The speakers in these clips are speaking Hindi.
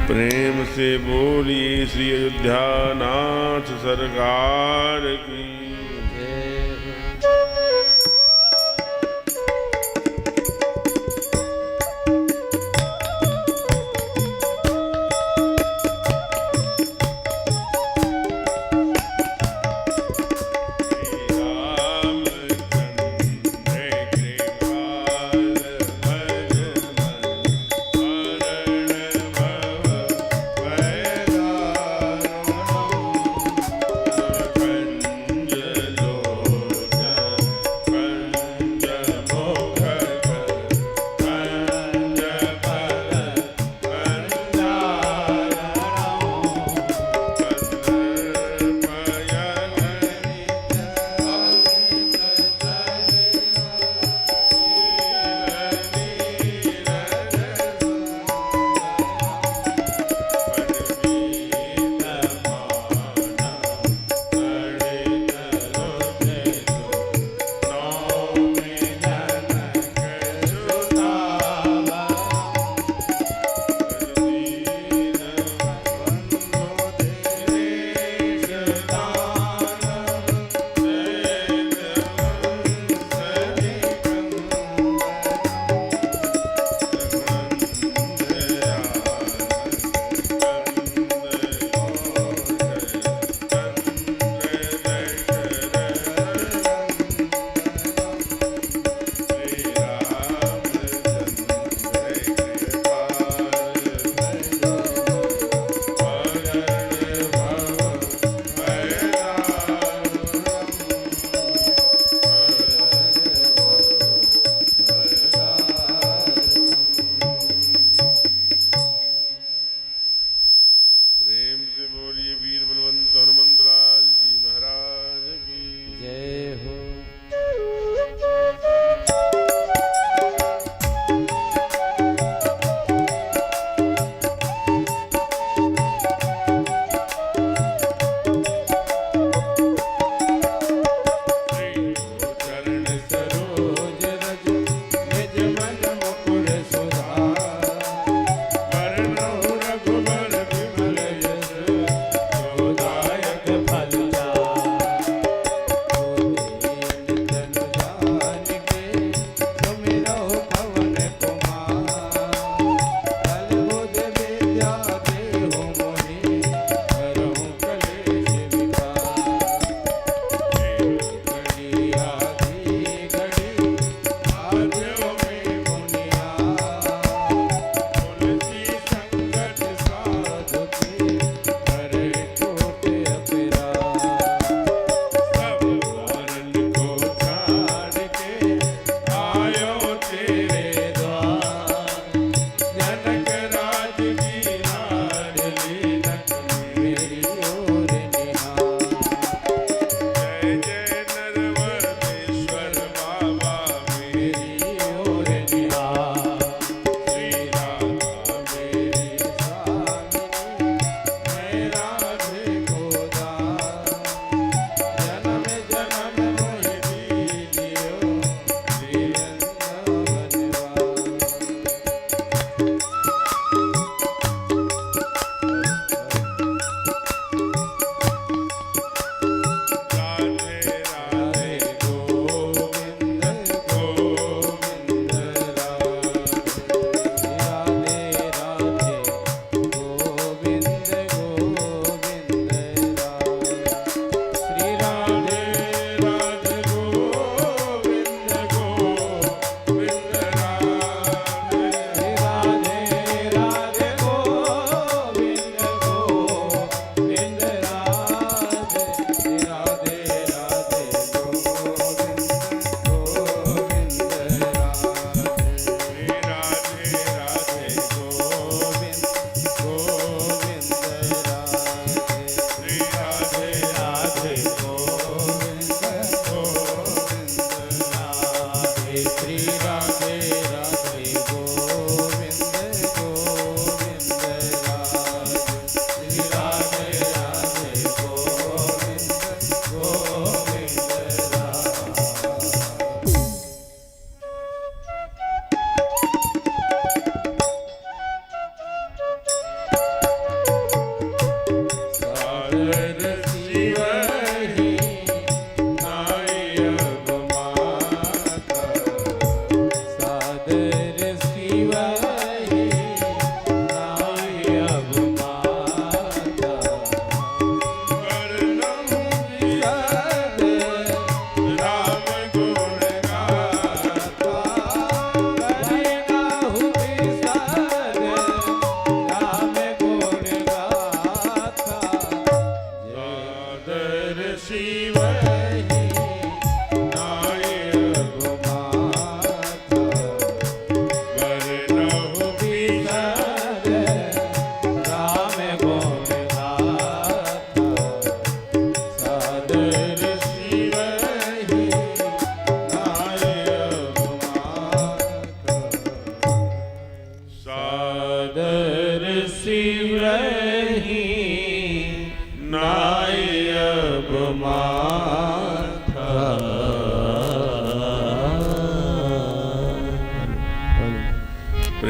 प्रेम से बोलिए श्री अयोध्यानाथ सरकार की। Friend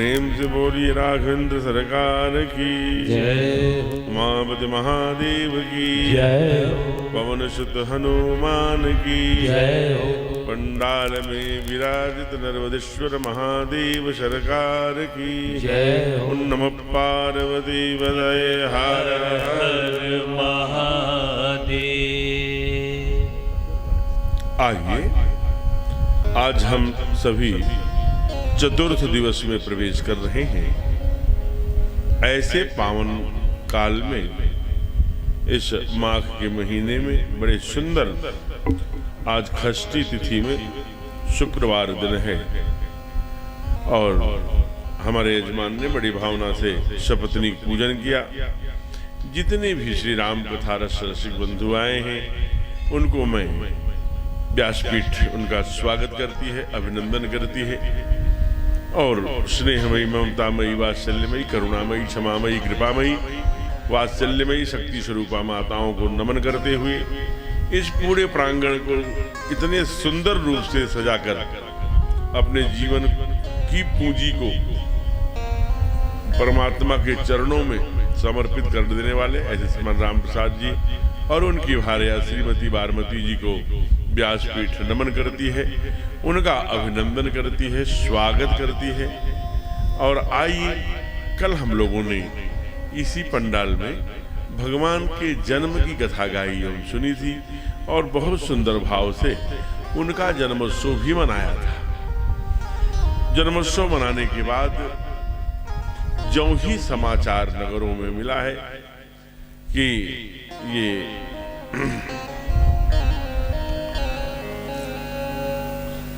प्रेम से बोलिए राघवेंद्र सरकार की जय। उमापति महादेव की जय। पवन सुत हनुमान की जय। पंडाल में विराजित नर्मदेश्वर महादेव सरकार की जय। ओम नमः पार्वती पतये हर हर महादेव। आइए आज हम सभी चतुर्थ दिवस में प्रवेश कर रहे हैं। ऐसे पावन काल में इस माघ के महीने में बड़े सुंदर आज षष्ठी तिथि में शुक्रवार दिन है और हमारे यजमान ने बड़ी भावना से सपत्नीक पूजन किया। जितने भी श्री राम कथा रस रसिक बंधु आए हैं उनको मैं व्यासपीठ उनका स्वागत करती है, अभिनंदन करती है और स्नेहमयी, ममतामयी, वात्सल्यमयी, करुणामयी, क्षमामयी, कृपामयी, वात्सल्यमयी शक्ति स्वरूपा माताओं को नमन करते हुए इस पूरे प्रांगण को इतने सुंदर रूप से सजाकर अपने जीवन की पूंजी को परमात्मा के चरणों में समर्पित कर देने वाले ऐसे श्रीमान राम प्रसाद जी और उनकी भार्या श्रीमती बारमती जी को व्यासपीठ नमन करती है, उनका अभिनंदन करती है, स्वागत करती है। और आइए, कल हम लोगों ने इसी पंडाल में भगवान के जन्म की कथा गाई और सुनी थी और बहुत सुंदर भाव से उनका जन्मोत्सव भी मनाया था। जन्मोत्सव मनाने के बाद जो ही समाचार नगरों में मिला है कि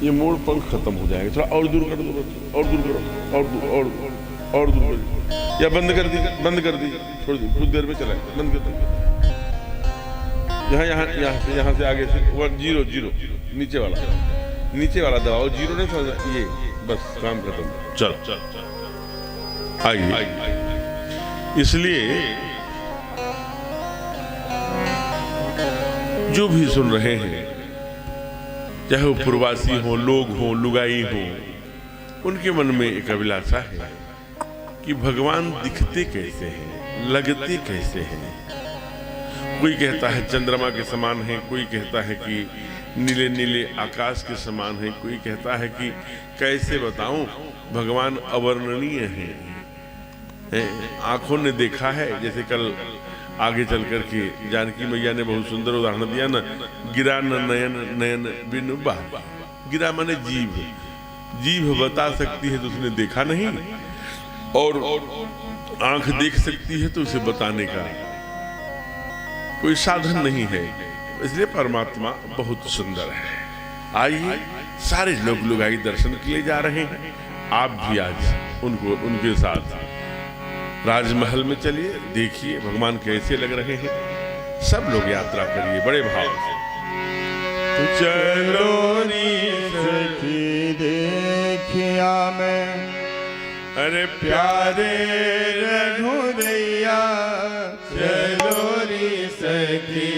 ये मोड़ पंख खत्म हो जाएगा, थोड़ा और दूर कर दो, और दूर करो, और दूर कर दो, या बंद कर दी, छोड़ दी, कुछ देर में चला बंद कर दो। यहाँ से आगे से जीरो नीचे वाला दबाओ, जीरो नहीं समझ, ये बस काम खत्म। चलो आइए। इसलिए जो भी सुन रहे हैं, चाहे वो प्रवासी हो, लोग हो, लुगाई हो, उनके मन में एक अभिलाषा है कि भगवान दिखते कैसे हैं, लगते कैसे हैं। कोई कहता है चंद्रमा के समान है, कोई कहता है कि नीले नीले आकाश के समान है, कोई कहता है कि कैसे बताऊं भगवान अवर्णनीय हैं। आंखों ने देखा है, जैसे कल आगे चल कर के जानकी मैया ने बहुत सुंदर उदाहरण दिया ना, गिरा न नयन बिन बाह। गिरा माने जीभ बता सकती है तो उसने देखा नहीं, और आंख देख सकती है तो उसे बताने का कोई साधन नहीं है। इसलिए परमात्मा बहुत सुंदर है। आइए, सारे लोग लुगाई दर्शन के लिए जा रहे हैं, आप भी आज उनके साथ राजमहल में चलिए, देखिए भगवान कैसे लग रहे हैं। सब लोग यात्रा करिए बड़े भाव से। तो चलो नी सखी देखिया मैं, अरे प्यारे रघुदैया, चलो नी सखी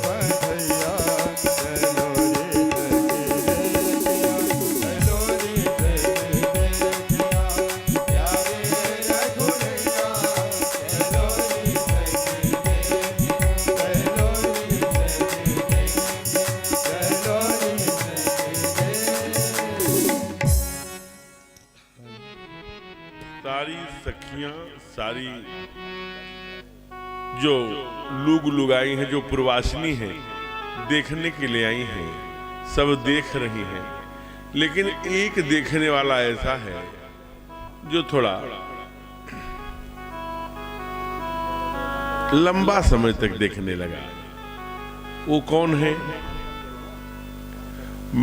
बधैया चलो रे सखी देखिया चलो रे सखी देखिया प्यारे रघुनैया चलो रे सखी देखिया चलो रे सखी देखिया चलो रे सखी देखिया। सारी सखियां, सारी जो लोग लुगाई हैं, जो प्रवासिनी हैं, देखने के लिए आई हैं, सब देख रही हैं। लेकिन एक देखने वाला ऐसा है जो थोड़ा लंबा समय तक देखने लगा। वो कौन है?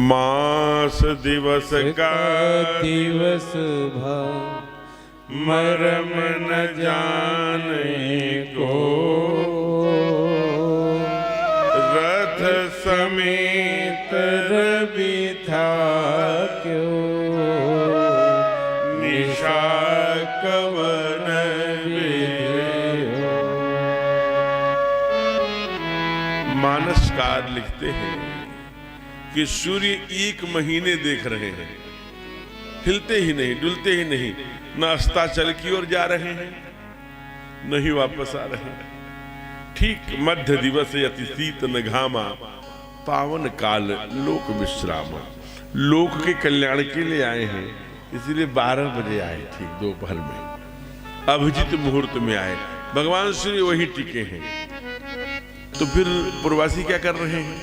मास दिवस का दिवस भा मरम न जाने को, रथ समेत रवि था क्यों निशा कवन विद्यो। मानसकार लिखते हैं कि सूर्य 1 महीने देख रहे हैं, हिलते ही नहीं, डुलते ही नहीं, न अस्ताचल की ओर जा रहे हैं, न ही वापस आ रहे हैं। ठीक मध्य दिवस अति शीत न घामा, पावन काल लोक विश्राम। लोक के कल्याण के लिए आए हैं, इसलिए 12 बजे आए, ठीक दोपहर में अभिजीत मुहूर्त में आए। भगवान सूर्य वही टिके हैं। तो फिर प्रवासी क्या कर रहे हैं?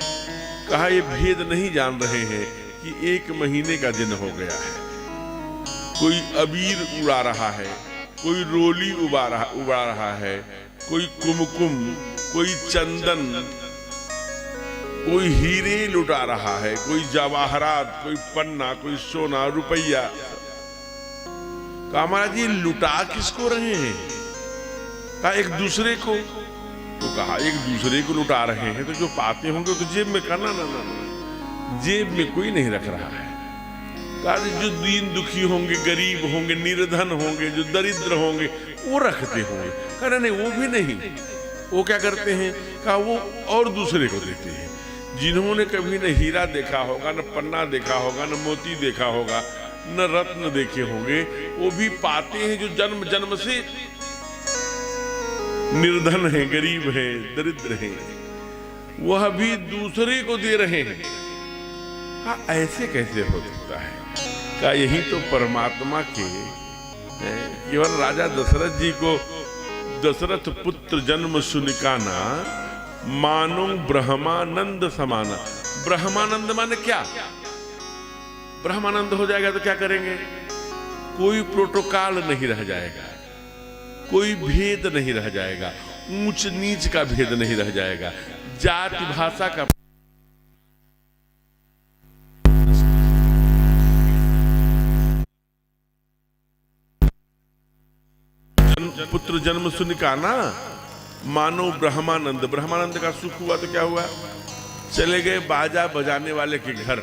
कहा ये भेद नहीं जान रहे हैं कि 1 महीने का दिन हो गया है। कोई अबीर उड़ा रहा है, कोई रोली उड़ा रहा है, कोई कुमकुम, कोई चंदन, कोई हीरे लुटा रहा है, कोई जवाहरात, कोई पन्ना, कोई सोना, रुपया। कहा महाराज जी लुटा किसको रहे हैं? कहा एक दूसरे को। तो कहा एक दूसरे को लुटा रहे हैं तो जो पाते होंगे तो जेब में करना ना, जेब में कोई नहीं रख रहा है। कहा जो दीन दुखी होंगे, गरीब होंगे, निर्धन होंगे, जो दरिद्र होंगे वो रखते होंगे। कहा नहीं वो भी नहीं, वो क्या करते हैं? कहा वो और दूसरे को देते हैं। जिन्होंने कभी न हीरा देखा होगा, न पन्ना देखा होगा, न मोती देखा होगा, न रत्न देखे होंगे, वो भी पाते हैं जो जन्म जन्म से निर्धन है, गरीब है, दरिद्र है, वह भी दूसरे को दे रहे हैं। हाँ ऐसे कैसे हो सकता है? का यही तो परमात्मा के केवल राजा दशरथ जी को दशरथ पुत्र जन्म सुनिकाना, मानो ब्रह्मानंद समाना। ब्रह्मानंद माने क्या? ब्रह्मानंद हो जाएगा तो क्या करेंगे? कोई प्रोटोकॉल नहीं रह जाएगा, कोई भेद नहीं रह जाएगा, ऊंच नीच का भेद नहीं रह जाएगा, जाति भाषा का। पुत्र जन्म सुनिकाना, मानो ब्रह्मानंद। ब्रह्मानंद का सुख हुआ तो क्या हुआ? चले गए बाजा बजाने वाले के घर,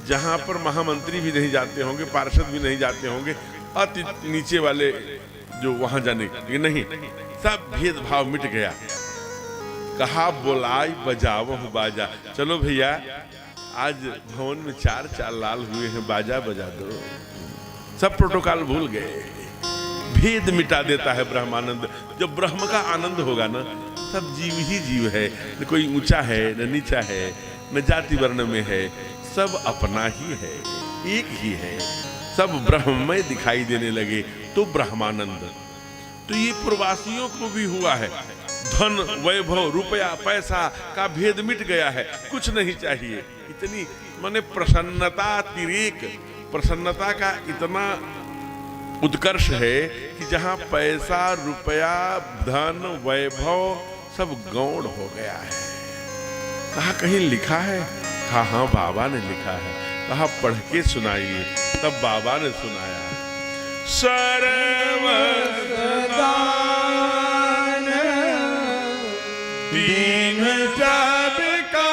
जहां पर महामंत्री भी नहीं जाते होंगे, पार्षद भी नहीं जाते होंगे, अति नीचे वाले जो वहां जाने के नहीं, सब भेदभाव मिट गया। कहा बोलाई बजाओ बाजा, चलो भैया आज भवन में 4 चाल लाल हुए हैं, बाजा बजा दो। सब प्रोटोकॉल भूल गए, भेद मिटा देता है ब्रह्मानंद। जब ब्रह्म का आनंद होगा ना, सब जीव ही जीव है, न कोई ऊंचा है न नीचा है, न जाति वर्ण में है, सब अपना ही है, एक ही है, सब ब्रह्ममय दिखाई देने लगे तो ब्रह्मानंद। तो ये प्रवासियों को भी हुआ है। धन वैभव रुपया पैसा का भेद मिट गया है, कुछ नहीं चाहिए। इतनी माने प्रसन्नता, तिरेक प्रसन्नता का इतना उत्कर्ष है कि जहां पैसा रुपया धन वैभव सब गौण हो गया है। कहा कहीं लिखा है? कहा हाँ बाबा ने लिखा है। कहा पढ़ के सुनाइए। तब बाबा ने सुनाया। सर्व दीन जब का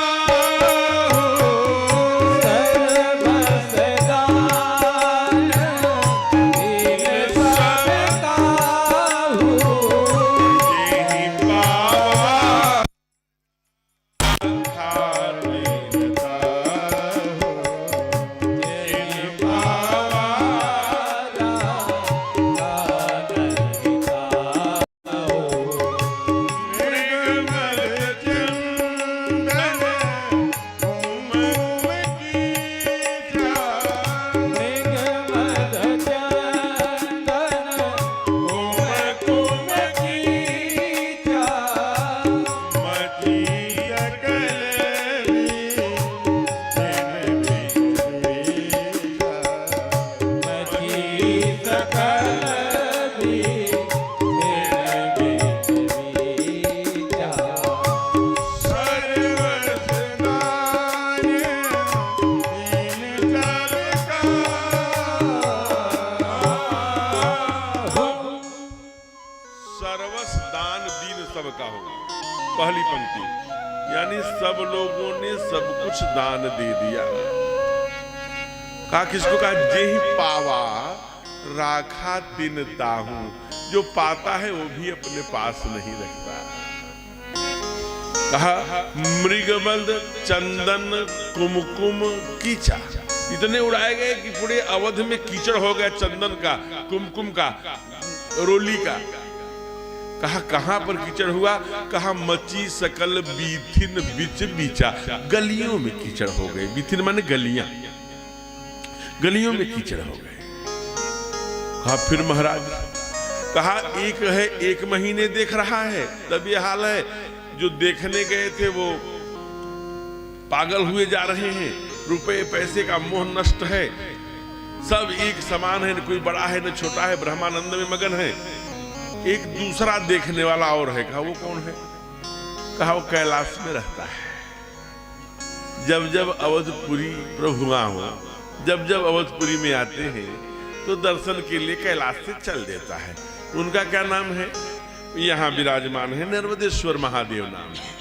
पहली पंक्ति, यानी सब लोगों ने सब कुछ दान दे दिया। कहा किसको? कहा जेहि पावा राखा तिन ताहू, जो पाता है वो भी अपने पास नहीं रखता। कहा मृगमद चंदन कुमकुम कीचा, इतने उड़ाए गए कि पूरे अवध में कीचड़ हो गया, चंदन का, कुमकुम का, रोली का। कहा कहां पर कीचड़ हुआ? कहा मची सकल बीथिन बिच बीचा, गलियों में कीचड़ हो गए। बीथिन माने गलियां, गलियों में कीचड़ हो गए। कहा फिर महाराज, कहा एक है 1 महीने देख रहा है तब ये हाल है, जो देखने गए थे वो पागल हुए जा रहे हैं, रुपए पैसे का मोह नष्ट है, सब एक समान है, न कोई बड़ा है न छोटा है, ब्रह्मानंद में मगन है। एक दूसरा देखने वाला और है। कहा वो कौन है? कहा वो कैलाश में रहता है। जब जब अवधपुरी प्रभु हो, जब जब अवधपुरी में आते हैं तो दर्शन के लिए कैलाश से चल देता है। उनका क्या नाम है? यहां विराजमान है, नर्मदेश्वर महादेव नाम है।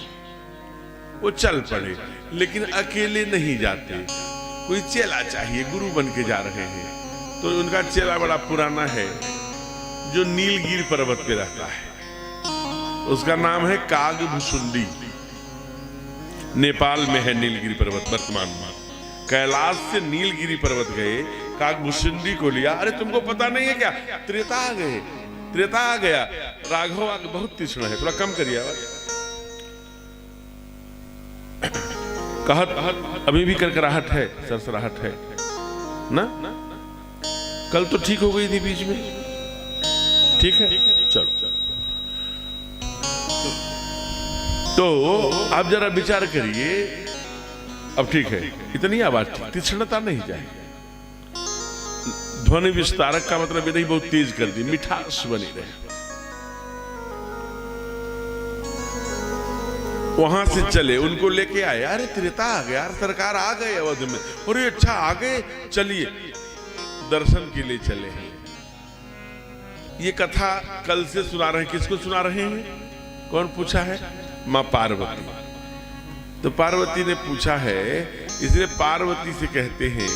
वो चल पड़े, लेकिन अकेले नहीं जाते, कोई चेला चाहिए, गुरु बन के जा रहे हैं। तो उनका चेला बड़ा पुराना है, जो नीलगिरी पर्वत पे रहता है। उसका नाम है कागभुसुंडी। नेपाल में है नीलगिरी पर्वत वर्तमान में। कैलाश से नीलगिरी पर्वत गए, कागभुसुंडी को लिया। अरे तुमको पता नहीं है क्या? त्रेता आ गए, त्रेता आ गया। राघव आग बहुत तीक्ष्ण है, थोड़ा कम करिए आवाज। कहत अभी भी करकराहट है, सरसराहट है ना? कल तो ठीक हो गई थी बीच में, ठीक है? चलो तो आप जरा विचार करिए। अब ठीक है, इतनी आवाज, तीक्ष्णता नहीं चाहिए। ध्वनि विस्तारक का मतलब ये नहीं बहुत तेज कर दी, मिठास बनी रहे। वहां से चले, उनको लेके आए। अरे त्रेता आ गया, सरकार आ गए अवध में। अरे अच्छा आ गए, चलिए दर्शन के लिए चले हैं। ये कथा कल से सुना रहे हैं। किसको सुना रहे हैं? कौन पूछा है? मां पार्वती। तो पार्वती ने पूछा है, इसलिए पार्वती से कहते हैं,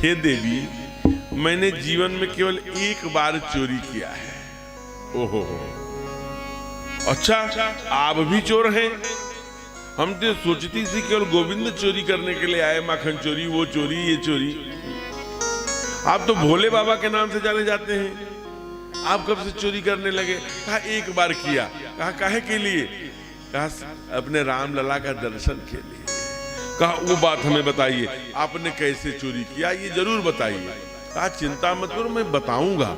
हे देवी, मैंने जीवन में केवल 1 बार चोरी किया है। ओहो, अच्छा आप भी चोर हैं? हम तो सोचती थी केवल गोविंद चोरी करने के लिए आए, माखन चोरी, वो चोरी, ये चोरी। आप तो भोले बाबा के नाम से जाने जाते हैं, आप कब से चोरी करने लगे? कहा 1 बार किया। कहा काहे के लिए? कहा अपने राम लला का दर्शन के लिए। कहा वो बात हमें बताइए, आपने कैसे चोरी किया, ये जरूर बताइए। कहा चिंता मत करो, मैं बताऊंगा।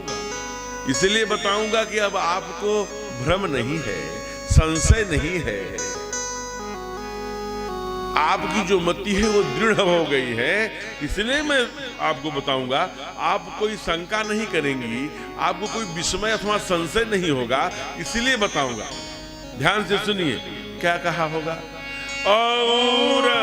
इसलिए बताऊंगा कि अब आपको भ्रम नहीं है, संशय नहीं है, आपकी जो मति है वो दृढ़ हो गई है। इसलिए मैं आपको बताऊंगा, आप कोई शंका नहीं करेंगी, आपको कोई विस्मय अथवा संशय नहीं होगा, इसलिए बताऊंगा। ध्यान से सुनिए क्या कहा होगा। और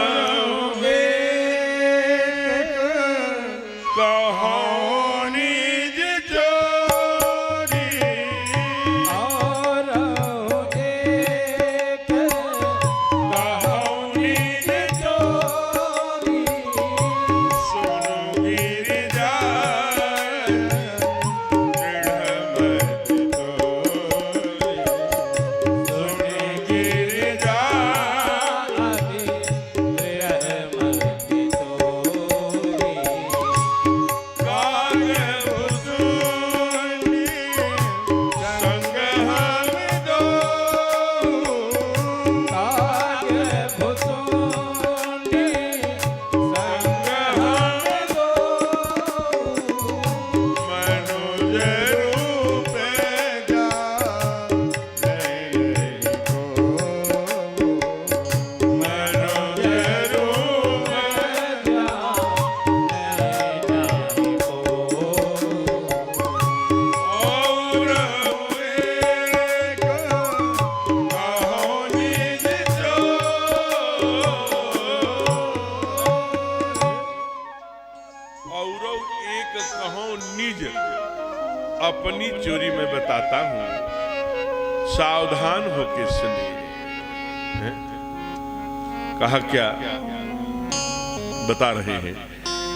अपनी चोरी में बताता हूं, सावधान होके सुनिए। कहा क्या बता रहे हैं,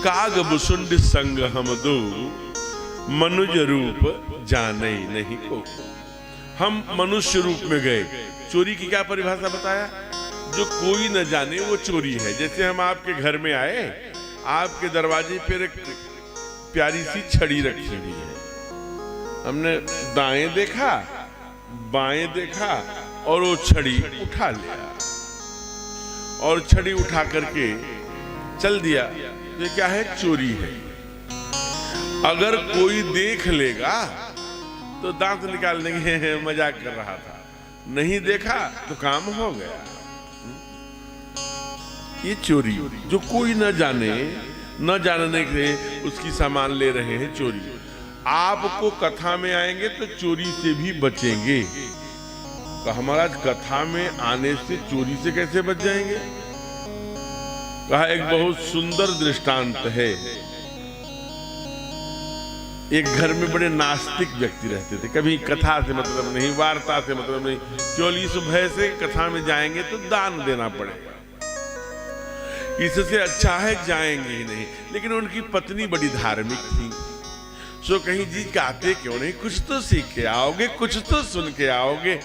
काग बुसुंड संग हम दो मनुज रूप जाने नहीं को। हम मनुष्य रूप में गए। चोरी की क्या परिभाषा बताया? जो कोई न जाने वो चोरी है। जैसे हम आपके घर में आए, आपके दरवाजे पर एक प्यारी सी छड़ी रखी हुई है, हमने दाएं देखा बाएं देखा और वो छड़ी उठा लिया और छड़ी उठा करके चल दिया। ये क्या है? चोरी है। अगर कोई देख लेगा तो दांत निकाल देंगे, मजाक कर रहा था। नहीं देखा तो काम हो गया। ये चोरी, जो कोई न जाने, न जानने से उसकी सामान ले रहे हैं, चोरी। आपको कथा में आएंगे तो चोरी से भी बचेंगे। कहा महाराज कथा में आने से चोरी से कैसे बच जाएंगे? कहा एक बहुत सुंदर दृष्टांत है। एक घर में बड़े नास्तिक व्यक्ति रहते थे। कभी कथा से मतलब नहीं, वार्ता से मतलब नहीं, केवल इस भय से कथा में जाएंगे तो दान देना पड़ेगा, इससे अच्छा है जाएंगे ही नहीं। लेकिन उनकी पत्नी बड़ी धार्मिक थी, सो कहीं जी कहते क्यों नहीं, कुछ तो सीख के आओगे, कुछ तो सुन के आओगे,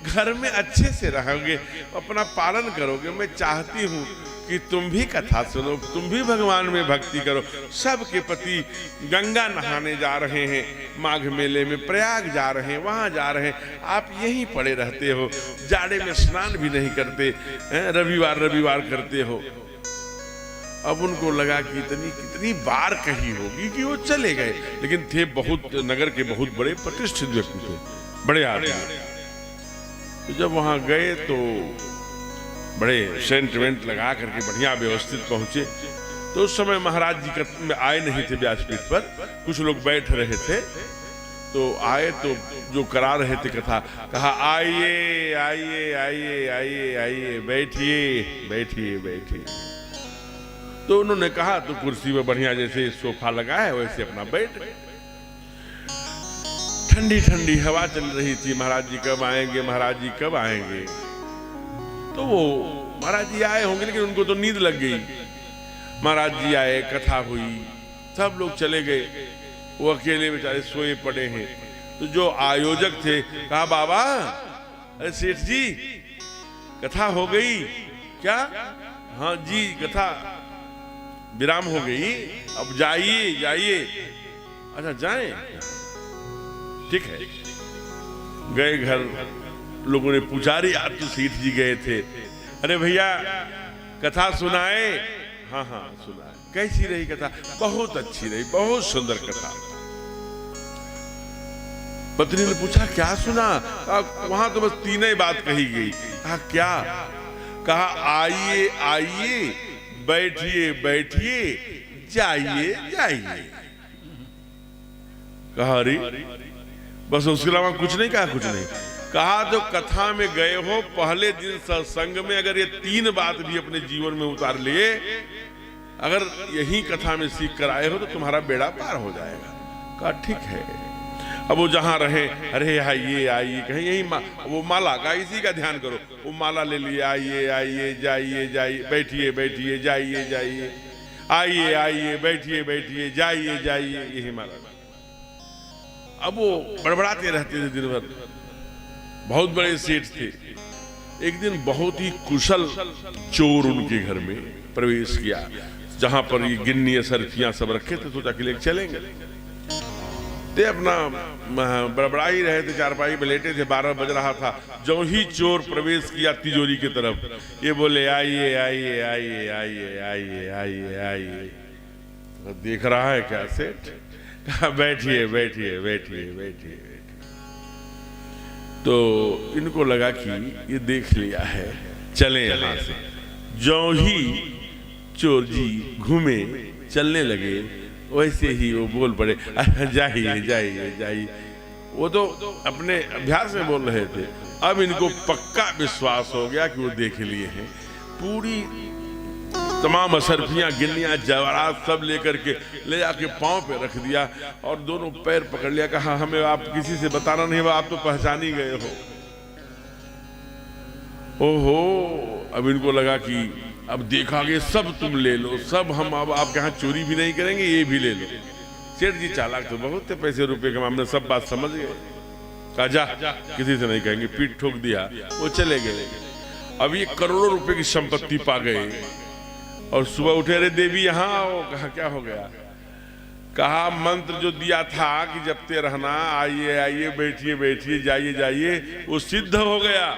घर में अच्छे से रहोगे, अपना पालन करोगे। मैं चाहती हूँ कि तुम भी कथा सुनो, तुम भी भगवान में भक्ति करो। सबके पति गंगा नहाने जा रहे हैं, माघ मेले में प्रयाग जा रहे हैं, वहां जा रहे हैं, आप यहीं पड़े रहते हो, जाड़े में स्नान भी नहीं करते, रविवार रविवार करते हो। अब उनको लगा कि कितनी बार कही होगी कि वो चले गए। लेकिन थे बहुत, नगर के बहुत बड़े प्रतिष्ठित व्यक्ति थे, बड़े आदमी। तो जब वहां गए तो बड़े सेंटिमेंट लगा करके बढ़िया व्यवस्थित पहुंचे। तो उस समय महाराज जी आए नहीं थे व्यासपीठ पर, कुछ लोग बैठ रहे थे। तो आए तो जो करा रहे थे कथा, कहा आइए आइए आइए आइए आइए, बैठिए बैठिए बैठिए। तो उन्होंने कहा तो कुर्सी में बढ़िया जैसे सोफा लगा है वैसे अपना बैठ गए। ठंडी ठंडी हवा चल रही थी। महाराज जी कब आएंगे, महाराज जी कब आएंगे। तो वो महाराज जी आए होंगे, लेकिन उनको तो नींद लग गई। महाराज जी आए, कथा हुई, सब लोग चले गए, वो अकेले बेचारे सोए पड़े हैं। तो जो आयोजक थे कहा बाबा, अरे सेठ जी कथा हो गई क्या? हाँ जी कथा विराम हो गई, अब जाइए जाइए। अच्छा जाएं, ठीक है। गए घर, लोगों ने पूछा अरे आप तो सेठ जी गए थे। अरे भैया कथा सुनाए? हाँ हाँ सुनाए। कैसी रही कथा? बहुत अच्छी रही, बहुत सुंदर कथा। पत्नी ने पूछा क्या सुना? वहां तो बस तीन ही बात कही गई। कहा क्या? कहा आइए आइए, बैठिए बैठिए, जाइए जाइए। कहा अरे बस, उसके अलावा कुछ नहीं कहा? कुछ नहीं कहा। जो कथा में गए हो, पहले दिन सत्संग में अगर ये तीन बात भी अपने जीवन में उतार लिए, अगर यही कथा में सीख कर आए हो तो तुम्हारा बेड़ा पार हो जाएगा। कहा ठीक है। अब वो जहां रहे, अरे आइए आइए, कहीं यही वो माला का, इसी का ध्यान करो। वो माला ले लिए, आइए आइए जाइए जाइए, बैठिए बैठिए जाइए जाइए, आइए आइए बैठिए बैठिए जाइए जाइए, यही माला। अब वो बड़बड़ाते रहते थे दिन भर। बहुत बड़े सेठ थे। एक दिन बहुत ही कुशल चोर उनके घर में प्रवेश किया, जहां पर ये गिन्नी असरफियां सब रखे थे। सोचा कि लेके चलेंगे। ते अपना बड़बड़ा ही रहे थे, चारपाई में लेटे थे, 12 बज रहा था। जो ही चोर प्रवेश किया तिजोरी की तरफ, ये बोले आइए आइए आइए आइए आइए आइए आइए। देख रहा है क्या सेठ? कहा बैठिए बैठिए बैठिए बैठिए। तो इनको लगा कि ये देख लिया है, चले यहां से। जो ही चोर जी घूमे, चलने लगे, वैसे ही वो बोल पड़े जाइए जाइए जाइए। वो तो अपने अभ्यास में बोल रहे थे। अब इनको पक्का विश्वास हो गया कि वो देख लिए हैं। पूरी तमाम असरफियां, गिन्नियां, जवाहरात सब लेकर के ले जाके पांव पे रख दिया और दोनों पैर पकड़ लिया। कहा हमें आप किसी से बताना नहीं, आप तो पहचान ही गए हो। ओहो, अब इनको लगा कि अब देखा कि सब तुम ले लो, सब हम अब आपके यहाँ चोरी भी नहीं करेंगे, ये भी ले लो। सेठ जी चालाक तो बहुत थे, पैसे रुपए के मामले सब बात समझ गए। कहा जा, किसी से नहीं कहेंगे, पीठ ठोक दिया, वो चले गए। अब ये करोड़ों रुपए की संपत्ति पा गए और सुबह उठे, अरे देवी यहाँ आओ। कहा क्या हो गया? कहा मंत्र जो दिया था कि जपते रहना, आइए आइए, बैठिए बैठिए, जाइए जाइए, वो सिद्ध हो गया।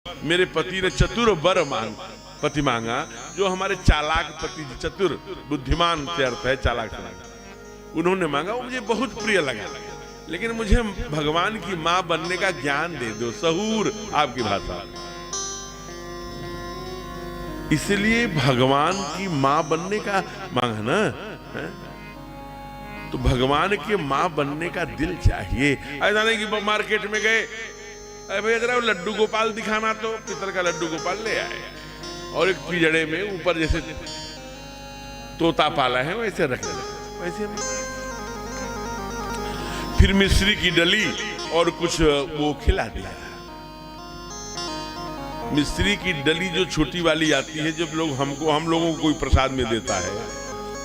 मेरे पति ने चतुर वर पति मांगा, जो हमारे चालाक पति, चतुर बुद्धिमान से अर्थ है चालाक से उन्होंने मांगा, वो मुझे बहुत प्रिय लगा। लेकिन मुझे भगवान की मां बनने का ज्ञान दे दो, सहूर आपकी भाषा। इसलिए भगवान की मां बनने का मांगा ना, है? तो भगवान के मां बनने का दिल चाहिए। ऐसा नहीं कि मार्केट में गए, अरे भैया जरा लड्डू गोपाल दिखाना, तो पितर का लड्डू गोपाल ले आए और एक पिंजड़े में ऊपर जैसे तोता पाला है वैसे रख दिया, वैसे फिर मिश्री की डली और कुछ वो खिला दिया। मिश्री की डली जो छोटी वाली आती है, जब लोग हम लोगों को कोई प्रसाद में देता है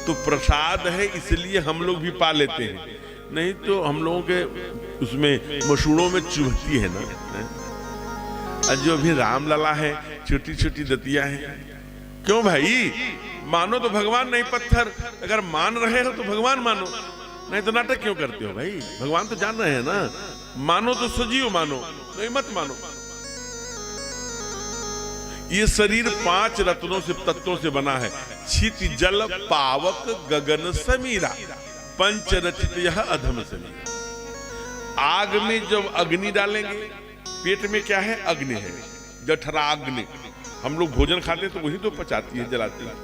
तो प्रसाद है इसलिए हम लोग भी पा लेते हैं, नहीं तो हम लोगों के उसमें मसूड़ों में चुभती है ना। और जो अभी रामलला है, छोटी छोटी दतिया है। क्यों भाई, मानो तो भगवान नहीं पत्थर, अगर मान रहे हो तो भगवान मानो, नहीं तो नाटक क्यों करते हो भाई? भगवान तो जान रहे हैं ना, मानो तो सजीव मानो, नहीं मत मानो। ये शरीर 5 रत्नों से, तत्वों से बना है। छित जल पावक गगन समीरा, पंच रचित यह अधम समीरा। आग में जब अग्नि डालेंगे, पेट में क्या है? अग्नि है, जठराग्नि। हम लोग भोजन खाते हैं तो वही तो पचाती है, जलाती है।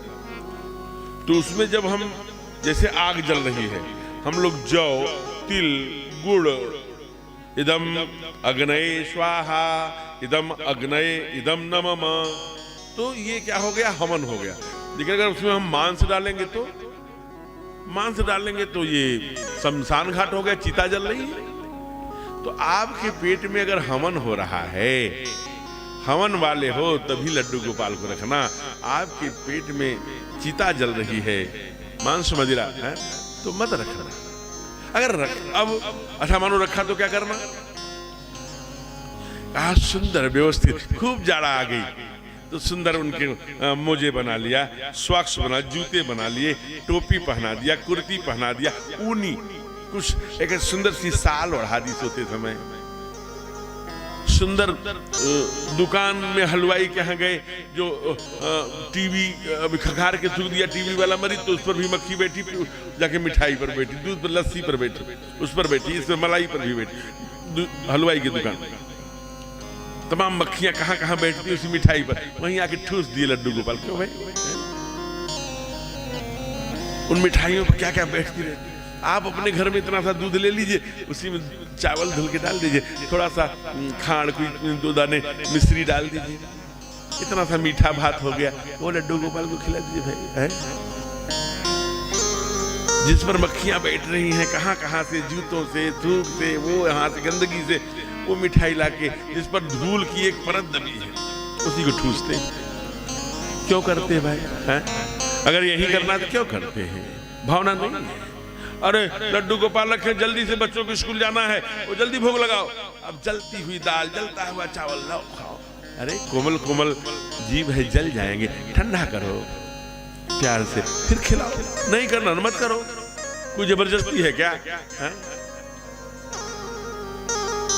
तो उसमें जब हम, जैसे आग जल रही है, हम लोग जौ, तिल, गुड़, इदम अग्नये स्वाहा, इदम अग्नये इदम नमः, तो ये क्या हो गया? हवन हो गया। लेकिन अगर उसमें हम मांस डालेंगे तो ये शमशान घाट हो गया, चिता जल रही है। तो आपके पेट में अगर हवन हो रहा है, हवन वाले हो तभी लड्डू गोपाल को रखना। आपके पेट में चिता जल रही है, मांस मदिरा है, तो मत रखना। अगर अब अच्छा मानो रखा तो क्या करना? सुंदर व्यवस्थित, खूब जाड़ा आ गई तो सुंदर उनके मोजे बना लिया, सॉक्स बना, जूते बना लिए, टोपी पहना दिया, कुर्ती पहना दिया, ऊनी कुछ एक सुंदर सी साल ओढ़ा दी सोते समय। सुंदर दुकान में हलवाई के यहाँ गए, जो टीवी खखार के थूक दिया टीवी वाला मरीज, तो उस पर भी मक्खी बैठी, जाके मिठाई पर बैठी, दूध पर, लस्सी पर बैठी, उस पर बैठी, इस पर मलाई पर भी बैठी। हलवाई की दुकान तमाम मक्खियां कहाँ कहाँ बैठती उसी मिठाई पर, वहीं आके ठूस दिए लड्डू गोपाल। क्यों भाई? उन मिठाइयों पर क्या क्या बैठती रहती। आप अपने घर में इतना सा दूध ले लीजिए, उसी में चावल धुल के डाल दीजिए, थोड़ा सा खांड, कोई 2 दाने मिश्री डाल दीजिए, इतना सा मीठा भात हो गया, वो लड्डू गोपाल को खिला दीजिए भाई, है? जिस पर मक्खियां बैठ रही हैं, कहाँ कहाँ से, जूतों से, थूक से, वो यहाँ से गंदगी से, वो मिठाई लाके जिस पर धूल की एक परत दबी है, उसी को ठूसते। क्यों करते भाई? हैं? अगर यही करना तो क्यों करते हैं? भावना नहीं है। अरे लड्डू गोपाल रखे, जल्दी से बच्चों को स्कूल जाना है, वो जल्दी भोग लगाओ, अब जलती हुई दाल, जलता हुआ चावल लाओ खाओ। अरे कोमल कोमल जीव है, जल जाएंगे, ठंडा करो प्यार से, फिर खिलाओ। नहीं करना मत करो, कोई जबरदस्ती है क्या? है?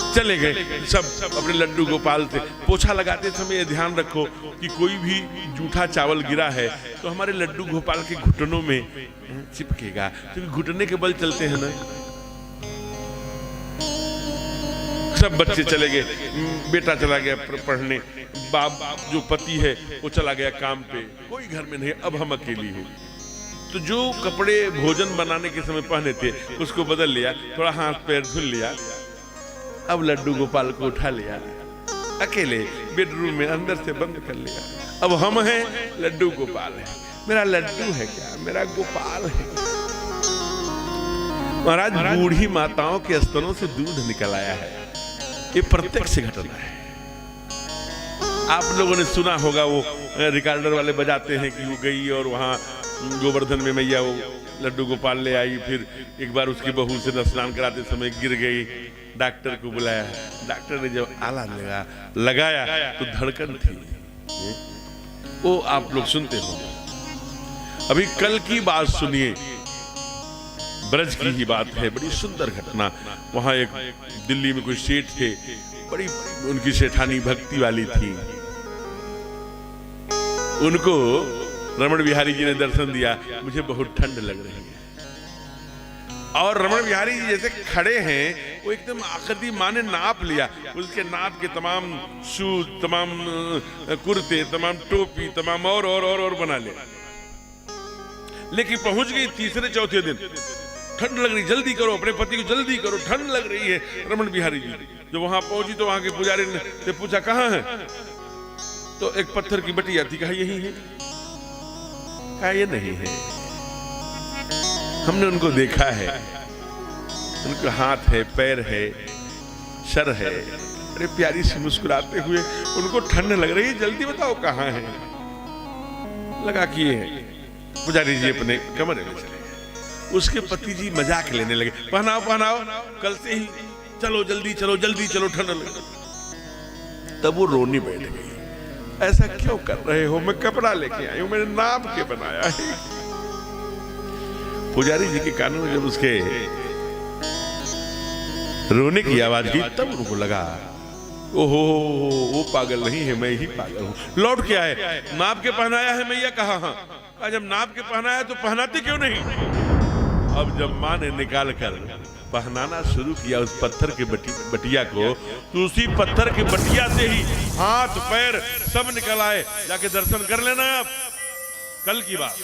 चले गए सब अपने लड्डू गोपाल से। पोछा लगाते समय ध्यान रखो कि कोई भी जूठा चावल गिरा है तो हमारे लड्डू गोपाल के घुटनों में चिपकेगा, क्योंकि घुटने के बल चलते हैं ना। सब बच्चे चले गए, बेटा चला गया पढ़ने, बाप जो पति है वो चला गया काम पे, कोई घर में नहीं, अब हम अकेली हैं। तो जो कपड़े भोजन बनाने के समय पहने थे उसको बदल लिया, थोड़ा हाथ पैर धुल लिया, अब लड्डू गोपाल को उठा लिया, अकेले बेडरूम में अंदर से बंद कर लिया। अब हम हैं, लड्डू गोपाल है। मेरा लड्डू है क्या? मेरा गोपाल है। महाराज, बूढ़ी माताओं के स्तनों से दूध निकल आया है, ये प्रत्यक्ष घटना है। आप लोगों ने सुना होगा, वो रिकॉर्डर वाले बजाते हैं कि वो गई और वहां गोवर्धन में मैया वो लड्डू गोपाल ले आई, फिर एक बार उसकी बहू से स्नान कराते समय गिर गई, डॉक्टर को बुलाया, डॉक्टर ने जब आला लगाया तो धड़कन थी। वो आप लोग सुनते हो। अभी कल की बात सुनिए, ब्रज की ही बात है, बड़ी सुंदर घटना। वहां एक दिल्ली में कोई सेठ थे, बड़ी उनकी सेठानी भक्ति वाली थी। उनको रमण बिहारी जी ने दर्शन दिया, मुझे बहुत ठंड लग रही है। और रमण बिहारी जी जैसे खड़े हैं, वो एकदम आकृति माँ ने नाप लिया, उसके नाप के तमाम शूज, तमाम कुर्ते, तमाम टोपी, तमाम और बना लिया। लेकिन पहुंच गई तीसरे चौथे दिन, ठंड लग रही, जल्दी करो, अपने पति को जल्दी करो, ठंड लग रही है। रमण बिहारी जी जब वहां पहुंची तो वहां के पुजारी ने पूछा कहाँ है, तो एक पत्थर की बटिया थी, कहा यही है, कहा ये नहीं है, हमने उनको देखा है, उनके हाथ है, पैर है, सर है। अरे प्यारी सी मुस्कुराते हुए, उनको ठंड लग रही है, जल्दी बताओ कहाँ है। लगा कि ये है। पुजारी जी अपने कमरे में चले गए। उसके पति जी मजाक लेने लगे, पहनाओ पहनाओ, कल से ही चलो, जल्दी चलो, जल्दी चलो, ठंड लगे। तब वो रोनी बैठ गई, ऐसा क्यों कर रहे हो, मैं कपड़ा लेके आई हूं, मैंने नाप के बनाया है। पुजारी जी के कानों में जब उसके रोने की आवाज की, तब उनको लगा ओहो, वो पागल नहीं है, मैं ही पागल हूं। लौट के आए, नाप के पहनाया है मैया, कहा हाँ। जब नाप के पहनाया तो पहनाते क्यों नहीं। अब जब माँ ने निकाल कर पहनाना शुरू किया उस पत्थर के बटिया को, तो उसी पत्थर के बटिया से ही हाथ पैर सब निकल आए। जाके दर्शन कर लेना आप, कल की बात,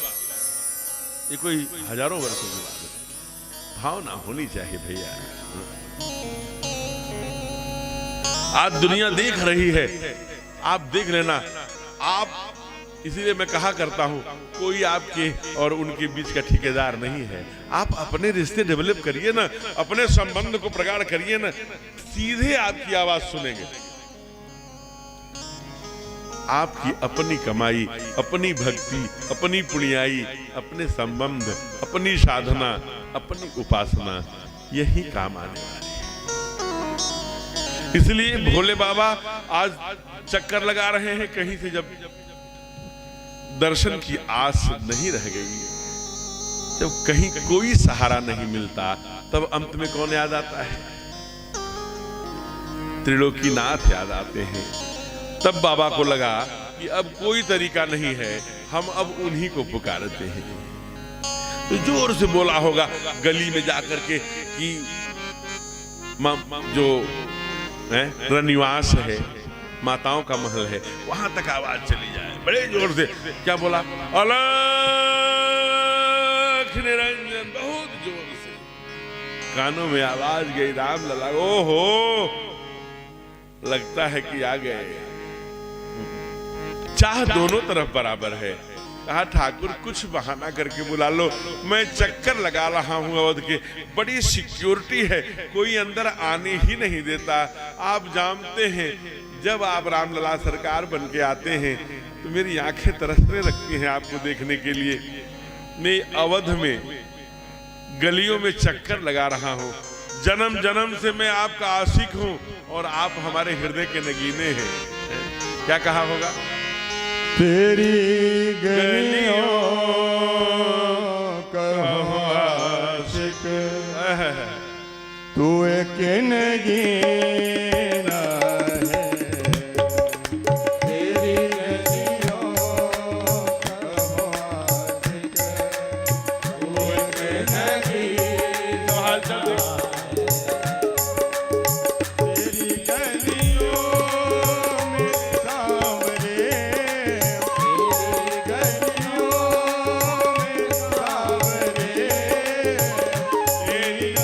ये कोई हजारों वर्षों की बात है। भावना होनी चाहिए भैया। आज दुनिया देख रही है, आप देख लेना। आप, इसीलिए मैं कहा करता हूं, कोई आपके और उनके बीच का ठेकेदार नहीं है। आप अपने रिश्ते डेवलप करिए ना, अपने संबंध को प्रगाढ़ करिए ना, सीधे आपकी आवाज सुनेंगे। आपकी अपनी कमाई, अपनी भक्ति, अपनी पुण्याई, अपने संबंध, अपनी साधना, अपनी उपासना, यही काम आने वाली है। इसलिए भोले बाबा आज चक्कर लगा रहे हैं कहीं से। जब दर्शन की आस नहीं रह गई, जब कहीं कोई सहारा नहीं मिलता, तब अंत में कौन याद आता है? त्रिलोकीनाथ याद आते हैं। तब बाबा को लगा कि अब कोई तरीका नहीं है, हम अब उन्हीं को पुकारते हैं। तो जोर से बोला होगा गली में जाकर के कि जो रनिवास है, माताओं का महल है, वहां तक आवाज चली जाए बड़े जोर से। क्या बोला? अलख निरंजन, बहुत जोर से कानों में आवाज गई। राम लला, ओहो, लगता है कि आ गए। चाह दोनों तरफ बराबर है। कहा ठाकुर कुछ बहाना करके बुला लो, मैं चक्कर लगा रहा हूं अवध के, बड़ी सिक्योरिटी है, कोई अंदर आने ही नहीं देता। आप जानते हैं जब आप रामलला सरकार बन के आते हैं तो मेरी आंखें तरसने लगती हैं आपको देखने के लिए। मैं अवध में गलियों में चक्कर लगा रहा हूं, जन्म जन्म से मैं आपका आशिक हूं और आप हमारे हृदय के नगीने हैं। क्या कहा होगा? तेरी गलियों का आशिक तू एक नगीना है। तेरी गलियों का आशिक तू एक नगीना है। तेरी गलियों में सांवरे, तेरी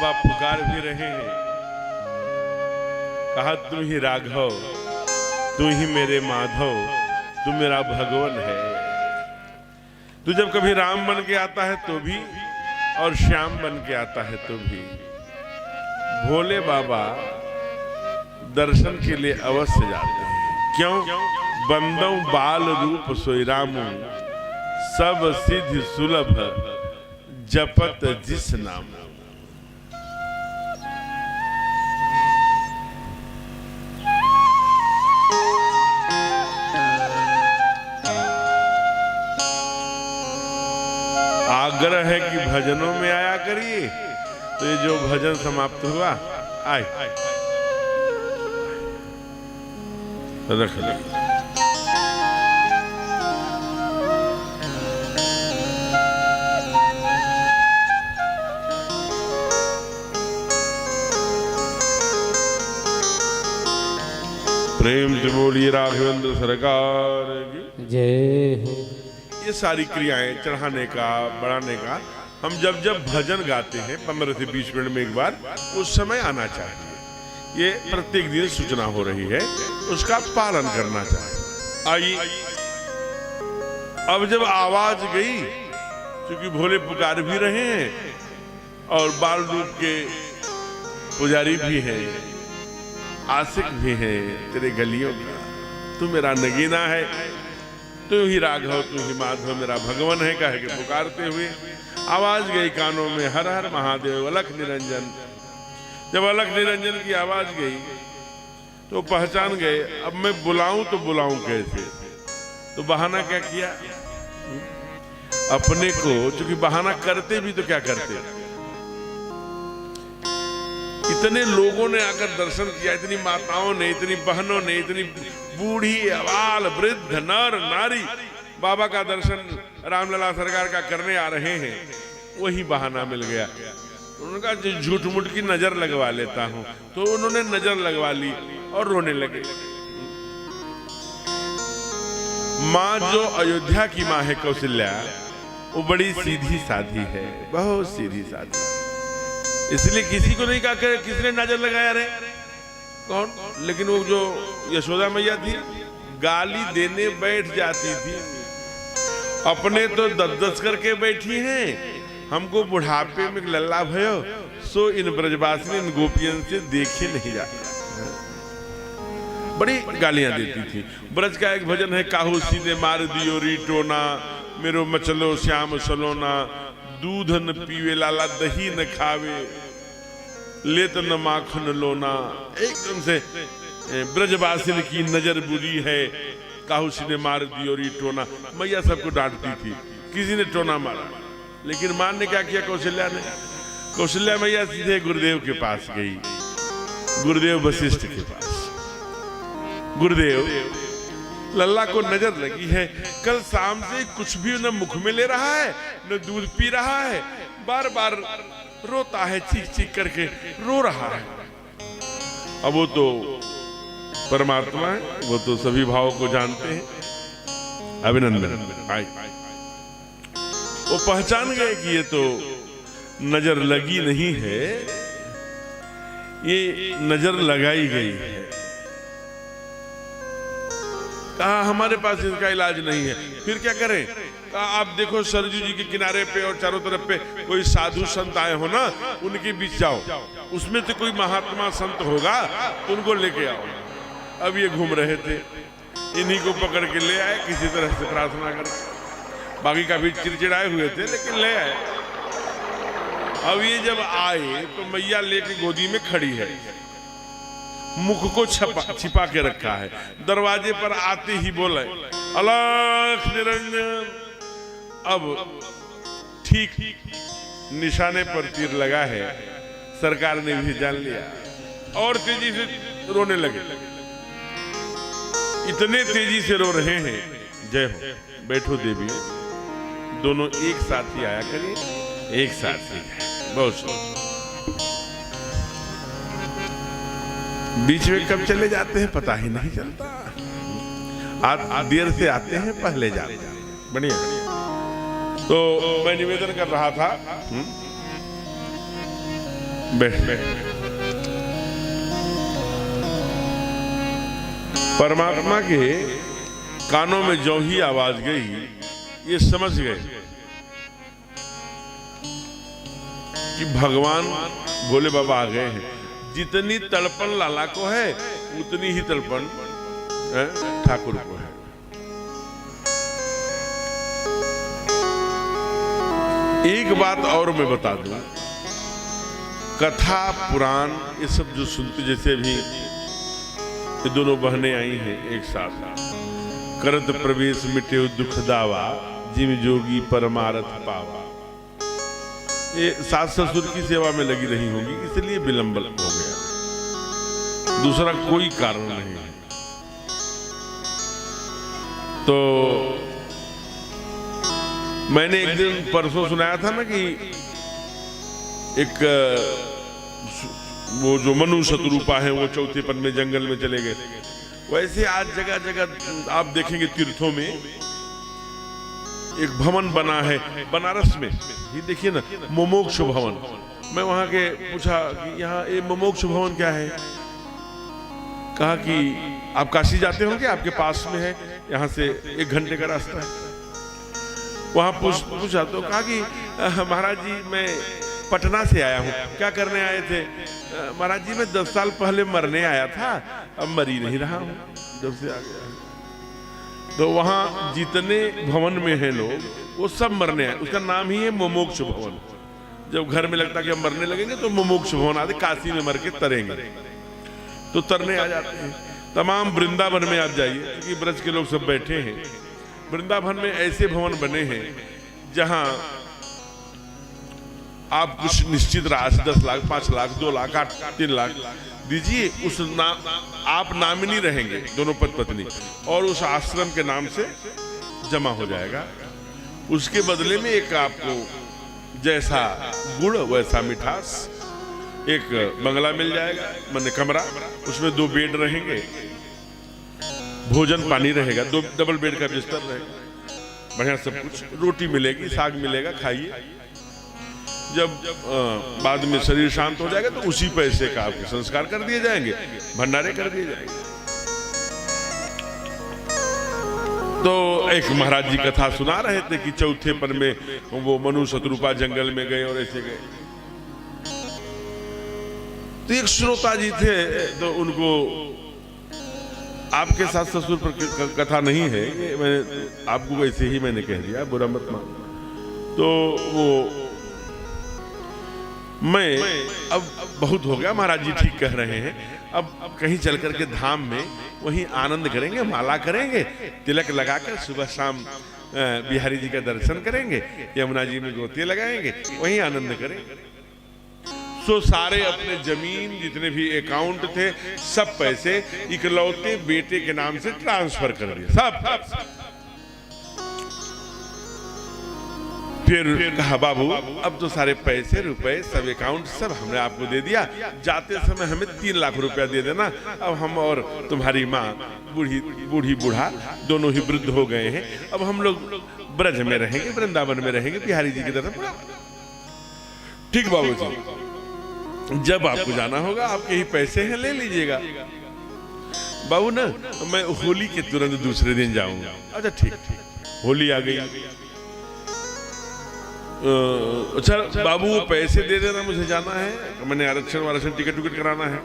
बाबा पुकार भी रहे हैं, कहा तू ही राघव, तू ही मेरे माधव, तू मेरा भगवान है। तू जब कभी राम बन के आता है तो भी, और श्याम बन के आता है तो भी, भोले बाबा दर्शन के लिए अवश्य जाते हैं। क्यों? बंदौ बाल रूप सोई रामू, सब सिद्धि सुलभ जपत जिस नाम। आग्रह है कि भजनों में आया करिए। तो ये जो भजन समाप्त हुआ, आए रख ले। प्रेम से बोलिए राघवेंद्र सरकार की जय हो। ये सारी क्रियाएं चढ़ाने का, बढ़ाने का, हम जब जब भजन गाते हैं 15 से 20 मिनट में एक बार, उस समय आना चाहिए। ये प्रत्येक दिन सूचना हो रही है, उसका पालन करना चाहिए। आइए, अब जब आवाज गई, क्योंकि भोले पुकार भी रहे हैं और बाल रूप के पुजारी भी हैं, आशिक भी हैं तेरे गलियों का, तू मेरा नगीना है, तू ही राघव, तू ही माधव, मेरा भगवान है, कह के पुकारते हुए आवाज गई कानों में, हर हर महादेव अलख निरंजन। जब अलख निरंजन की आवाज गई तो पहचान गए, अब मैं बुलाऊं तो बुलाऊं कैसे? तो बहाना क्या किया अपने को, क्योंकि बहाना करते भी तो क्या करते, इतने लोगों ने आकर दर्शन किया, इतनी माताओं ने, इतनी बहनों ने, इतनी बूढ़ी, अबाल, वृद्ध, नर नारी बाबा का दर्शन रामलला सरकार का करने आ रहे हैं। वही बहाना मिल गया। उनका जो झूठ मूठ की नजर लगवा लेता हूं, तो उन्होंने नजर लगवा ली और रोने लगे। माँ जो अयोध्या की माँ है कौशल्या, वो बड़ी सीधी साधी है, बहुत सीधी साधी, इसलिए किसी को नहीं कहा कर, किसने नजर लगाया रे? कौन? लेकिन वो जो यशोदा मैया थी, गाली देने बैठ जाती थी। अपने तो 10-10 करके बैठी हैं, हमको बुढ़ापे में लल्ला भयो, सो इन ब्रजवासिनी इन गोपियन से देखे नहीं जाता। बड़ी गालियां देती थी। ब्रज का एक भजन है, काहू सीधे मार दियो री टोना, मेरो मचलो श्याम सलोना, दूध न पीवे लाला दही न खावे, लेत न माखन लोना। एकदम से ब्रजवासिनी की नजर बुरी है, काहू सीधे मार दियो री टोना। मैया सबको डांटती थी, किसी ने टोना मारा, लेकिन मां ने क्या किया कौशल्या ने? कौशल्या मैया सीधे गुरुदेव के पास गई, गुरुदेव वशिष्ठ के पास। गुरुदेव, लल्ला को नजर लगी है, कल शाम से कुछ भी न मुख में ले रहा है, न दूध पी रहा है, बार बार रोता है, चीख चीख करके रो रहा है। अब वो तो परमात्मा है, वो तो सभी भावों को जानते हैं। अभिनंदन। आए, वो पहचान गए कि ये तो नजर लगी नहीं है, ये नजर लगाई गई है। कहा हमारे पास इसका इलाज नहीं है, फिर क्या करें? कहा आप देखो सरजू जी के किनारे पे और चारों तरफ पे कोई साधु संत आए हो ना, उनके बीच जाओ, उसमें से कोई महात्मा संत होगा तो उनको लेके आओ। अब ये घूम रहे थे, इन्हीं को पकड़ के ले आए, किसी तरह से प्रार्थना कर। बाकी काफी चिड़चिड़ाए हुए थे, लेकिन ले आए। अब ये जब आए तो मैया लेके गोदी में खड़ी है, मुख को छिपा के रखा है। दरवाजे पर आते ही बोले अलख निरंजन। अब ठीक निशाने पर तीर लगा है, सरकार ने भी जान लिया और तेजी से रोने लगे। इतने तेजी से रो रहे हैं। जय हो, बैठो देवी, दोनों एक साथ ही आया करिए, एक साथ ही। बहुत बीच में कब चले जाते हैं पता ही नहीं चलता। देर से आते हैं, पहले जाते हैं। बढ़िया। तो मैं निवेदन कर रहा था बैठ। परमात्मा के कानों में जो ही आवाज गई, ये समझ गए कि भगवान भोले बाबा आ गए हैं। जितनी तड़पन लाला को है उतनी ही तड़पन ठाकुर को है। एक बात और मैं बता दूं, कथा पुराण ये सब जो सुनते, जैसे भी ये दोनों बहनें आई हैं एक साथ, करत प्रवेश मिटे दुख दावा, जिम जोगी परमारथ पावा, ये सास ससुर की सेवा में लगी रही होगी, इसलिए विलंब हो गया, दूसरा कोई कारण नहीं है। तो मैंने एक दिन परसों सुनाया था ना कि एक वो जो मनु शत्रुपा है वो चौथे पन में जंगल में चले गए। वैसे आज जगह जगह आप देखेंगे तीर्थों में एक भवन बना है, बनारस में ये देखिए ना, मोमोक्ष भवन। मैं वहां के पूछा कि यहाँ ये मोमोक्ष भवन क्या है, कहा कि आप काशी जाते होंगे, आपके पास में है, यहाँ से 1 घंटे का रास्ता है। वहां पूछा तो कहा कि महाराज जी मैं पटना से आया हूँ। क्या करने आए थे? महाराज जी मैं 10 साल पहले मरने आया था, अब मर ही नहीं रहा हूँ जब से आ गया। तो वहां जितने भवन में हैं लोग वो सब मरने आए, उसका नाम ही है मोमोक्ष भवन। जब घर में लगता कि हम मरने लगेंगे तो मोमोक्ष भवन आते, काशी में मर के तरेंगे, तो तरने आ जाते हैं। तमाम वृंदावन में आप जाइए, क्योंकि ब्रज के लोग सब बैठे हैं, वृंदावन में ऐसे भवन बने हैं जहां आप कुछ निश्चित राशि 10 लाख, 5 लाख, 2 लाख, 8, 3 लाख दीजिए, उस आप नामिनी रहेंगे दोनों पति पत्नी, और उस आश्रम के नाम से जमा हो जाएगा। उसके बदले में एक आपको जैसा गुड़ वैसा मिठास, एक बंगला मिल जाएगा, माने कमरा, उसमें 2 बेड रहेंगे, भोजन पानी रहेगा, 2 डबल बेड का बिस्तर रहेगा, बढ़िया सब कुछ, रोटी मिलेगी, साग मिलेगा, खाइए। जब बाद में शरीर शांत हो जाएगा तो उसी पैसे का आपके संस्कार कर दिए जाएंगे, भंडारे कर दिए जाएंगे। तो एक महाराज जी कथा सुना रहे थे कि चौथे पन में वो मनु शत्रुपा जंगल में गए और ऐसे गए। तो एक श्रोता जी थे, तो उनको आपके सास ससुर पर कथा नहीं है, मैंने आपको वैसे ही मैंने कह दिया, बुरा मत मान। तो वो मैं अब बहुत हो गया, महाराज जी ठीक कह रहे हैं, अब कहीं चल करके धाम में वहीं आनंद करेंगे, माला करेंगे, तिलक लगाकर सुबह शाम बिहारी जी का दर्शन करेंगे, यमुना जी में गोते लगाएंगे, वहीं आनंद करेंगे। सो सारे अपने जमीन जितने भी अकाउंट थे सब पैसे इकलौते बेटे के नाम से ट्रांसफर कर दिए, सब। फिर कहा बाबू अब तो सारे पैसे रुपए सब अकाउंट सब हमने आपको दे दिया, जाते समय हमें 3 लाख रुपया दे देना, अब हम और तुम्हारी माँ बूढ़ी बूढ़ा दोनों ही वृद्ध हो गए हैं, अब हम लोग ब्रज में रहेंगे, वृंदावन में रहेंगे, बिहारी जी की तरफ। ठीक बाबू जी, जब आपको जाना होगा आपके ही पैसे हैं, ले लीजिएगा। बाबू ना मैं होली के तुरंत दूसरे दिन जाऊंगा। अच्छा ठीक, होली आ गई। अच्छा बाबू वो पैसे दे देना, मुझे जाना है, मैंने आरक्षण टिकट कराना है।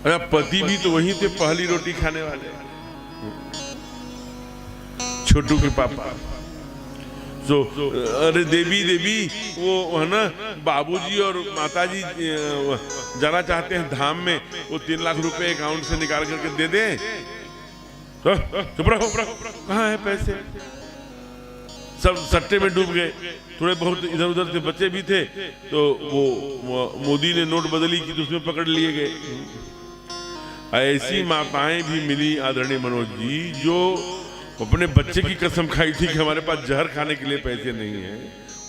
अरे पति भी तो वहीं थे, पहली रोटी खाने वाले, छोटू के पापा। तो अरे देवी वो है ना, बाबूजी और माताजी जाना चाहते हैं धाम में, वो 3 लाख रुपए अकाउंट से निकाल करके दे दें। चुप रहो, कहाँ है पैसे? सब सट्टे में डूब गए, थोड़े बहुत इधर उधर से बच्चे भी थे, तो वो मोदी ने नोट बदली की तो उसमें पकड़ लिए गए। ऐसी माताएं भी मिली आदरणीय मनोज जी, जो अपने बच्चे की कसम खाई थी कि हमारे पास जहर खाने के लिए पैसे नहीं है,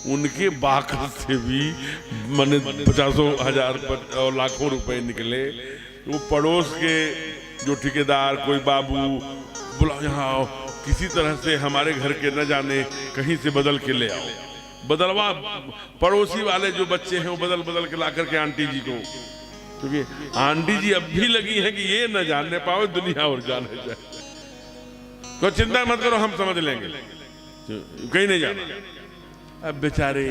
उनके बाखत से भी मैंने 50,000 और लाखों रुपए निकले। वो पड़ोस के जो ठेकेदार, कोई बाबू बोला यहाँ आओ, किसी तरह से हमारे घर के न जाने कहीं से बदल के ले आओ। बदलवा पड़ोसी वाले जो बच्चे हैं वो बदल बदल के ला करके आंटी जी को, क्योंकि आंटी जी अब भी लगी है कि ये न जानने पाओ दुनिया और जाने जाए। तो चिंता मत करो, हम समझ लेंगे, कहीं नहीं जाना। अब बेचारे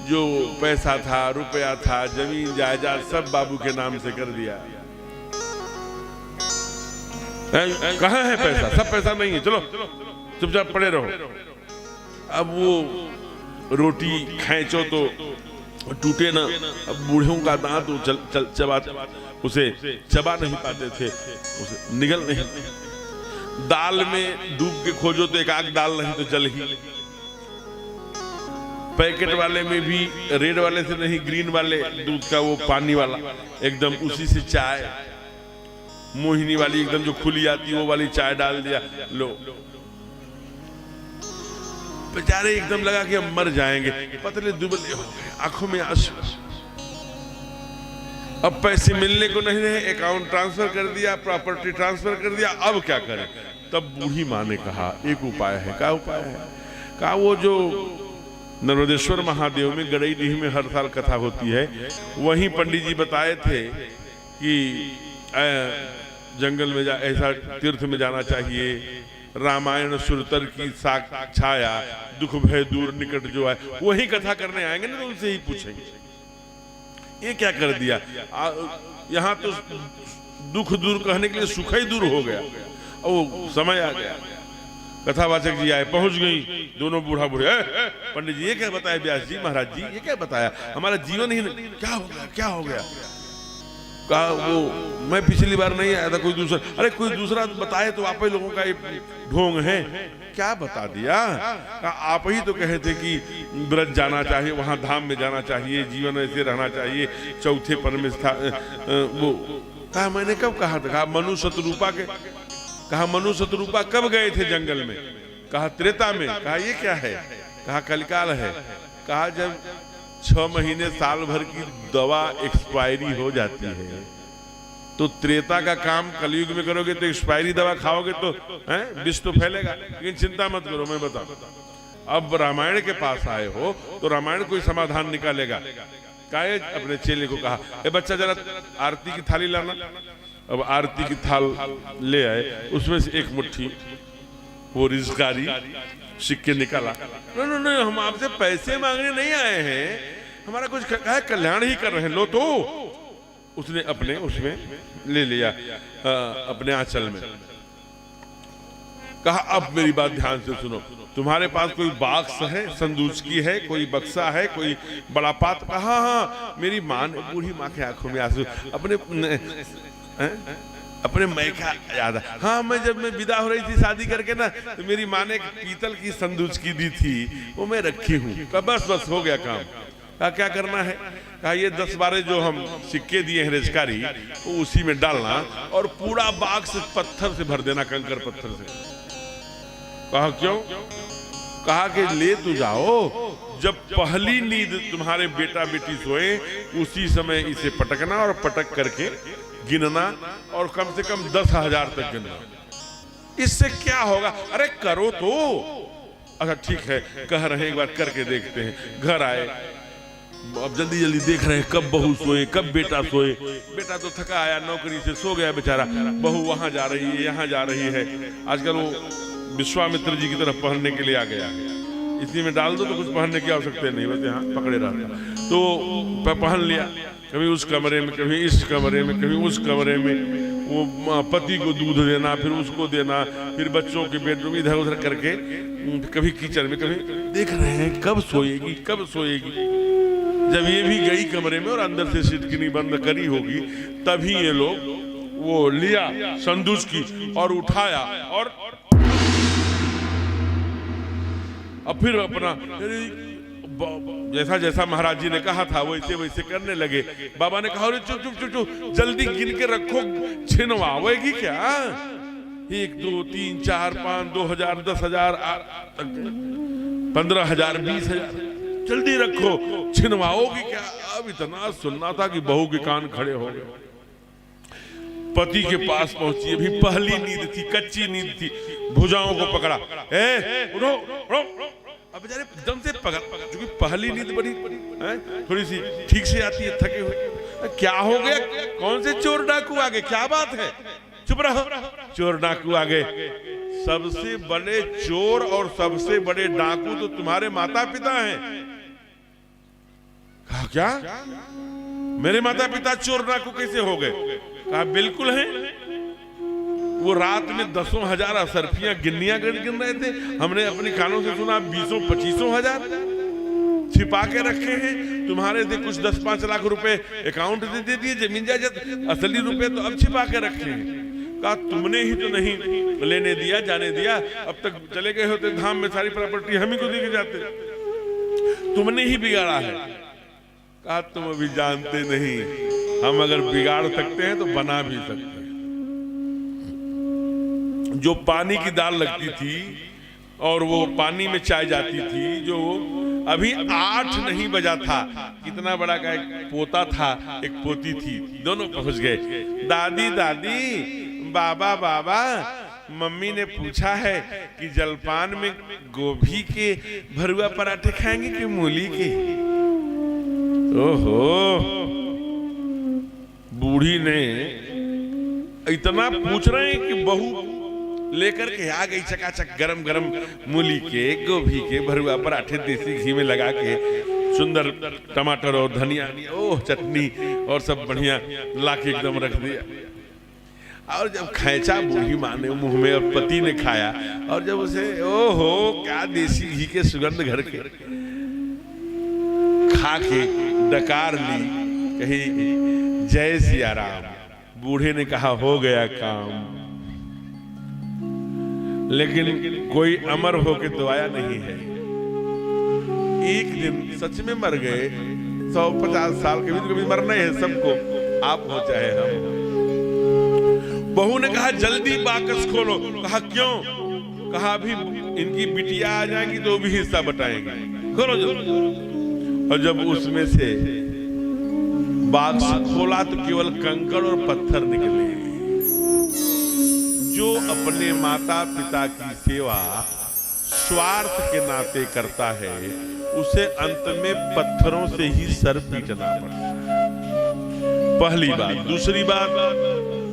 जो पैसा था, रुपया था, जमीन जायदाद सब बाबू के नाम से कर दिया। कहाँ है पैसा? सब पैसा नहीं है, चलो चुपचाप पड़े रहो। अब वो रोटी खींचो तो टूटे ना। अब बूढ़ों का दांत उसे चबा नहीं पाते थे, उसे निगल नहीं। दाल में डूब के खोजो तो एक आग दाल नहीं तो जल ही। पैकेट वाले में भी रेड वाले से नहीं, ग्रीन वाले दूध का वो पानी वाला एकदम उसी से चाय, मोहिनी वाली एकदम जो खुली आती है वो वाली चाय डाल दिया, लो। बेचारे एकदम लगा कि हम मर जाएंगे, पतले दुबले हो गए, आंखों में आंसू। अब पैसे मिलने को नहीं रहे, अकाउंट ट्रांसफर कर दिया, प्रॉपर्टी ट्रांसफर कर दिया, अब क्या करें? तब बूढ़ी माँ ने कहा एक उपाय है। क्या उपाय है? कहा वो जो नर्मदेश्वर महादेव में गड़ईडीह में हर साल कथा होती है, वहीं पंडित जी बताए थे कि जंगल में ऐसा तीर्थ में जाना चाहिए, रामायण सुरतर की छाया, दुख भय दूर निकट जो है, वही कथा करने आएंगे ना, तो उनसे ही पूछेंगे ये क्या कर दिया। यहाँ तो दुख दूर कहने के लिए सुख ही दूर हो गया। वो समय आ गया, कथावाचक जी आए, पहुंच गई दोनों बूढ़ा बूढ़े। पंडित जी ये क्या बताया? व्यास जी महाराज जी ये क्या बताया? हमारा जीवन ही क्या हो गया, क्या हो गया? कहा वो मैं पिछली बार नहीं आया था, कोई दूसरा। अरे कोई दूसरा बताए तो आप ही लोगों का ढोंग है। क्या बता दिया? आप ही तो कहे थे कि ब्रज जाना चाहिए, वहां धाम में जाना चाहिए, जीवन ऐसे रहना चाहिए, चौथे पर में वो। कहा मैंने कब कहा था? कहा मनु शतरूपा के। कहा मनु शतरूपा कब गए थे जंगल में? कहा त्रेता में। कहा ये क्या है? कहा कलिकाल है। कहा जब 6 महीने साल भर की दवा एक्सपायरी हो जाती है तो त्रेता का काम कलयुग में करोगे तो एक्सपायरी दवा खाओगे तो विष तो फैलेगा। लेकिन चिंता मत करो, मैं बताऊं, अब रामायण के पास आए हो तो रामायण कोई समाधान निकालेगा। काहे अपने चेले को कहा ए बच्चा जरा आरती की थाली लाना। अब आरती की थाल ले आए, उसमें से एक मुट्ठी वो रिजकारी सिक्के निकाला। नहीं, हम आपसे पैसे मांगने नहीं आए हैं, हमारा कुछ कल्याण ही कर रहे हैं, लो। तो उसने अपने उसमें ले लिया अपने आंचल में। कहा अब मेरी बात ध्यान से सुनो, तुम्हारे पास कोई बॉक्स है, संदूचकी है, कोई बक्सा है, कोई बड़ा पात्र? कहा हाँ, मेरी माँ ने, बूढ़ी माँ के आंखों में आंसू, अपने मैका याद है। हाँ, जब मैं विदा हो रही थी शादी करके ना, तो मेरी माँ ने एक पीतल की संदूचकी दी थी, वो मैं रखी हूँ। बस हो गया काम। कहा क्या करना है? कहा ये 10-12 जो हम सिक्के दिए हैं रिजकारी, वो उसी में डालना और पूरा बॉक्स पत्थर से भर देना, कंकर पत्थर से। कहा क्यों? कहा कि ले तो जाओ, जब पहली नींद तुम्हारे बेटा बेटी सोए उसी समय इसे पटकना और पटक करके गिनना और कम से कम 10,000 तक गिनना। इससे क्या होगा? अरे करो तो। अच्छा ठीक है, कह रहे हैं एक बार करके देखते हैं। घर आए, अब जल्दी जल्दी देख रहे हैं कब बहू सोए, कब बेटा सोए। बेटा तो थका आया, नौकरी से सो गया बेचारा, बहू वहां जा रही है, यहाँ जा रही है। आजकल वो विश्वामित्र जी की तरफ पहनने के लिए आ गया, इसी में डाल दो तो कुछ पहनने की आवश्यकता नहीं, बस यहाँ पकड़े रहता। तो पहन लिया, कभी उस कमरे में, कभी इस कमरे में, कभी उस कमरे में। वो पति को दूध देना, फिर उसको देना, फिर बच्चों के बेडरूम इधर उधर करके, कभी किचन में, कभी देख रहे हैं कब सोएगी, कब सोएगी। जब ये भी गई कमरे में और अंदर से सिटकिनी बंद करी होगी, तभी ये लोग वो लिया संदूचकी और उठाया और अब फिर अपना जैसा जैसा महाराज जी ने कहा था वैसे वैसे करने लगे। बाबा ने कहा चुप चुप चुप चुप, जल्दी गिन के रखो, छिनवावेगी क्या? 1 2 3 4 5 2,000 10,000 15,000 20,000, जल्दी रखो, छिनवाओगी क्या? अब इतना सुनना था कि बहू के कान खड़े हो गए। पति के पास पहुंची, अभी पहली नींद थी, कच्ची नींद थी, भुजाओं को पकड़ा, उठो उठो, अब बेचारे एकदम से क्योंकि पहली नींद बड़ी थोड़ी सी ठीक से आती है, थके हुए। क्या हो गया? कौन से चोर डाकू आ गए? क्या बात है? चुप रहो। चोर डाकू आ गए। सबसे बड़े चोर और सबसे बड़े डाकू तो तुम्हारे माता पिता हैं। कहा क्या? मेरे माता पिता चोर डाकू कैसे हो गए? कहा बिल्कुल है। वो रात में 10,000 असरफियां गिन रहे थे। हमने अपने कानों से सुना 20-25 हजार छिपा के रखे हैं। तुम्हारे से कुछ 10-5 लाख रुपए अकाउंट दे दिए, जमीन जायदाद, असली रुपए तो अब छिपा के रखे हैं। कहा तुमने ही तो नहीं लेने दिया, जाने दिया। अब तक चले गए होते धाम में, सारी प्रॉपर्टी हम ही को देके जाते। तुमने ही बिगाड़ा है। कहा तुम अभी जानते नहीं, हम अगर बिगाड़ सकते हैं तो बना भी सकते हैं। जो पानी की दाल लगती थी और वो पानी में चाय जाती थी, जो अभी 8 नहीं बजा था, कितना बड़ा का एक पोता था, एक पोती थी, दोनों पहुंच गए। दादी दादी, बाबा बाबा, मम्मी ने पूछा है कि जलपान में गोभी के भरुआ पराठे खाएंगे कि मूली के? ओहो, बूढ़ी ने इतना पूछ रहे हैं कि बहू लेकर के आ गई चकाचक गरम गरम मूली के, गोभी के भरुआ पराठे देसी घी में लगा के, सुंदर टमाटर और धनिया, ओह चटनी और सब बढ़िया लाके एकदम रख दिया। और जब खैचा बूढ़ी माँ ने मुंह में और पति ने खाया, और जब उसे ओहो क्या देसी घी के सुगंध घर के खा के डकार ली, कही जय सिया राम। बूढ़े ने कहा हो गया काम। लेकिन कोई अमर होके तो आया नहीं है। एक दिन सच में मर गए। 150 साल के भी कभी मरना है सबको, आप हो चाहे हम। बहू ने कहा जल्दी बाकस खोलो। कहा क्यों? कहा अभी इनकी बिटिया आ जाएंगी तो भी हिस्सा बटाएंगे, खोलो जल्दी। और जब उसमें से बाक्स खोला तो केवल कंकड़ और पत्थर निकले। जो अपने माता पिता की सेवा स्वार्थ के नाते करता है, उसे अंत में पत्थरों से ही सर पीटना पड़ता है। पहली बात। दूसरी बात,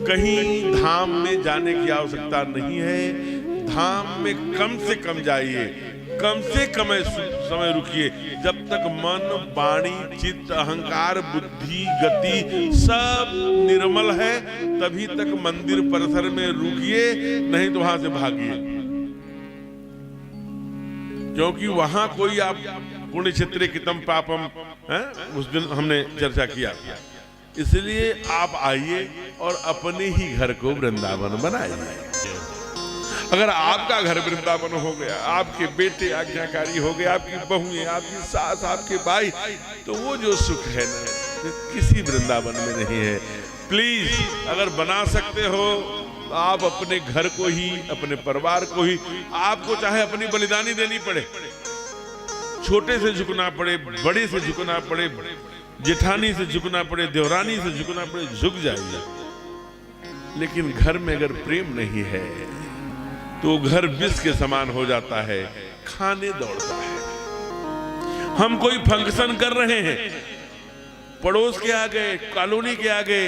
कहीं धाम में जाने की आवश्यकता नहीं है। धाम में कम से कम जाइए, कम से कम समय रुकिए, जब तक मन, वाणी, चित्त, अहंकार, बुद्धि, गति सब निर्मल है, तभी तक मंदिर परिसर में रुकिए, नहीं तो वहां से भागिए। क्योंकि वहां कोई आप पुण्य क्षेत्रे कितम पापम है, उस दिन हमने चर्चा किया। इसलिए आप आइए और अपने ही घर को वृंदावन बनाइए। अगर आपका घर वृंदावन हो गया, आपके बेटे आज्ञाकारी हो गए, आपकी बहुएं, आपकी सास, आपके भाई, तो वो जो सुख है ना, किसी वृंदावन में नहीं है। प्लीज अगर बना सकते हो, आप अपने घर को ही, अपने परिवार को ही, आपको चाहे अपनी बलिदानी देनी पड़े, छोटे से झुकना पड़े, बड़े से झुकना पड़े, जेठानी से झुकना पड़े, देवरानी से झुकना पड़े, झुक जाइए। लेकिन घर में अगर प्रेम नहीं है तो घर विष के समान हो जाता है, खाने दौड़ता है। हम कोई फंक्शन कर रहे हैं, पड़ोस के आगे, कॉलोनी के आगे,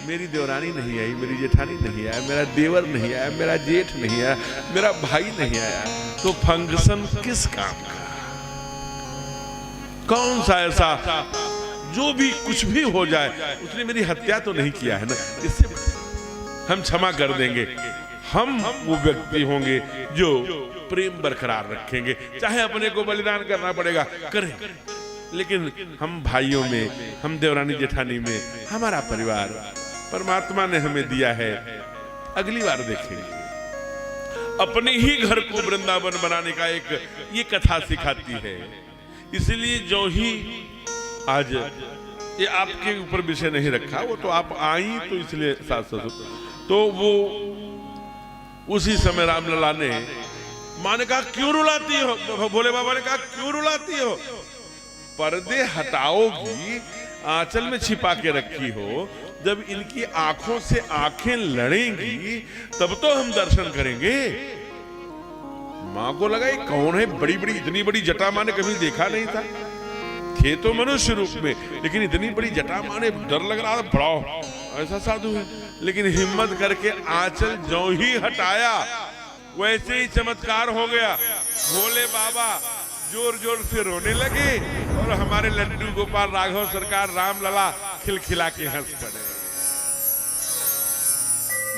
मेरी देवरानी नहीं आई, मेरी जेठानी नहीं आया, मेरा देवर नहीं आया, मेरा जेठ नहीं आया, मेरा भाई नहीं आया, तो फंक्शन किस काम का? कौन सा ऐसा जो भी कुछ भी हो जाए, उसने मेरी हत्या तो नहीं किया है ना, इससे हम क्षमा कर देंगे। हम वो व्यक्ति होंगे जो प्रेम बरकरार रखेंगे, चाहे अपने को बलिदान करना पड़ेगा करें, लेकिन हम भाइयों में, हम देवरानी जेठानी में, हमारा परिवार परमात्मा ने हमें दिया है, अगली बार देखेंगे। अपने ही घर को वृंदावन बनाने का एक ये कथा सिखाती है। इसलिए जो ही आज ये आपके ऊपर विषय नहीं रखा, वो तो आप आई तो इसलिए सास ससुर, तो वो उसी समय रामलला ने, माँ ने कहा क्यों रुलाती हो? भोले बाबा ने कहा क्यों रुलाती हो? पर्दे हटाओगी, आंचल में छिपा के रखी हो, जब इनकी आंखों से आंखें लड़ेंगी तब तो हम दर्शन करेंगे। माँ को लगा ये कौन है, बड़ी बड़ी इतनी बड़ी जटा माँ ने कभी देखा नहीं था। थे तो मनुष्य रूप में, लेकिन इतनी बड़ी जटा माँ ने डर लग रहा था, बड़ा ऐसा साधु है। लेकिन हिम्मत करके आंचल जो ही हटाया वैसे ही चमत्कार हो गया। भोले बाबा जोर जोर से रोने लगे और हमारे लड्डू गोपाल राघव सरकार रामलला खिलखिला के हंस पड़े।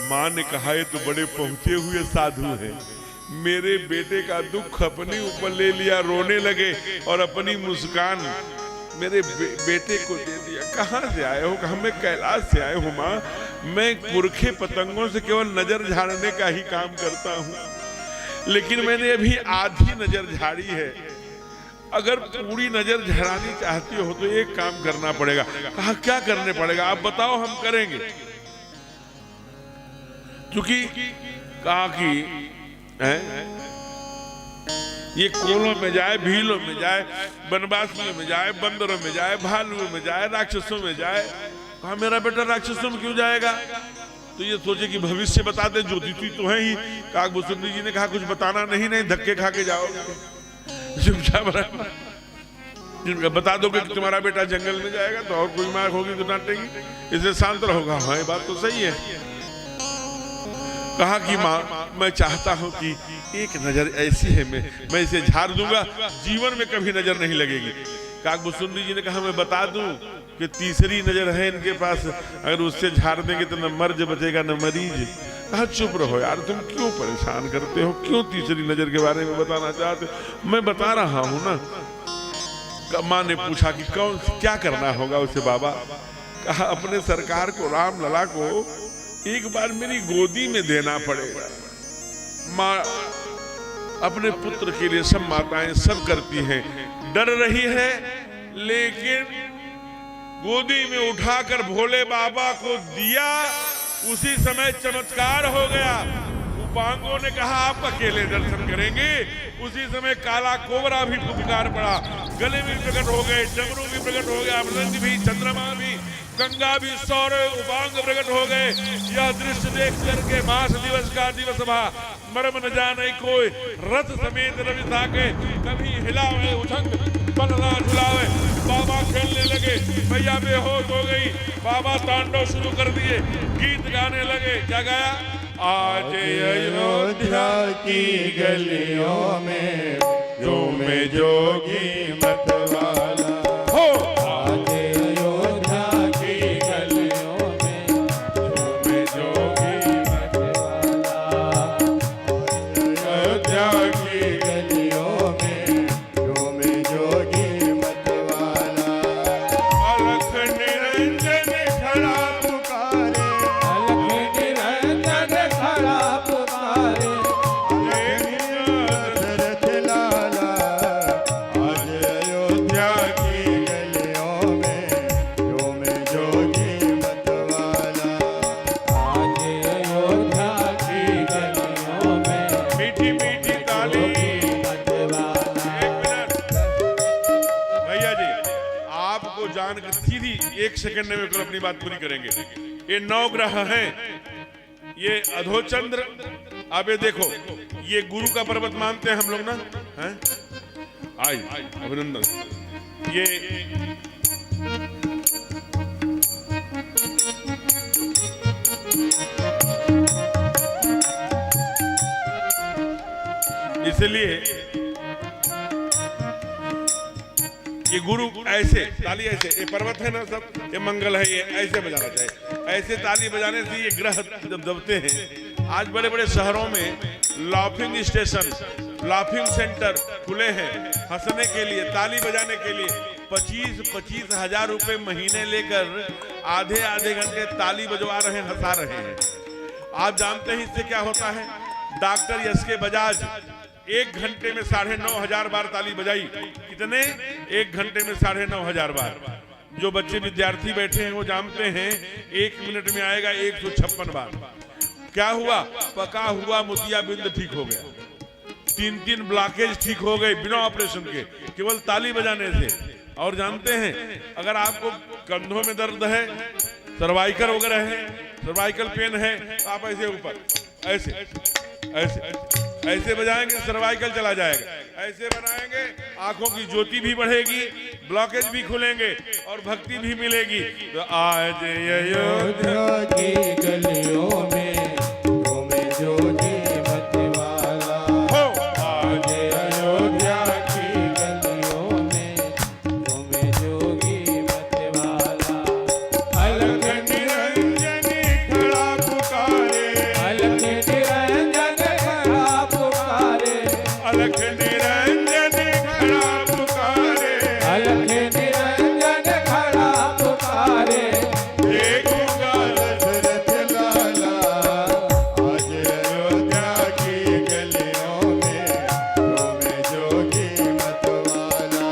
माँ ने कहा ये तो बड़े पहुंचे हुए साधु हैं, मेरे बेटे का दुख अपने ऊपर ले लिया, रोने लगे और अपनी मुस्कान मेरे बेटे को दे दिया। कहाँ से आए हो? कहा मैं कैलाश से आए हूँ माँ, मैं पुरखे पतंगों से केवल नजर झाड़ने का ही काम करता हूँ, लेकिन मैंने अभी आधी नजर झाड़ी है। अगर पूरी नजर झड़ानी चाहती हो तो एक काम करना पड़ेगा। कहा क्या करने पड़ेगा? आप बताओ, हम करेंगे। क्योंकि कहा कि ये कोलों में जाए, भीलों में जाए, बनवासियों में जाए, बंदरों में जाए, भालुओं में जाए, राक्षसों में जाए। कहा मेरा बेटा राक्षसों में क्यों जाएगा? तो ये सोचे कि भविष्य बता दे, ज्योतिषी तो है ही। काकभूषुंडी जी ने कहा कुछ बताना नहीं, नहीं धक्के खा के जाओगे, चुपचाप रहना। जिनका बता दोगे कि तुम्हारा बेटा जंगल में जाएगा तो और कोई मार होगी तो डांटेगी, इसलिए शांत रहोगा। हाँ ये बात तो सही है। कहा कि माँ मैं चाहता हूँ कि एक नजर ऐसी है, मैं इसे झाड़ दूंगा, जीवन में कभी नजर नहीं लगेगी। काकभूषुंडी जी ने कहा मैं बता दूं कि तीसरी नजर है इनके पास, अगर उससे झाड़ देंगे तो न मर्ज बचेगा न मरीज। कहा चुप रहो यार, तुम क्यों परेशान करते हो, क्यों तीसरी नजर के बारे में बताना चाहते हो? मैं बता रहा हूँ ना। माँ ने पूछा कि कौन क्या करना होगा उसे बाबा? कहा अपने सरकार को, रामलला को एक बार मेरी गोदी में देना पड़ेगा। माँ अपने पुत्र के लिए सब माताएं सब करती हैं, डर रही है, लेकिन गोदी में उठाकर भोले बाबा को दिया, उसी समय चमत्कार हो गया। उपांगों ने कहा आप अकेले दर्शन करेंगे, उसी समय काला कोबरा भी पुकार पड़ा, गले भी प्रकट हो गए, डमरू भी प्रकट हो गया, अमरंज भी, चंद्रमा भी, गंगा भी, सौर्य उपांग प्रकट हो गए। यह दृश्य देख करके मास दिवस का दिवस भा मर्म न जाने कोई, रथ समेत रवि थाके, कभी हिलावे उछंग बलरा झुलावे। बाबा खेलने लगे, मैया बेहोश हो गई, बाबा तांडव शुरू कर दिए, गीत गाने लगे। क्या गाया? आज अयोध्या की गलियों में झूमे जोगी मतवाला हो। आज अयोध्या की गलियों में झूमे जोगी मतवाला। अयोध्या की गलियों में झूमे जोगी मतवाला। अलख निरंजन खड़ा पुकारे, अलख निरंजन खड़ा पुकारे, दशरथ लाला। आज अयोध्या की गलियों में झूमे जोगी मतवाला। आज अयोध्या की गलियों में मीठी मीठी ताली। मतवाला। एक मिनट भैया जी, आपको जानकर सीधी एक सेकंड में बिल्कुल अपनी बात पूरी करेंगे। ये 9 ग्रह हैं, ये अधोचंद्र। अब ये देखो, ये गुरु का पर्वत मानते हैं हम लोग ना, हैं? आई अभिनंदन। ये इसलिए ये गुरु ऐसे ताली, ऐसे ये पर्वत है ना सब, ये मंगल है, ये ऐसे बजाना चाहिए। ऐसे ताली बजाने से ये ग्रह जब दबते हैं। आज बड़े बड़े शहरों में लाफिंग स्टेशन, लाफिंग सेंटर खुले हैं, हंसने के लिए, ताली बजाने के लिए। 25-25 हजार रुपए महीने लेकर आधे आधे घंटे ताली बजवा रहे हैं, हंसा रहे हैं। आप जानते हैं इससे क्या होता है? Doctor S K. बजाज 1 घंटे में 9,500 बार ताली बजाई। कितने? 1 घंटे में 9,500 बार। जो बच्चे विद्यार्थी बैठे हैं वो जानते हैं 1 मिनट में आएगा 156 बार। क्या हुआ? पका हुआ मोतियाबिंद ठीक हो गया, 3 ब्लॉकेज ठीक हो गए बिना ऑपरेशन के, केवल ताली बजाने से। और जानते हैं अगर आपको कंधों में दर्द है, सर्वाइकल वगैरह है, सर्वाइकल पेन है, तो आप ऐसे ऊपर ऐसे ऐसे ऐसे बजाएंगे सर्वाइकल चला जाएगा। ऐसे बनाएंगे आंखों की ज्योति भी बढ़ेगी, ब्लॉकेज भी खुलेंगे और भक्ति भी मिलेगी। तो आज अयोध्या अयोध्या की गलियों में घूमे जोगी मत वाला। हो, आज अयोध्या की गलियों में घूमे जोगी मत वाला। अलख निरंजनी खड़ा पुकारे, अलख निरंजन खड़ा पुकारे, अलख निरंजनी खड़ा पुकारे, अलख निरंजन खड़ा पुकारे। देखूंगा दशरथ लाला। आज अयोध्या की गलियों में घूमे जोगी मत वाला।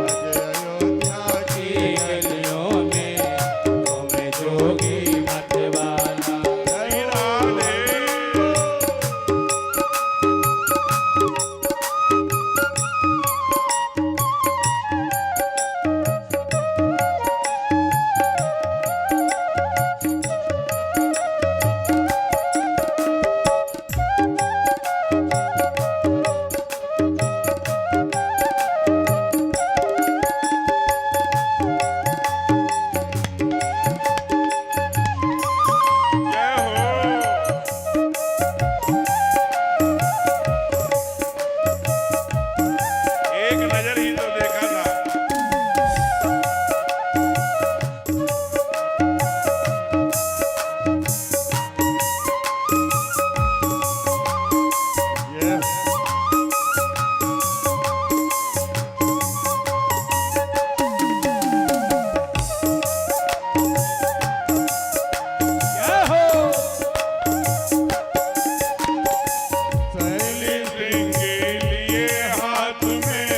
आज अयोध्या की की गलियों में घूमे जोगी मत वाला। जय राधे। जय हो। एक नजर ही तो देखा था। ये जय हो। सैली सिंह के लिए हाथ में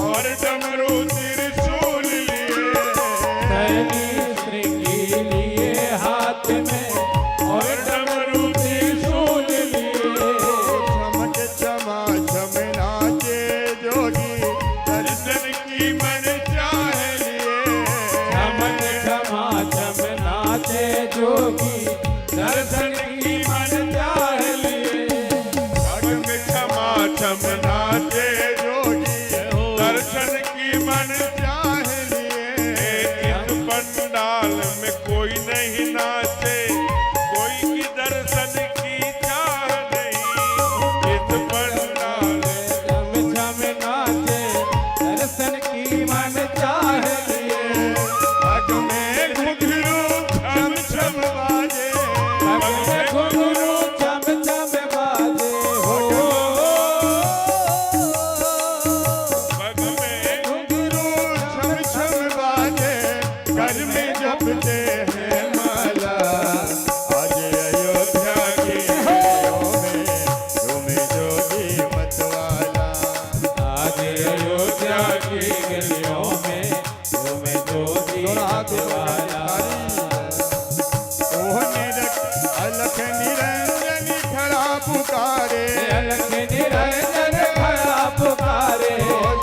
और डमरू त्रिशूल लिए। सैनी श्रृंगी लिए हाथ में और डमरू त्रिशूल लिए। चमक चमा चम नाचे जोगी दर्शन की मन चाह लिए। चमक क्षमा चम नाचे जोगी दर्शन की मन चाह लिए। चमक चमा चम नाचे जोगी दर्शन की मन चाह लिए। इस पंडाल में कोई नहीं नाचे, कोई की दर्शन की चाह नहीं। इस पंडाल चम चम नाचे दर्शन की मन चाह लिए। पग में घुंघरू छम छम बाजे। पग में घुंघरू चम चम बाजे हो। पग में घुंघरू छम छम बाजे। घर में जपते हैं माला। आज अयोध्या की गलियों में घूमे जोगी मत वाला। आज अयोध्या की गलियों में घूमे जोगी मत वाला। ओह अलख निरंजनी खड़ा पुकारे। अलख निरंजन खड़ा पुकारे।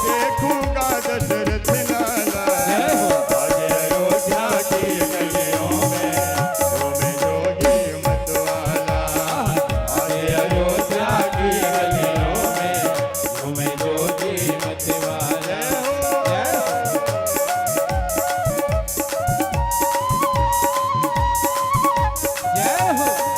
देखूंगा दशरथ लाला। जय हो। आज अयोध्या की गलियों में घूमे जोगी मत वाला। आज अयोध्या की गलियों में घूमे जोगी मत वाला। जय हो। जय हो। जय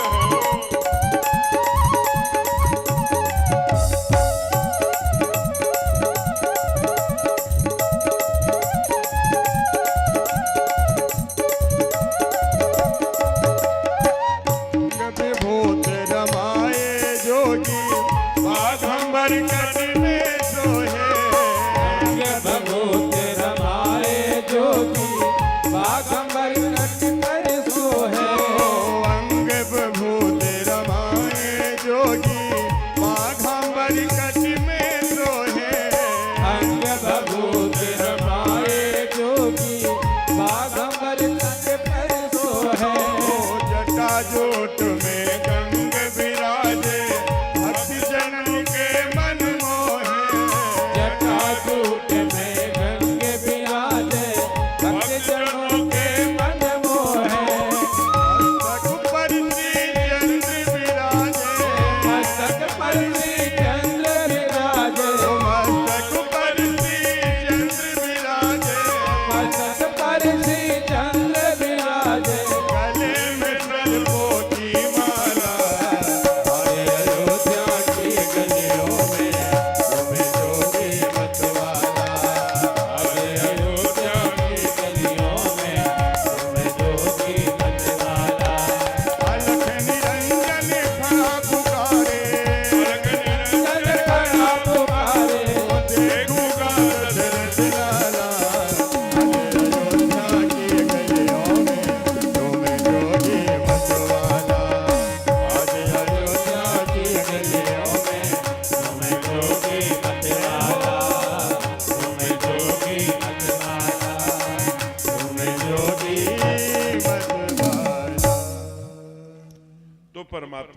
हो। विभूत रमाए जोगी बाघंबर कट में सोहे। अंग भभूत रमाए जोगी बाघंबर कट कर सोहे। अंग विभूत रमाए जोगी बाघंबर कट में सोहे। अंग भभूत रमाए जोगी बाघंबर कट कर सोहे। जटा जोट में गंग विराजे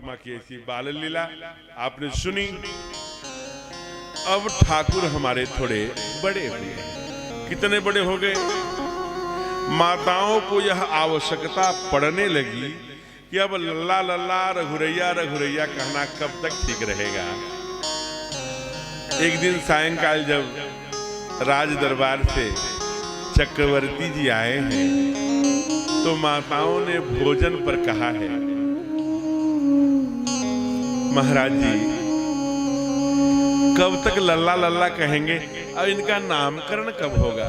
परमात्मा की ऐसी बाल लीला आपने सुनी। अब ठाकुर हमारे थोड़े बड़े हुए। कितने बड़े हो गए? माताओं को यह आवश्यकता पड़ने लगी कि अब लल्ला लल्ला रघुरैया रघुरैया कहना कब तक ठीक रहेगा। एक दिन सायंकाल जब राज दरबार से चक्रवर्ती जी आए हैं तो माताओं ने भोजन पर कहा है, महाराज जी कब तक लल्ला लल्ला कहेंगे, अब इनका नामकरण कब होगा,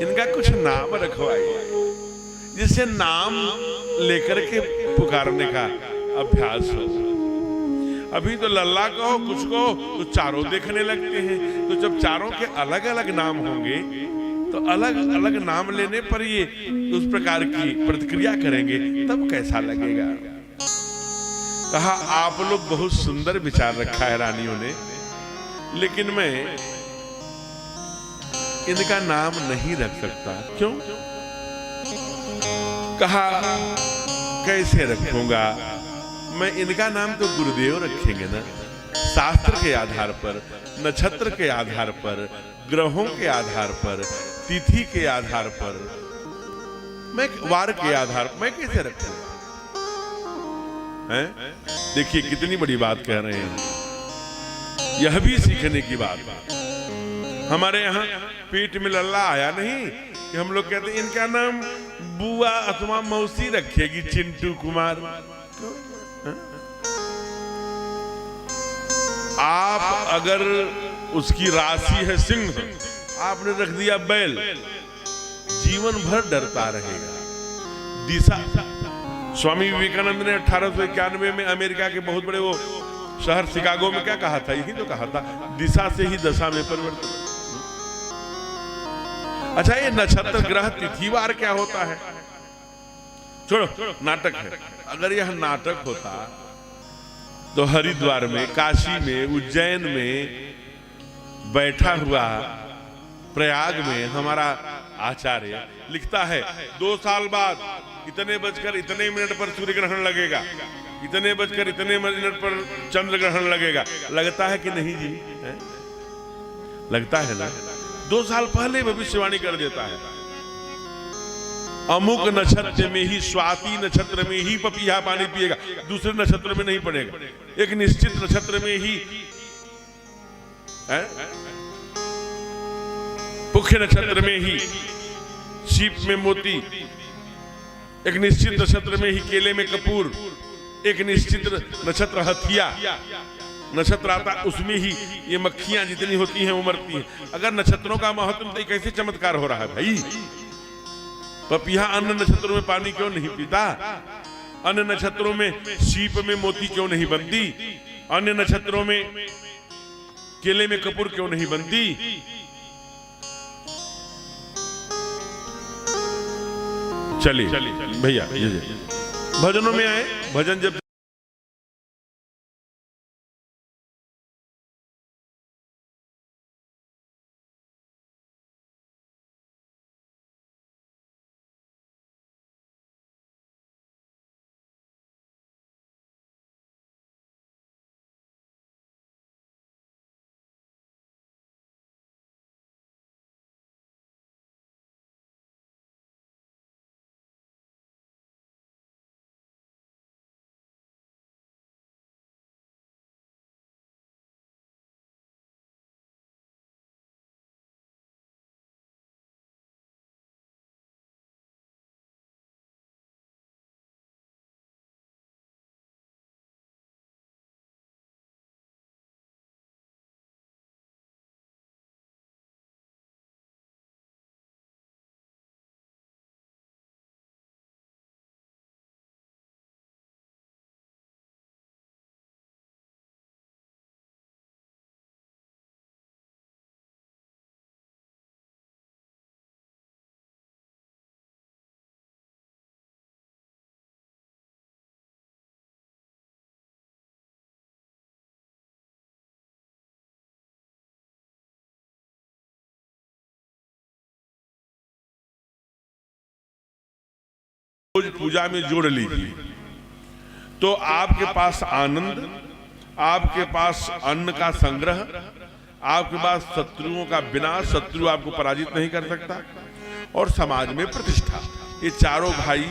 इनका कुछ नाम रखवाइए जिससे नाम लेकर के पुकारने का अभ्यास हो। अभी तो लल्ला कहो कुछ कहो तो चारों देखने लगते हैं, तो जब चारों के अलग अलग नाम होंगे तो अलग अलग नाम लेने पर ये उस प्रकार की प्रतिक्रिया करेंगे तब कैसा लगेगा। कहा आप लोग बहुत सुंदर विचार रखा है रानियों ने, लेकिन मैं इनका नाम नहीं रख सकता। क्यों? कहा कैसे रखूंगा मैं, इनका नाम तो गुरुदेव रखेंगे ना, शास्त्र के आधार पर, नक्षत्र के आधार पर, ग्रहों के आधार पर, तिथि के आधार पर, मैं वार के आधार पर मैं कैसे रखूं? देखिए कितनी बड़ी बात कह रहे हैं। यह भी सीखने की बात है। हमारे यहाँ पेट में लल्ला आया नहीं कि हम लोग कहते हैं इनका नाम बुआ अथवा मौसी रखेगी चिंटू कुमार। आप अगर उसकी राशि है सिंह, आपने रख दिया बैल, जीवन भर डरता रहेगा। दिशा, स्वामी विवेकानंद ने 1891 में अमेरिका के बहुत बड़े वो शहर शिकागो में क्या कहा था, यही तो कहा था, दिशा से ही दशा में परिवर्तन। अच्छा ये नक्षत्र ग्रह तिथिवार क्या होता है? छोड़ो, नाटक है। अगर यह नाटक होता तो हरिद्वार में, काशी में, उज्जैन में बैठा हुआ प्रयाग में हमारा आचार्य लिखता है 2 साल बाद इतने बजकर इतने मिनट पर सूर्य ग्रहण लगेगा, इतने बजकर इतने मिनट पर चंद्र ग्रहण लगेगा। लगता है कि नहीं जी? है? लगता है ना? 2 साल पहले भविष्यवाणी कर देता है। अमुक नक्षत्र में ही, स्वाति नक्षत्र में ही पपीहा पानी पिएगा, दूसरे नक्षत्र में नहीं पड़ेगा। एक निश्चित नक्षत्र में ही, पुष्य नक्षत्र में ही सीप में मोती, एक निश्चित नक्षत्र में ही केले में कपूर, एक निश्चित नक्षत्र हथिया नक्षत्र आता, उसमें ही ये मक्खियां जितनी होती हैं वो मरती हैं। अगर नक्षत्रों का महत्व तो कैसे चमत्कार हो रहा है भाई? पपीहा अन्य नक्षत्रों में पानी क्यों नहीं पीता? अन्य नक्षत्रों में सीप में मोती क्यों नहीं बनती? अन्य नक्षत्रों में केले में कपूर क्यों नहीं बनती? चलिए भैया भजनों में आए। भजन जब पूजा में जोड़ लीजिए। तो आपके पास आनंद, आपके पास अन्न का संग्रह, आपके पास शत्रुओं का विनाश, शत्रु आपको पराजित नहीं कर सकता, और समाज में प्रतिष्ठा, ये चारों भाई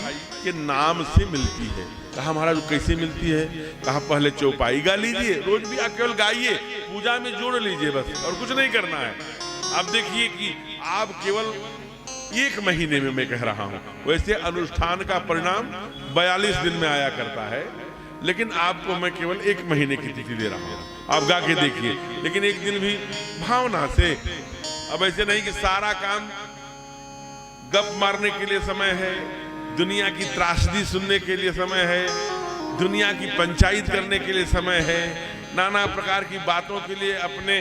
के नाम से मिलती है। कहा महाराज कैसे मिलती है? कहा पहले चौपाई गा लीजिए, रोज भी आप केवल गाइए, पूजा में जोड़ लीजिए बस, और कुछ नहीं करना है। आप देखिए कि आप केवल 1 महीने में, मैं कह रहा हूं, वैसे अनुष्ठान का परिणाम 42 दिन में आया करता है, लेकिन आपको मैं केवल 1 महीने की तिथि दे रहा हूं। आप गा के देखिए, लेकिन एक दिन भी भावना से। अब ऐसे नहीं कि सारा काम गप मारने के लिए समय है, दुनिया की त्रासदी सुनने के लिए समय है, दुनिया की पंचायत करने के लिए समय है, नाना प्रकार की बातों के लिए अपने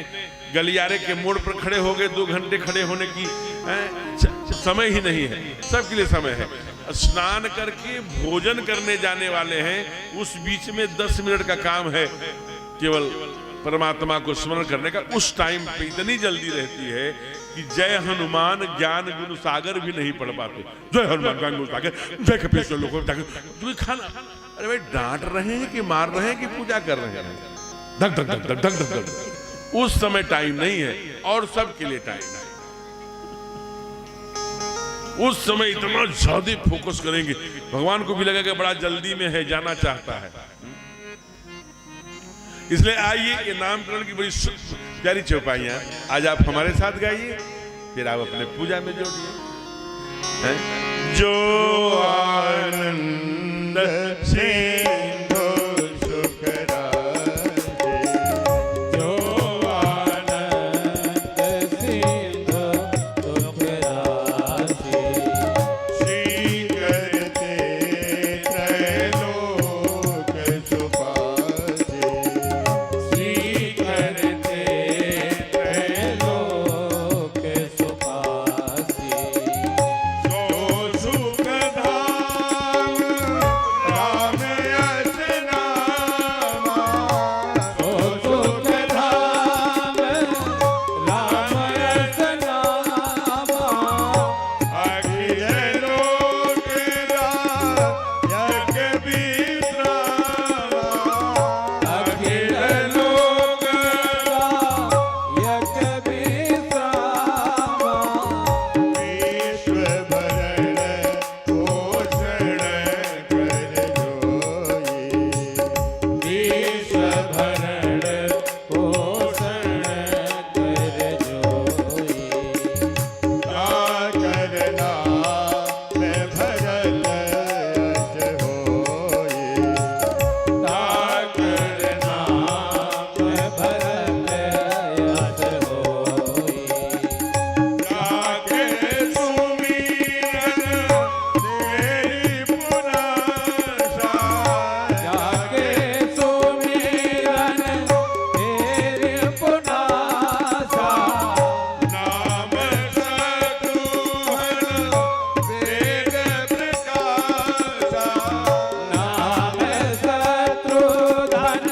गलियारे के मोड़ पर खड़े हो गए, 2 घंटे खड़े होने की समय ही नहीं है। सबके लिए समय है। स्नान करके भोजन करने जाने वाले हैं, उस बीच में 10 मिनट का काम है केवल परमात्मा को स्मरण करने का। उस टाइम पे इतनी जल्दी रहती है कि जय हनुमान ज्ञान गुण सागर भी नहीं पढ़ पाते। जय हनुमान ज्ञान गुण सागर, जय कपीश्वर लोक खाना। अरे भाई, डांट रहे हैं कि मार रहे हैं कि पूजा कर रहे हैं? धक धक धक धक धक धक। उस समय टाइम नहीं है, और सबके लिए टाइम है। उस समय इतना ज्यादा फोकस करेंगे, भगवान को भी लगेगा बड़ा जल्दी में है, जाना चाहता है। इसलिए आइए, ये नामकरण की बड़ी प्यारी चौपाइयां आज आप हमारे साथ गाइए, फिर आप अपने पूजा में जोड़िए। जो आनंद सिंधु सुख राशि, जो आनंद सिंधु सुख राशि, श्री करते त्रैलोक सुपासे, श्री करते त्रैलोक सुपासी, सो सुख धाम राम यश नामा, सो सुख धाम राम यश नामा, अखिल लोक यज्ञ विश्रामा, अखिल लोक यज्ञ विश्रामा, विश्व भरण पोषण कर जोई, विश्व भरण पोषण कर जोई, क्या करना मैं भरत यश होई, ताकर नाम भरत यश होई, जाके सुमिरन तेरी पुनासा, जाके सुमिरन तेरे पुनासा, नाम शत्रुघ्न वेद प्रकाशा, नाम शत्रुघ्न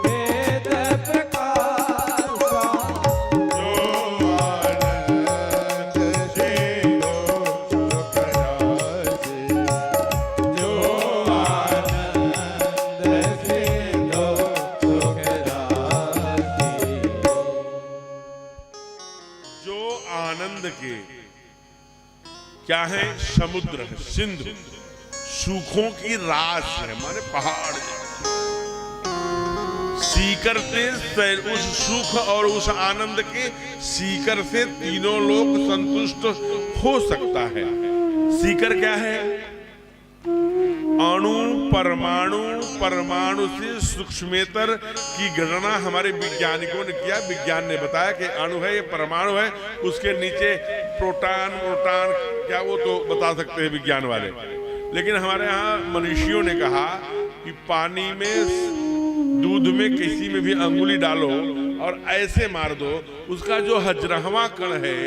वेद प्रकाशा, जो आनंद सिंधु सुख राशि, जो आनंद सिंधु सुख राशि, जो आनंद के क्या है? समुद्र है, सिंधु, सुखों की रास है, माने पहाड़। सीकर से उस सुख और उस आनंद के सीकर से तीनों लोग संतुष्ट हो सकता है। सीकर क्या है? अणु परमाणु, परमाणु से सूक्ष्मेतर की गणना हमारे वैज्ञानिकों ने किया। विज्ञान ने बताया कि अणु है, ये परमाणु है, उसके नीचे प्रोटॉन प्रोटॉन क्या, वो तो बता सकते हैं विज्ञान वाले। लेकिन हमारे यहाँ मनुष्यों ने कहा कि पानी में, दूध में, किसी में भी अंगुली डालो और ऐसे मार दो, उसका जो 11वां कण है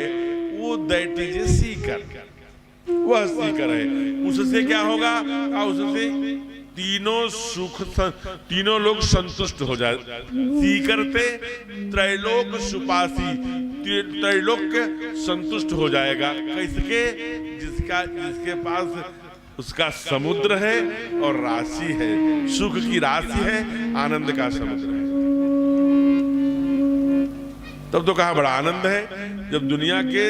वो दैट इज सीकर, वह सीकर है। उससे क्या होगा? उससे तीनों सुख, तीनों लोग संतुष्ट हो जाए। सीकरते त्रैलोक सुपासी, त्रैलोक संतुष्ट हो जाएगा। किसके? जिसके पास उसका समुद्र है और राशि है, सुख की राशि है, आनंद का समुद्र है। तब तो कहा बड़ा आनंद है जब दुनिया के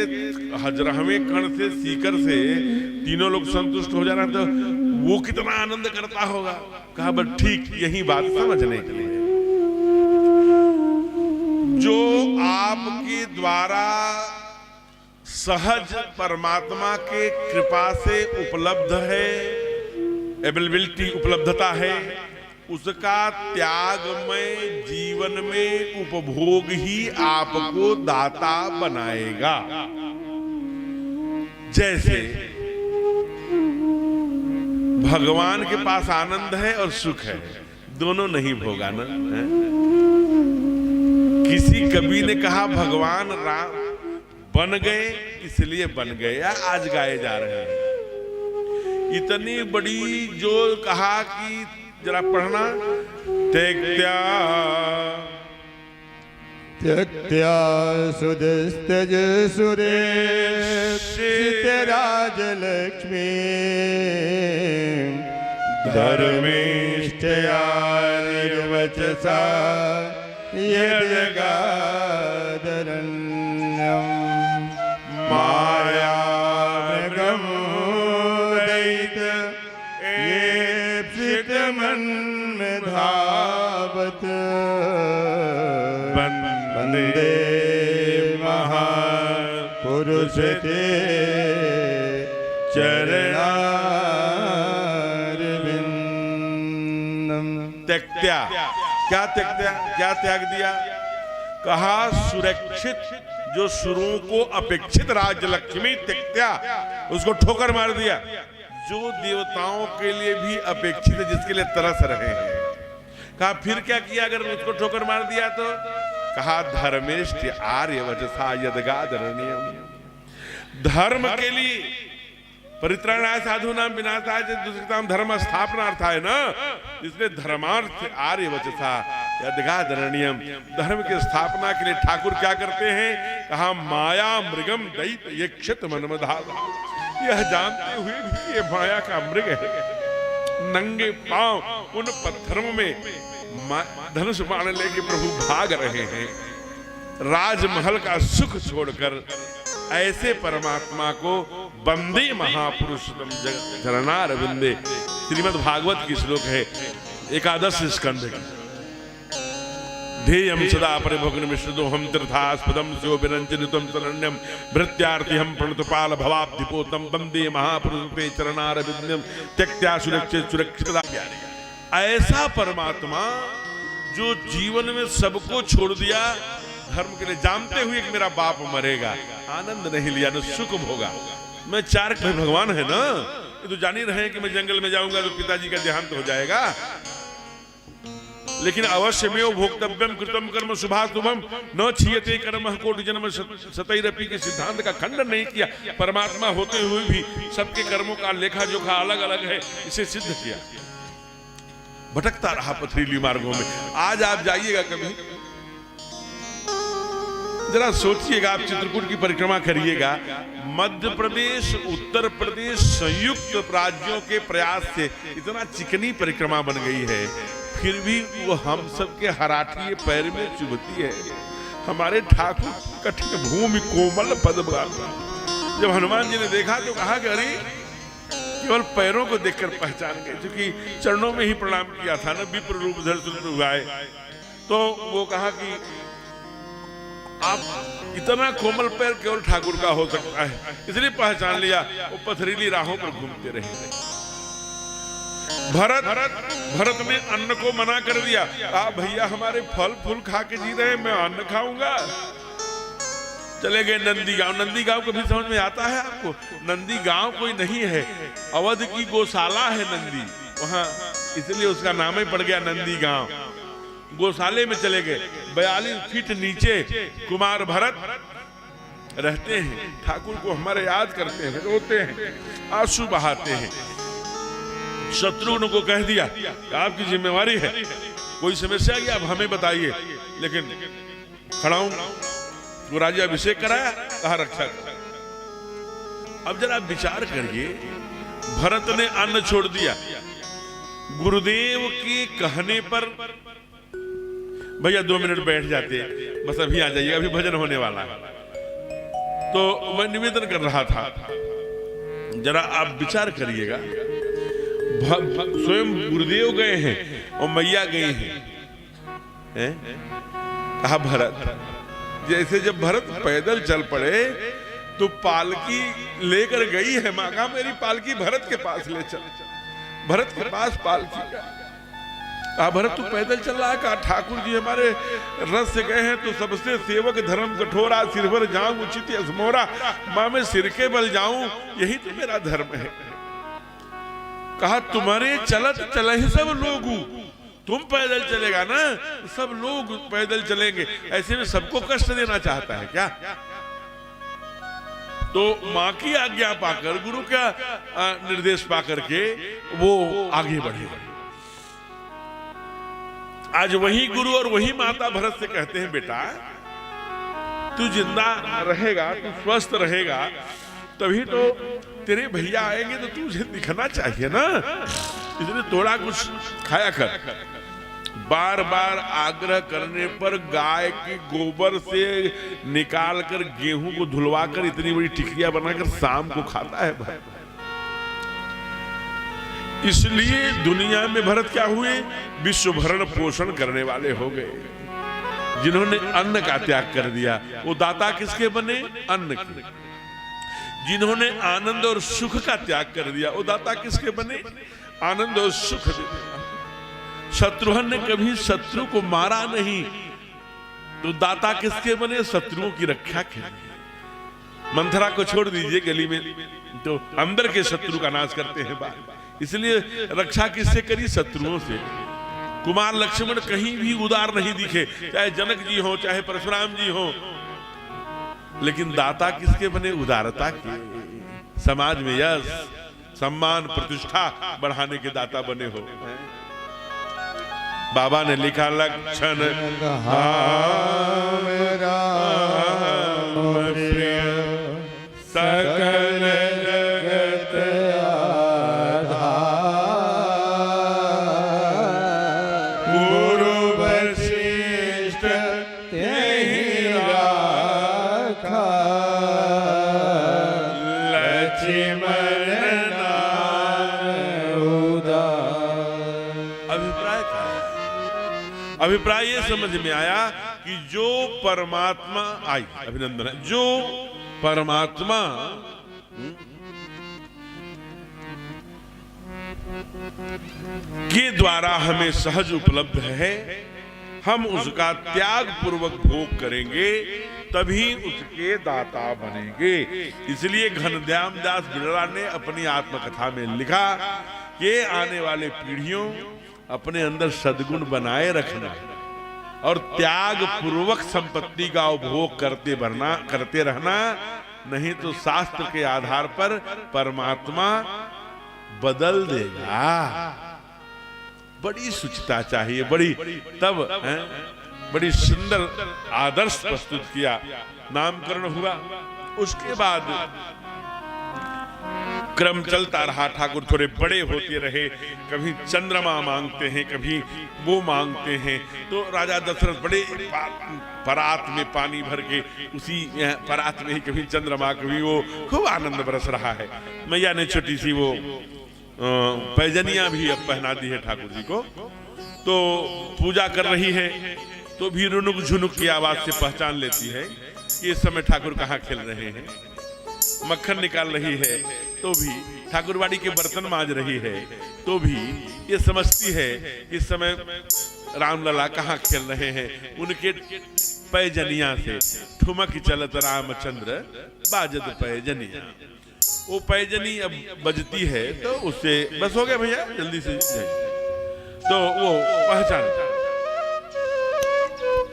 हजरहवें कण से सीकर से तीनों लोग संतुष्ट हो जा रहे हैं, तो वो कितना आनंद करता होगा। कहा बस ठीक यही बात समझने के लिए जो आपके द्वारा सहज परमात्मा के कृपा से उपलब्ध है, एबिलिटी उपलब्धता है, उसका त्यागमय जीवन में उपभोग ही आपको दाता बनाएगा। जैसे भगवान के पास आनंद है और सुख है, दोनों नहीं भोगा ना है? किसी कवि ने कहा भगवान राम बन गए इसलिए बन गए, या आज गाए जा रहे हैं। इतनी बड़ी जो कहा कि जरा पढ़ना, त्यक्त्या त्यक्त्या सुदस्तज सुरेश राजलक्ष्मी धर्मिष्ठया निर्वचसा यदगादरण्यम् मायामृगं दयित येप्सित मन्मधावत् वन्दे महापुरुष ते चरणारविन्दम्। त्यक्त्या, क्या त्यक्त्या, क्या त्याग दिया? कहा सुरक्षित जो सुरों को अपेक्षित राज्य लक्ष्मी त्यक्त्या, उसको ठोकर मार दिया। जो देवताओं के लिए भी अपेक्षित है, जिसके लिए तरस रहे हैं। कहा फिर क्या किया अगर उसको ठोकर मार दिया तो? कहा धर्मेष्ठ आर्य वचसा यदगादरणीयम्। धर्म के लिए परित्राणाय साधूनां विनाशाय च दुष्कृतां धर्म स्थापनार्थाय ना, इसलिए धर्मार्थ आर्य वचसा यदगादरणीयम्। धर्म की स्थापना के लिए ठाकुर क्या करते हैं? कहा माया मृगम दैत यक्षित मन्मधावत्। यह जानते हुए भी ये माया का मृग है, नंगे पांव उन पत्थरों में धनुष बाण लेके प्रभु भाग रहे हैं। राजमहल का सुख छोड़कर ऐसे परमात्मा को वंदे महापुरुषोत्तम चरणारविंदे। श्रीमद् भागवत की श्लोक है, एकादश स्कंध की। ध्येयं सदा परिभोगन मिश्रितोहम तीर्थास्पदम स्यो विरंजनितम शरण्यम भृत्यार्थिहम प्रणतपाल भवाब्धिपोतम वंदे महापुरुषते चरणारविंदम त्यक्त्या सुरक्षित सुरक्षितता। ऐसा परमात्मा जो जीवन में सबको छोड़ दिया धर्म के लिए, जानते हुए कि मेरा बाप मरेगा, आनंद नहीं लिया, न सुख भोगा। मैं चार भगवान है ना, ये तो जान ही रहे हैं कि मैं जंगल में जाऊंगा तो पिताजी का देहांत हो जाएगा, लेकिन अवश्य में वो भोक्तव्यम कृतम कर्म शुभाशुभम न क्षीयते कर्मः कोटि जन्म शतैरपि के सिद्धांत का खंडन नहीं किया। परमात्मा होते हुए भी सबके कर्मों का लेखा जोखा अलग अलग है, इसे सिद्ध किया। भटकता रहा पथरीली मार्गों में। आज आप जाइएगा कभी, जरा सोचिएगा, आप चित्रकूट की परिक्रमा करिएगा, मध्य प्रदेश उत्तर प्रदेश संयुक्त राज्यों के प्रयास से इतना चिकनी परिक्रमा बन गई है, फिर भी वो हम सबके हराठी पैर में चुभती है। हमारे ठाकुर कठिन भूमि कोमल पद बांधा। जब हनुमान जी ने देखा तो कहा कि अरे केवल पैरों को देखकर पहचान गए, क्योंकि चरणों में ही प्रणाम किया था ना, विप्र रूप धर सुंदर हुआए। तो वो कहा कि आप इतना कोमल पैर केवल ठाकुर का हो सकता है, इसलिए पहचान लिया। वो पथरीली राहों पर घूमते रहे। भरत ने अन्न को मना कर दिया। भैया हमारे फल फूल खा के जी रहे, मैं अन्न खाऊंगा। चले गए नंदी गांव। नंदी गांव कभी समझ में आता है आपको? नंदी गांव कोई नहीं है, अवध की गौशाला है नंदी वहां, इसलिए उसका नाम ही पड़ गया नंदी गांव। गौशाले में चले गए। 42 फीट नीचे कुमार भरत रहते हैं, ठाकुर को हमारे याद करते हैं, रोते हैं, आंसू बहाते हैं। शत्रुघ्न को कह दिया कि आपकी जिम्मेवारी है, कोई समस्या आई आप हमें बताइए, लेकिन खड़ा हूं। वो राज्याभिषेक कराया, कहा रक्षा कर। अब जरा विचार करिए, भरत ने अन्न छोड़ दिया। गुरुदेव के कहने पर भैया 2 मिनट बैठ जाते, बस अभी आ जाइए, अभी भजन होने वाला है। तो मैं निवेदन कर रहा था, जरा आप विचार करिएगा, स्वयं गुरुदेव गए हैं और मैया गई हैं। कहा भरत, जैसे जब भरत पैदल चल पड़े तो पालकी लेकर गई है माँ, कहा मेरी पालकी भरत के पास ले चल। भरत के पास पालकी का, कहा भरत तू पैदल चल रहा है? कहा ठाकुर जी हमारे रथ से गए हैं तो सबसे सेवक धर्म कठोरा, सिरवर जाऊं उचित असमोरा, माँ मैं सिर के बल जाऊं यही तो मेरा धर्म है। कहा तुम्हारे चलत चले ही सब लोग, तुम पैदल चलेगा ना सब लोग पैदल चलेंगे, ऐसे में सबको कष्ट देना चाहता है क्या? तो माँ की आज्ञा पाकर, गुरु का निर्देश पाकर के वो आगे बढ़े। आज वही गुरु और वही माता भरत से कहते हैं बेटा तू जिंदा रहेगा, तू स्वस्थ रहेगा, तभी तो तेरे भैया आएंगे तो तुझे दिखना चाहिए ना, इसलिए थोड़ा कुछ खाया कर। बार बार आग्रह करने पर गाय के गोबर से निकालकर गेहूं को धुलवाकर इतनी बड़ी टिकिया बनाकर शाम को खाता है भाई। इसलिए दुनिया में भरत क्या हुए? विश्व भरण पोषण करने वाले हो गए। जिन्होंने अन्न का त्याग कर दिया वो दाता किसके बने? अन्न के। जिन्होंने आनंद और सुख का त्याग कर दिया वो दाता किसके बने? आनंद और सुख देने। शत्रुघ्न ने कभी शत्रु को मारा नहीं तो दाता किसके बने? शत्रुओं की रक्षा के। मंथरा को छोड़ दीजिए, गली में तो अंदर के शत्रु का नाश करते हैं बाहर, इसलिए रक्षा किससे करी? शत्रुओं से। कुमार लक्ष्मण कहीं भी उदार नहीं दिखे, चाहे जनक जी हो चाहे परशुराम जी हो, लेकिन दाता किसके बने? उदारता के। समाज में यश सम्मान प्रतिष्ठा बढ़ाने के दाता बने हो। बाबा ने लिखा लक्षण सकल जगत गुरु वशिष्ठ तेहि राखा लक्ष्मण नाम उदार। अभिप्राय ये समझ में आया कि जो परमात्मा आई, अभिनंदन है, जो परमात्मा के द्वारा हमें सहज उपलब्ध है, हम उसका त्याग पूर्वक भोग करेंगे तभी उसके दाता बनेंगे। इसलिए घनश्याम दास बिड़ला ने अपनी आत्मकथा में लिखा कि आने वाले पीढ़ियों अपने अंदर सद्गुण बनाए रखना और त्याग पूर्वक संपत्ति का उपभोग करते रहना, नहीं तो शास्त्र के आधार पर परमात्मा बदल देगा। बड़ी सुचिता चाहिए, बड़ी तब बड़ी सुंदर आदर्श प्रस्तुत किया। नामकरण हुआ, उसके बाद क्रम चलता रहा। ठाकुर थोड़े बड़े होते रहे, कभी चंद्रमा मांगते हैं, कभी वो मांगते हैं। तो राजा दशरथ बड़े परात में पानी भर के उसी परात में ही कभी चंद्रमा कभी वो, खूब आनंद बरस रहा है। मैया ने छोटी सी वो पैजनिया भी अब पहना दी है ठाकुर जी को। तो पूजा कर रही है तो भी रुनुक झुनुक की आवाज से पहचान लेती है कि इस समय ठाकुर कहाँ खेल रहे हैं। मक्खन निकाल रही है तो भी, ठाकुरवाड़ी के बर्तन मांज रही है तो भी ये समझती है इस समय रामलला कहाँ खेल रहे हैं। उनके पैजनिया से ठुमक चलत रामचंद्र बाजत पैजनिया। वो पैजनी अब बजती है तो उससे बस हो गया भैया, जल्दी से तो वो पहचानता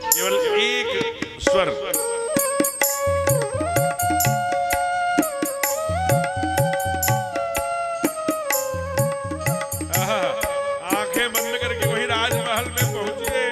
केवल एक स्वर। आंखें बंद करके वही राजमहल में पहुंच गए।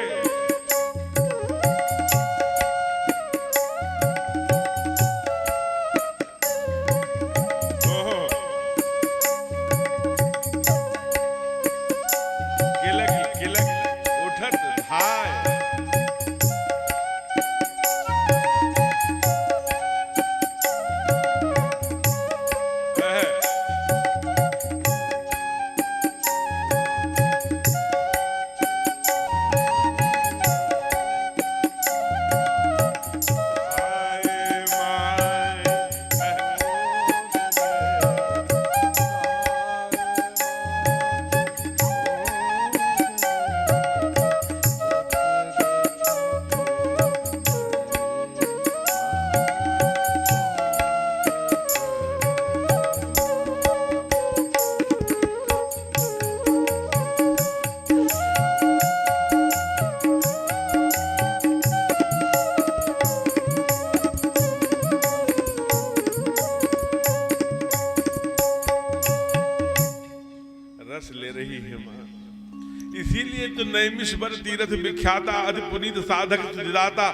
नित नैमिषवर तीर्थ विख्याता अति पुनीत साधक दाता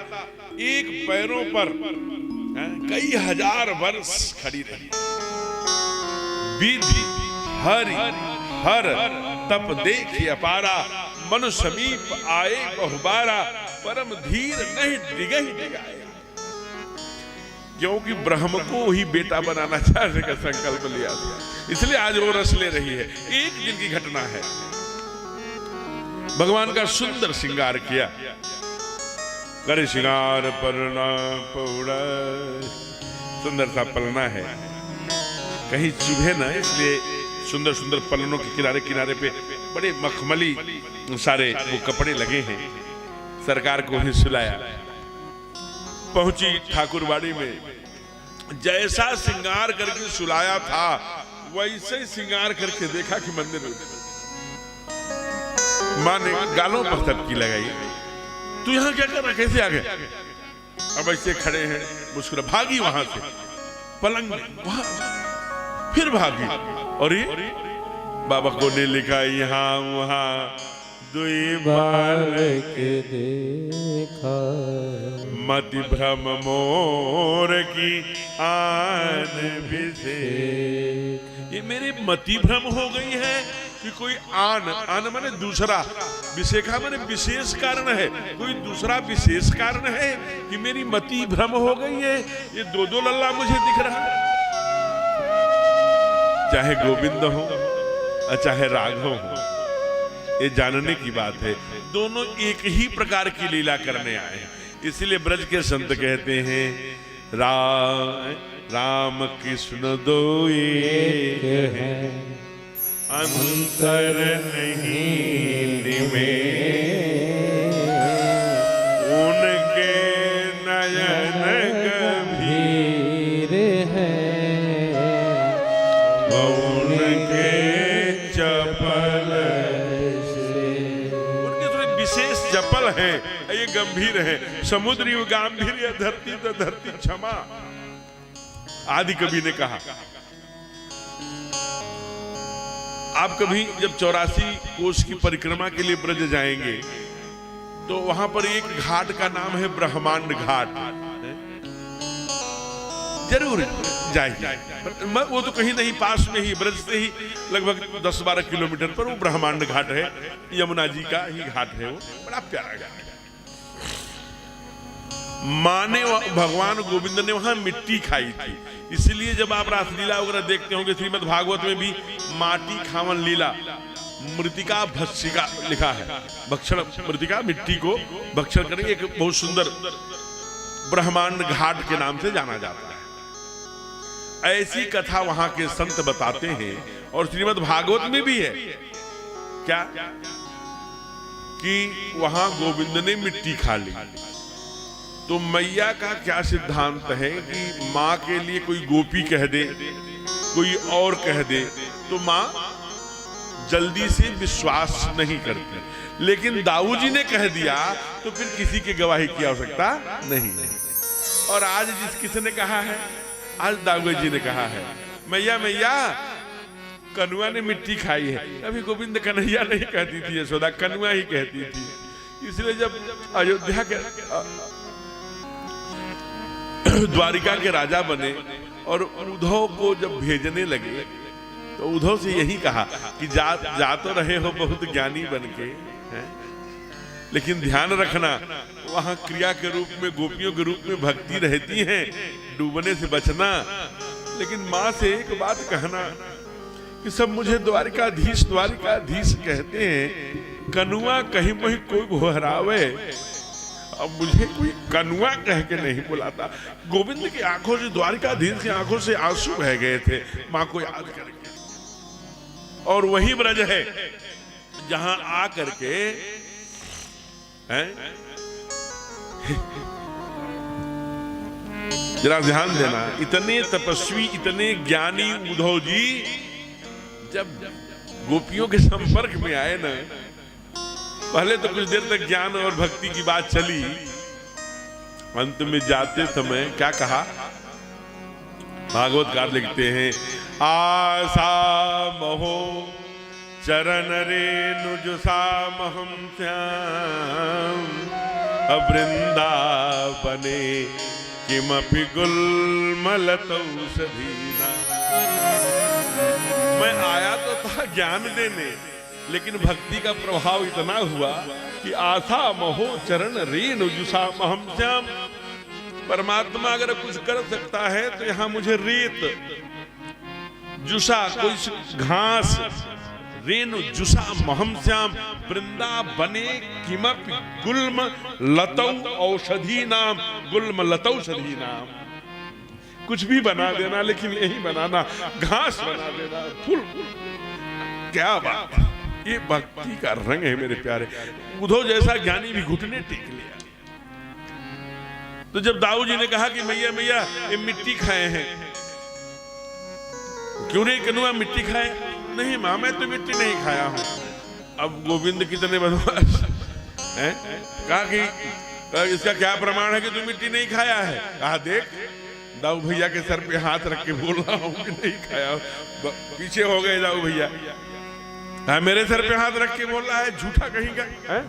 एक पैरों पर कई हजार वर्ष खड़ी रही। विधि हरि हर तप देखी अपारा, मन समीप आए बहुबारा, परम धीर नहीं डिगहि डिगाया। क्योंकि ब्रह्म को ही बेटा बनाना चाहने का संकल्प लिया था, इसलिए आज वो रस ले रही है। एक दिन की घटना है, भगवान का सुंदर श्रृंगार किया, कर श्रृंगार परना पौड़ा, सुंदर सा पलना है, कहीं चुभे ना, इसलिए सुंदर सुंदर पलनों के किनारे किनारे पे बड़े मखमली सारे वो कपड़े लगे हैं। सरकार को ही सुलाया, पहुंची ठाकुरबाड़ी में, जैसा श्रृंगार करके सुलाया था वैसे ही श्रृंगार करके देखा कि मंदिर में मां ने गालों पर थपकी लगाई, तू यहां क्या कर रहा, कैसे आ गया? अब ऐसे खड़े हैं, मुस्कुरा, भागी वहां से पलंग वहां, फिर भागी, और ये बाबा को ने लिखा यहाँ वहां दुई बार के देखा, मति भ्रम मोर की आन विषे। ये मेरी मति भ्रम हो गई है कि कोई आन माने दूसरा, विशेखा माने विशेष कारण है, कोई दूसरा विशेष कारण है कि मेरी मति भ्रम हो गई है। ये दो दो लल्ला मुझे दिख रहा है, चाहे गोविंद हो और चाहे राघव हो, ये जानने की बात है, दोनों एक ही प्रकार की लीला करने आए हैं। इसलिए ब्रज के संत कहते हैं राम कृष्ण दो एक हैं, अंतर नहीं में, उनके नयन गंभीर हैं, उनके चपल विशेष चपल है, ये गंभीर है। समुद्री गांभीर्य धरती तो धरती क्षमा, आदि कवि ने कहा। आप कभी जब 84 कोस की परिक्रमा के लिए ब्रज जाएंगे तो वहां पर एक घाट का नाम है ब्रह्मांड घाट, जरूर जाइए। वो तो कहीं नहीं, पास में ही, ब्रज से ही लगभग 10-12 किलोमीटर पर वो ब्रह्मांड घाट है, यमुना जी का ही घाट है, वो बड़ा प्यारा घाट है। माने भगवान गोविंद ने वहां मिट्टी खाई थी, इसलिए जब आप रासलीला वगैरह देखते होंगे, श्रीमद् भागवत में भी माटी खावन लीला, मृतिका भक्षिका लिखा है, भक्षण मृतिका, मिट्टी को भक्षण करें, एक बहुत सुंदर ब्रह्मांड घाट के नाम से जाना जाता है। ऐसी कथा वहां के संत बताते हैं, और श्रीमद् भागवत में भी है क्या कि वहां गोविंद ने मिट्टी खा ली। तो मैया का क्या सिद्धांत है कि माँ के लिए कोई गोपी कह दे, कोई और कह दे, तो माँ जल्दी से विश्वास नहीं करती, लेकिन दाऊ जी ने कह दिया तो फिर किसी की गवाही की आवश्यकता नहीं। और आज जिस किसने कहा है, आज दाऊ जी ने कहा है, मैया मैया कनुआ ने मिट्टी खाई है। अभी गोविंद कन्हैया नहीं कहती थी, यशोदा कनुआ ही कहती थी। इसलिए जब अयोध्या के द्वारिका के राजा बने और उद्धव को जब भेजने लगे तो उद्धव से यही कहा कि जा तो रहे हो बहुत ज्ञानी बनके, लेकिन ध्यान रखना वहां क्रिया के रूप में, गोपियों के रूप में भक्ति रहती है, डूबने से बचना। लेकिन माँ से एक बात कहना कि सब मुझे द्वारिकाधीश द्वारिकाधीश कहते हैं, कनुआ कहीं वही कोई घोहरावे, अब मुझे कोई कनुआ कह के नहीं बुलाता। गोविंद की आंखों से, द्वारिकाधीश की आंखों से आंसू बह गए थे माँ को याद करके। और वही ब्रज है जहां आ करके जरा ध्यान देना, इतने तपस्वी, इतने ज्ञानी उद्धव जी जब गोपियों के संपर्क में आए ना, पहले तो कुछ देर तक ज्ञान और भक्ति की बात चली, अंत में जाते समय क्या कहा, भागवतकार लिखते हैं, आशा मोह चरण रेणुजुषामहं श्याम अवृंदावने किमपि गुल्मलतौषधीना। मैं आया तो था ज्ञान देने, लेकिन भक्ति का प्रभाव इतना हुआ कि आशा महो चरण रेणुजुषामहं श्याम। परमात्मा अगर कुछ कर सकता है तो यहां मुझे रेत जुषा कोई घास रेणु जुषा महम श्याम वृंदावने किमपि गुल्म लतौ औषधि नाम। गुल्म लतौषधि नाम कुछ भी बना देना, लेकिन यही बनाना, घास बना देना, फूल। क्या बात, ये भक्ति का रंग है मेरे प्यारे। उद्धव जैसा ज्ञानी भी घुटने टेक लिया। तो जब दाऊ जी ने कहा कि मैया मैया ये मिट्टी खाए हैं, क्यों नहीं कनुआ मिट्टी खाए? नहीं मां, मैं तो मिट्टी नहीं खाया हूं। अब गोविंद कितने बदमाश हैं, कहा कि इसका क्या प्रमाण है कि तू मिट्टी नहीं खाया है? कहा देख, दाऊ भैया के सर पे हाथ रख के बोल रहा हूं कि नहीं खाया। पीछे हो गए दाऊ भैया, मेरे सर पे हाथ रख के बोल रहा है, झूठा कहीं का है?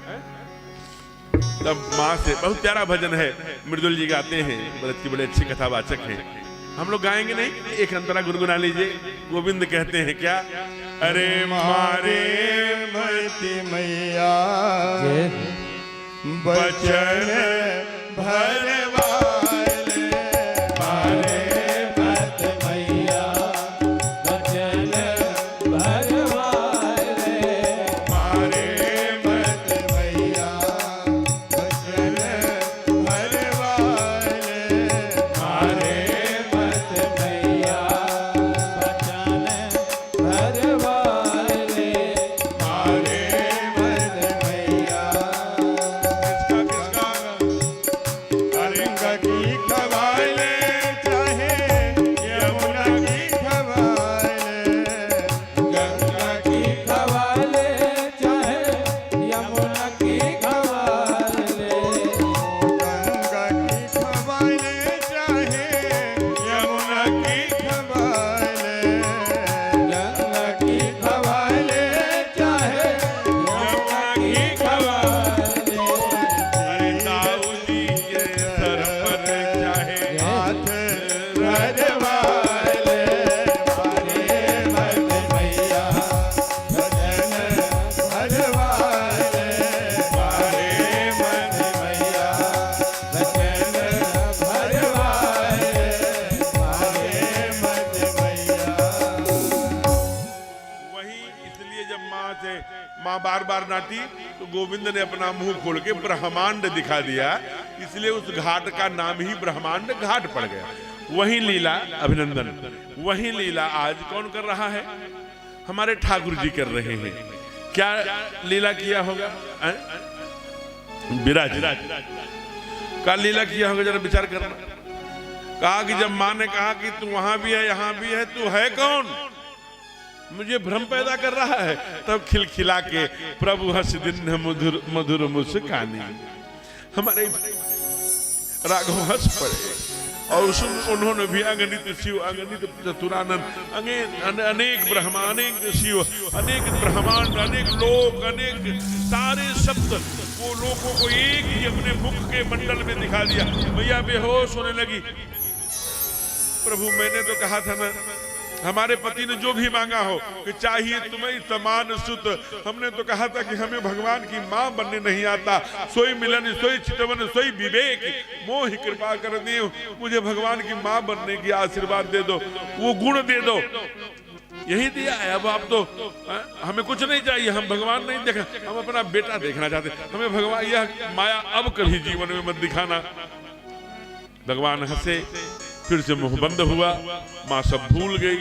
तब माँ से बहुत प्यारा भजन है, मृदुल जी गाते हैं, भरत की बड़े अच्छे कथावाचक हैं। हम लोग गाएंगे नहीं, एक अंतरा गुनगुना लीजिए। गोविंद कहते हैं क्या? अरे मारे मति मैया बचन भरवाले, मारे मत मैया बचन भरवाले, मारे मत मैया बचन भरवाले, मारे मत मैया बचन भरवाले, मारे मत मैया। किसका गंगा की खवाले चाहे यमुना की खवाले, गंगा की खवाले चाहे यमुना की खवाले, गंगा की खवाले चाहे यमुना की खवाले, गंगा की खवाले चाहे यमुना की खवाले, अरे दाऊ जी के सर पर चाहे हाथ भरवाले, मारे मत मैया भजन भरवाले, मारे मत मैया भजन भरवाले, मारे मत मैया। वही इसलिए जब माँ बार बार डांटी तो गोविंद ने अपना मुंह खोल के ब्रह्मांड दिखा दिया, इसलिए उस घाट का नाम ही ब्रह्मांड घाट पड़ गया। वही लीला, अभिनंदन, वही लीला आज कौन कर रहा है? हमारे ठाकुर जी कर रहे हैं। क्या लीला किया होगा? विराज का लीला किया होगा, जरा विचार करना। कहा कि जब माँ ने कहा कि तू वहां भी है यहां भी है, तू है कौन? मुझे भ्रम पैदा कर रहा है। तब खिलखिला के प्रभु हंस दिन मधुर मधुर मुस्कानी, हमारे राघव हंस पड़े और उन्होंने भी अगणित शिव, अगणित चतुरानंद, अनेक ब्रह्मा, अनेक शिव, अनेक ब्रह्मांड, अनेक लोक, अनेक सारे शब्द, वो लोगों को एक ही अपने मुख के मंडल में दिखा दिया। भैया बेहोश होने लगी। प्रभु मैंने तो कहा था ना, हमारे पति ने जो भी मांगा हो कि चाहिए तुम्हें समान सुत, हमने तो कहा था कि हमें भगवान की मां बनने नहीं आता। सोई मिलन सोई चितवन सोई विवेक, मोह कृपा कर दे, मुझे भगवान की मां बनने की आशीर्वाद दे दो, वो गुण दे दो। यही दिया है। अब आप तो हमें कुछ नहीं चाहिए, हम भगवान नहीं देखा, हम अपना बेटा देखना चाहते। हमें भगवान, यह माया अब कभी जीवन में मत दिखाना। भगवान हंसे, फिर से मुंह बंद हुआ, मां सब भूल गई।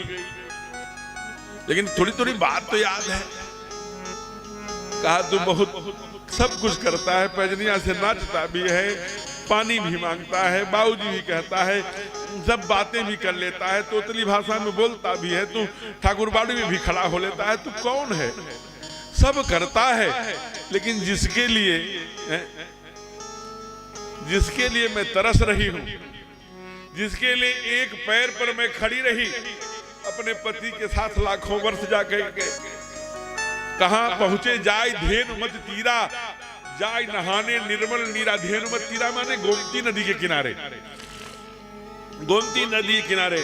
लेकिन थोड़ी थोड़ी बात तो याद है। कहा तू बहुत सब कुछ करता है, पैजनिया से नाचता भी है, पानी भी मांगता है, बाबूजी भी कहता है, सब बातें भी कर लेता है, तोतली भाषा में बोलता भी है, तू ठाकुरबाड़ी में भी खड़ा हो लेता है। तू कौन है? सब करता है, लेकिन जिसके लिए मैं तरस रही हूं, जिसके लिए एक पैर पर मैं खड़ी रही, अपने पति के साथ लाखों वर्ष जाकर के, कहां पहुंचे जाय धेनु मत तीरा, जाय नहाने निर्मल नीरा। धेनु मत तीरा माने गोमती नदी के किनारे, गोमती नदी के किनारे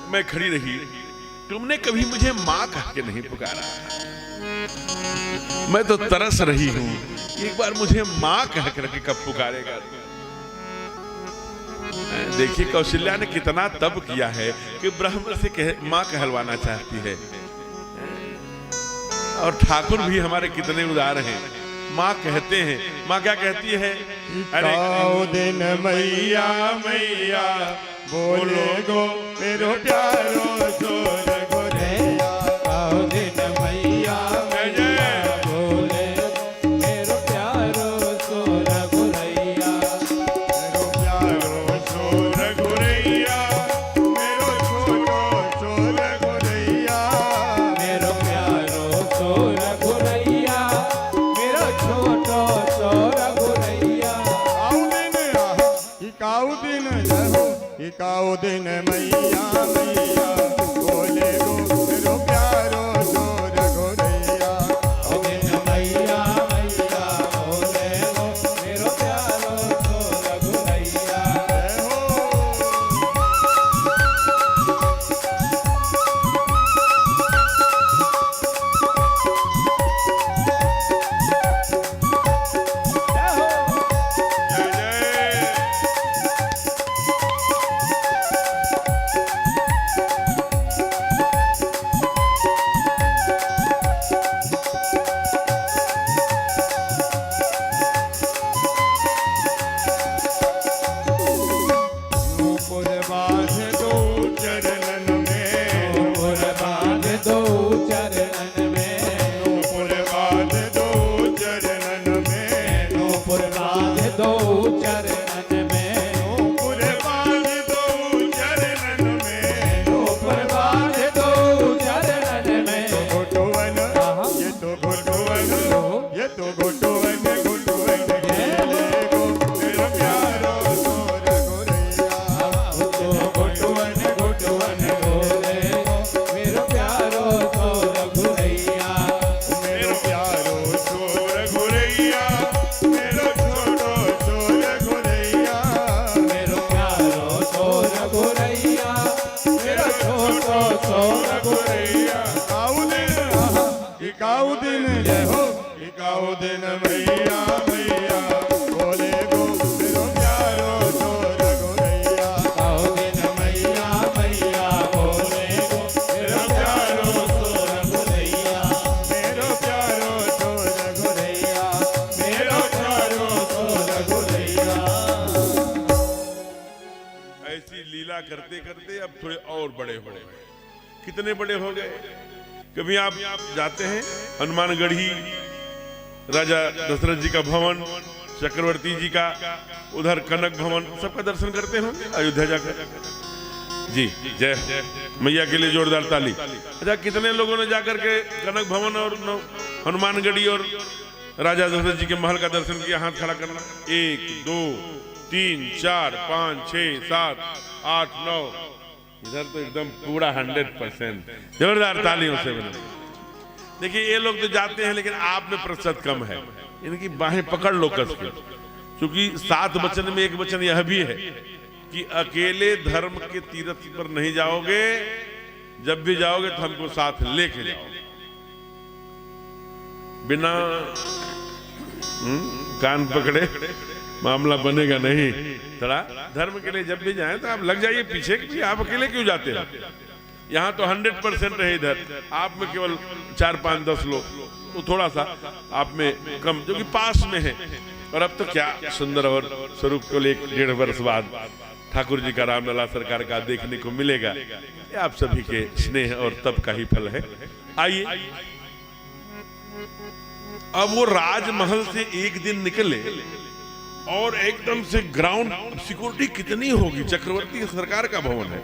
मैं खड़ी रही। तुमने कभी मुझे मां कह के नहीं पुकारा, मैं तो तरस रही हूं, एक बार मुझे मां कह करके कब पुकारेगा। देखिए कौशल्या ने कितना तप किया है कि ब्रह्म से मां कहलवाना चाहती है। और ठाकुर भी हमारे कितने उदार हैं, मां कहते हैं। मां क्या कहती है? अरे दिन मैया मैया बोले गो मेरो प्यारो सोर गोरैया। दिन मैया मैया बोले मेरो प्यारो सोर गोरैया। मेरो प्यारो सोर गोरैया, मेरो छोटो सोर गोरैया। मेरो प्यारो सोर गोरैया, मेरो छोटो सोर गोरैया। काऊ दिन जहो, काऊ दिन मैया मैया बोले गो मेरो प्यारो सोर गोरैया। दिन मैया मैया बोले गो मेरो प्यारो सोर गोरैया। काऊ दिन जय हो, काऊ दिन मैया मैया बोले गो मेरो प्यारो सोर गोरैया। काऊ दिन मैया मैया बोले गो मेरो प्यारो सोर गोरैया। मेरो प्यारो सोर गोरैया, मेरो प्यारो सोर गोरैया। ऐसी लीला करते करते अब थोड़े और बड़े हो गए। कितने बड़े हो गए? कभी आप जाते हैं हनुमानगढ़ी, राजा दशरथ जी का भवन, चक्रवर्ती जी का, उधर कनक भवन, सबका दर्शन करते हो अयोध्या जाकर? जी जय मैया के लिए जोरदार ताली। अच्छा, कितने लोगों ने जाकर के कनक भवन और हनुमानगढ़ी और राजा दशरथ जी के महल का दर्शन किया? हाथ खड़ा करना। 1 2 3 4 5 6 7 8 9। इधर तो एकदम पूरा 100%। जोरदार तालियों से बना। देखिए ये लोग तो जाते हैं, लेकिन आप में प्रतिशत कम है। इनकी बाहें पकड़ लो कस के, क्योंकि 7 वचन में एक वचन यह भी है कि अकेले धर्म के तीर्थ पर नहीं जाओगे, जब भी जाओगे तो हमको साथ लेके जाओ। बिना कान पकड़े मामला बनेगा नहीं। थोड़ा धर्म के लिए जब भी जाएं तो आप लग जाइए पीछे कि आप अकेले क्यों जाते हैं। यहाँ तो 100% है, इधर आप में केवल 4 5 10 लोग, तो थोड़ा सा आप में कम, जो कि पास में है। और अब तो क्या सुंदर और स्वरूप को 1-1.5 वर्ष बाद ठाकुर जी का रामलला सरकार का देखने को मिलेगा। ये आप सभी के स्नेह और तप का ही फल है। आइए अब वो राजमहल से एक दिन निकले और एकदम से ग्राउंड सिक्योरिटी कितनी होगी। चक्रवर्ती सरकार का भवन है,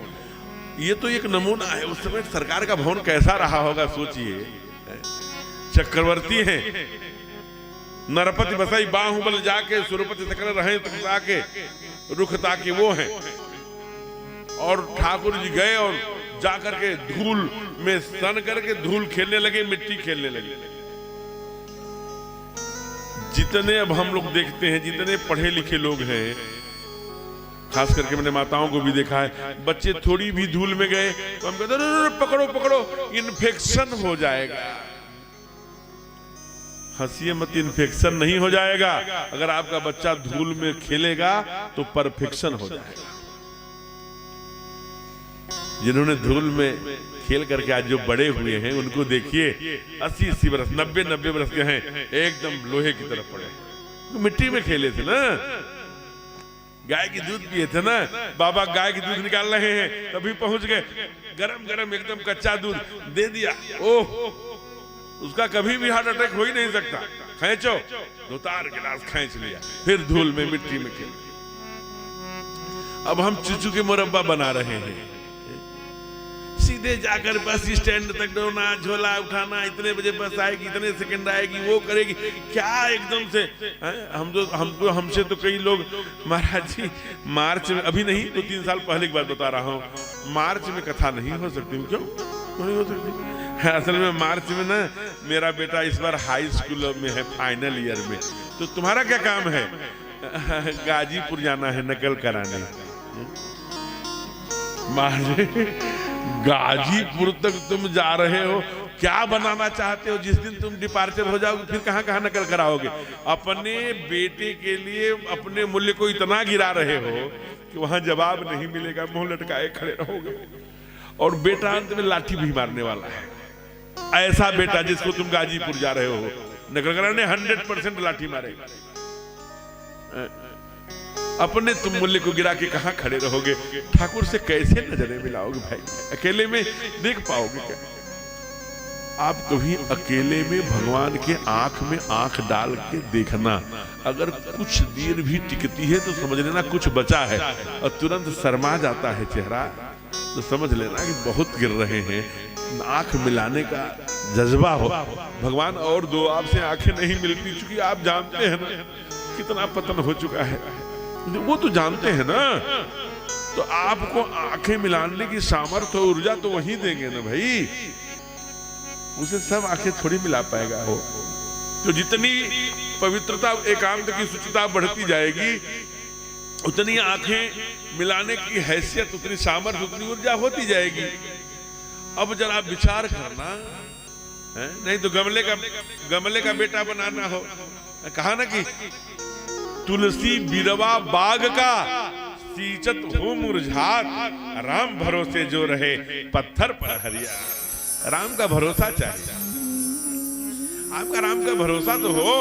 ये तो एक नमूना है। उस समय सरकार का भवन कैसा रहा होगा सोचिए। चक्रवर्ती हैं, नरपति बसाई बाहुबल जाके सुरपति सकल रहे तो जाके रुख ताके वो हैं। और ठाकुर जी गए और जा करके धूल में सन करके धूल खेलने लगे, मिट्टी खेलने लगे। जितने अब हम लोग देखते हैं, जितने पढ़े लिखे लोग हैं, खास करके मैंने माताओं को भी देखा है, बच्चे थोड़ी भी धूल में गए तो हम कहते हैं पकड़ो पकड़ो इन्फेक्शन हो जाएगा। हंसिए मत, इन्फेक्शन नहीं हो जाएगा। अगर आपका बच्चा धूल में खेलेगा तो परफेक्शन हो जाएगा। जिन्होंने धूल में खेल करके आज जो बड़े हुए हैं उनको देखिए, 80-80 बरस, 90-90 बरस के हैं, एकदम लोहे की तरफ पड़े। मिट्टी में खेले थे ना, गाय की दूध पिए थे ना, बाबा गाय की दूध निकाल रहे हैं तभी पहुंच गए, गरम गरम एकदम कच्चा दूध दे दिया, ओह उसका कभी भी हार्ट अटैक हो ही नहीं सकता। खींचो, 2-4 गिलास खींच लिया, फिर धूल में मिट्टी में खेल। अब हम चूचू के मुरब्बा बना रहे हैं, सीधे जाकर बस स्टैंड तक डोना, झोला उठाना, इतने बजे बस आएगी, इतने सेकंड आएगी, वो करेगी क्या एकदम से। हमसे तो कई लोग, महाराज जी मार्च में, अभी नहीं 2-3 साल पहले की बात बता रहा हूँ, मार्च में कथा नहीं हो सकती। क्यों नहीं हो सकती? असल में मार्च में ना मेरा बेटा इस बार हाई स्कूल में है, फाइनल ईयर में। तो तुम्हारा क्या काम है? गाजीपुर जाना है नकल कराने। गाजीपुर तक तुम जा रहे हो, क्या बनाना चाहते हो? जिस दिन तुम डिपार्चर हो जाओगे फिर कहां कहां नकल कराओगे? अपने बेटे के लिए अपने मूल्य को इतना गिरा रहे हो कि वहां जवाब नहीं मिलेगा, मुंह लटकाए खड़े रहोगे। और बेटा अंत में लाठी भी मारने वाला है। ऐसा बेटा जिसको तुम गाजीपुर जा रहे हो नकल कराने, 100% लाठी मारेगा। अपने तुम मूल्य को गिरा के कहां खड़े रहोगे? ठाकुर से कैसे नजरें मिलाओगे भाई? अकेले में देख पाओगे क्या? आप कभी अकेले में भगवान के आंख में आंख डाल के देखना, अगर कुछ देर भी टिकती है तो समझ लेना कुछ बचा है, और तुरंत शर्मा जाता है चेहरा तो समझ लेना कि बहुत गिर रहे हैं। आंख मिलाने का जज्बा हो। भगवान और दो आपसे आंखें नहीं मिलती, चूंकि आप जानते हैं ना कितना पतन हो चुका है, वो तो जानते हैं ना। तो आपको आंखें मिलाने की सामर्थ्य और ऊर्जा तो वही देंगे ना भाई, उसे सब आंखें थोड़ी मिला पाएगा वो। तो जितनी पवित्रता एकांत की शुचिता बढ़ती जाएगी, उतनी आंखें मिलाने की हैसियत, उतनी सामर्थ्य, उतनी ऊर्जा होती जाएगी। अब जरा विचार करना है? नहीं तो गमले का बेटा बनाना हो, कहा ना कि तुलसी बिरवा बाग का सींचत हो मुरझात, राम भरोसे जो रहे पत्थर पर हरिया। राम का भरोसा चाहिए। आपका राम का भरोसा तो हो।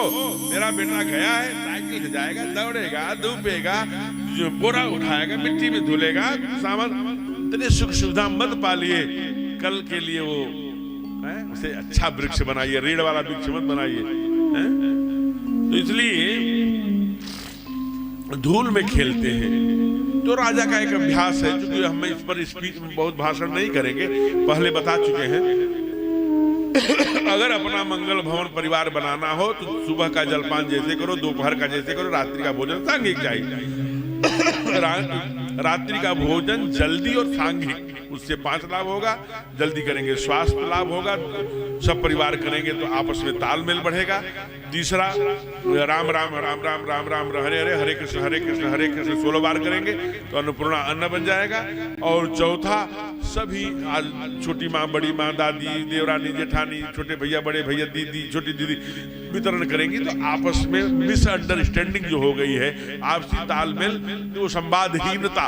मेरा बेटा गया है, साइकिल से जाएगा, दौड़ेगा, धूपेगा, बोरा उठाएगा, मिट्टी में धुलेगा, सामान, इतने सुख सुविधा मत पालिए। कल के लिए वो उसे अच्छा वृक्ष बनाइए, रीढ़ वाला वृक्ष मत बनाइए। तो इसलिए धूल में खेलते हैं। तो राजा का एक अभ्यास है, क्योंकि हम इस पर स्पीच में बहुत भाषण नहीं करेंगे, पहले बता चुके हैं। अगर अपना मंगल भवन परिवार बनाना हो तो सुबह का जलपान जैसे करो, दोपहर का जैसे करो, रात्रि का भोजन सांघिक चाहिए। रात्रि का भोजन जल्दी और सांघिक, उससे 5 लाभ होगा। जल्दी करेंगे स्वास्थ्य लाभ होगा, सब परिवार करेंगे तो आपस में तालमेल बढ़ेगा। तीसरा, राम राम राम राम राम राम हरे हरे, हरे कृष्ण हरे कृष्ण हरे कृष्ण 16 बार करेंगे तो अन्नपूर्णा अन्न बन जाएगा। और चौथा, सभी आज छोटी माँ, बड़ी माँ, दादी, देवरानी, जेठानी, छोटे भैया, बड़े भैया, दीदी, छोटी दीदी वितरण करेंगी तो आपस में मिसअंडरस्टैंडिंग जो हो गई है, आपसी तालमेल, जो संवादहीनता,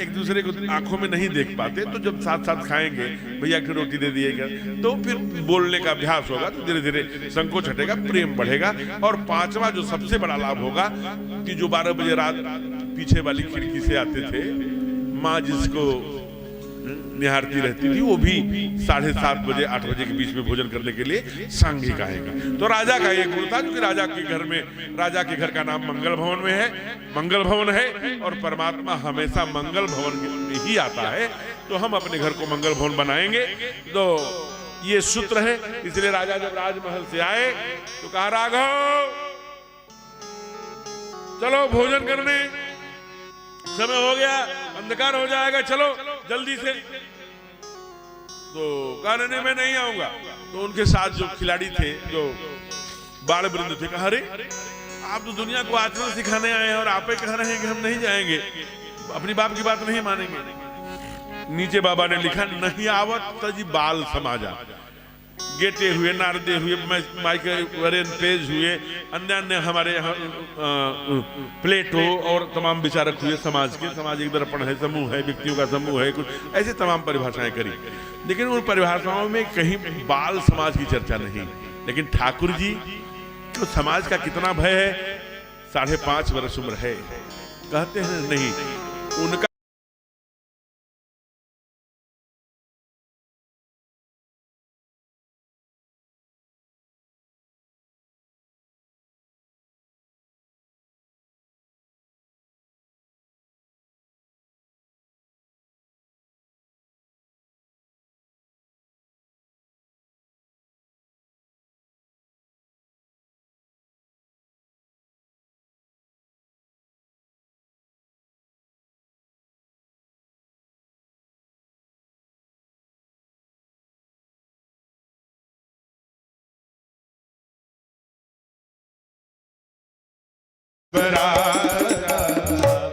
एक दूसरे को आंखों में नहीं देख पाते, तो जब साथ साथ खाएंगे, भैया की रोटी दे दिएगा तो फिर बोलने का अभ्यास होगा, तो धीरे धीरे संकोच हटेगा, प्रेम बढ़ेगा। और 5वां जो सबसे बड़ा लाभ होगा कि जो 12 बजे रात पीछे वाली खिड़की से आते थे, माँ जिसको निहारती रहती थी, वो भी 7:30 बजे 8 बजे के बीच में भोजन करने के लिए सांघिक आएगा। तो राजा का ये गुण था, क्योंकि राजा के घर में, राजा के घर का नाम मंगल भवन में है, मंगल भवन है, और परमात्मा हमेशा मंगल भवन में ही आता है। तो हम अपने घर को मंगल भवन बनाएंगे। तो ये सूत्र है। इसलिए राजा जब राजमहल से आए तो कहा, राघव चलो भोजन करने, समय हो गया, अंधकार हो जाएगा, चलो जल्दी से। तो कहा नहीं मैं नहीं आऊंगा। तो उनके साथ जो खिलाड़ी थे, जो बाल वृंद थे, कहा अरे आप तो दुनिया को आचरण सिखाने आए हैं और आप ही कह रहे हैं कि हम नहीं जाएंगे, अपनी बाप की बात नहीं मानेंगे। नीचे बाबा ने लिखा नहीं आवत तजी बाल समाजा, गेटे हुए, नारदे हुए, माइकल पेज हुए, अन्य अन्य हमारे प्लेटो और तमाम विचारक हुए समाज के। समाज एक दर्पण है, समूह है, व्यक्तियों का समूह है, कुछ ऐसे तमाम परिभाषाएं करी, लेकिन उन परिभाषाओं में कहीं बाल समाज की चर्चा नहीं। लेकिन ठाकुर जी को समाज का कितना भय है, 5.5 वर्ष उम्र है, कहते हैं नहीं, उनका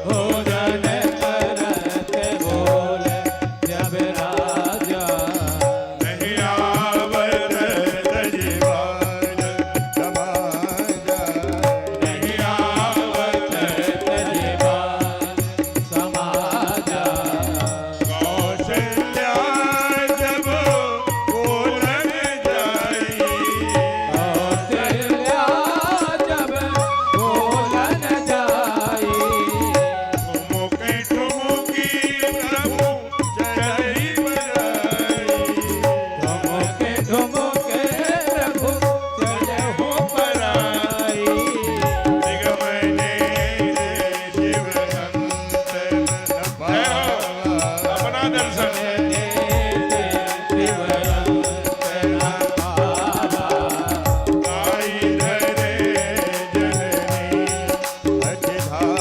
भोजन करत बोल जब राजा, नहीं आवत तजीबाल समाजा, नहीं आवत तजीबाल समाजा। कौशल्या जब बोलन जाई, कौशल्या जब बोलन जाई, ठुमुके ठुमुकी प्रभु चरही बजाई, ठुमुके ठुमुके प्रभु चढ़हु पराई। निगमने शिव संत अपना दर्शन आई धरे जननी अति भाव,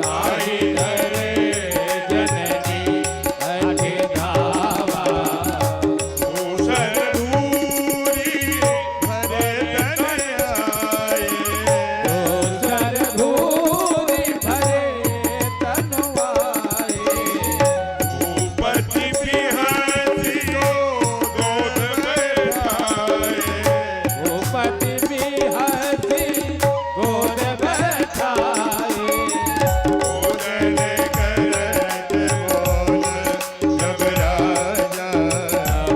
आई धरे जननी अति धावा, दूसर दूरी भरे तन आए, दूसर धूरी भरे तनवाए, भूपति बिहारी को गोद बैठाए, भूपति बिहसी गोद बैठाए, बोलन करत बोल जब राजा,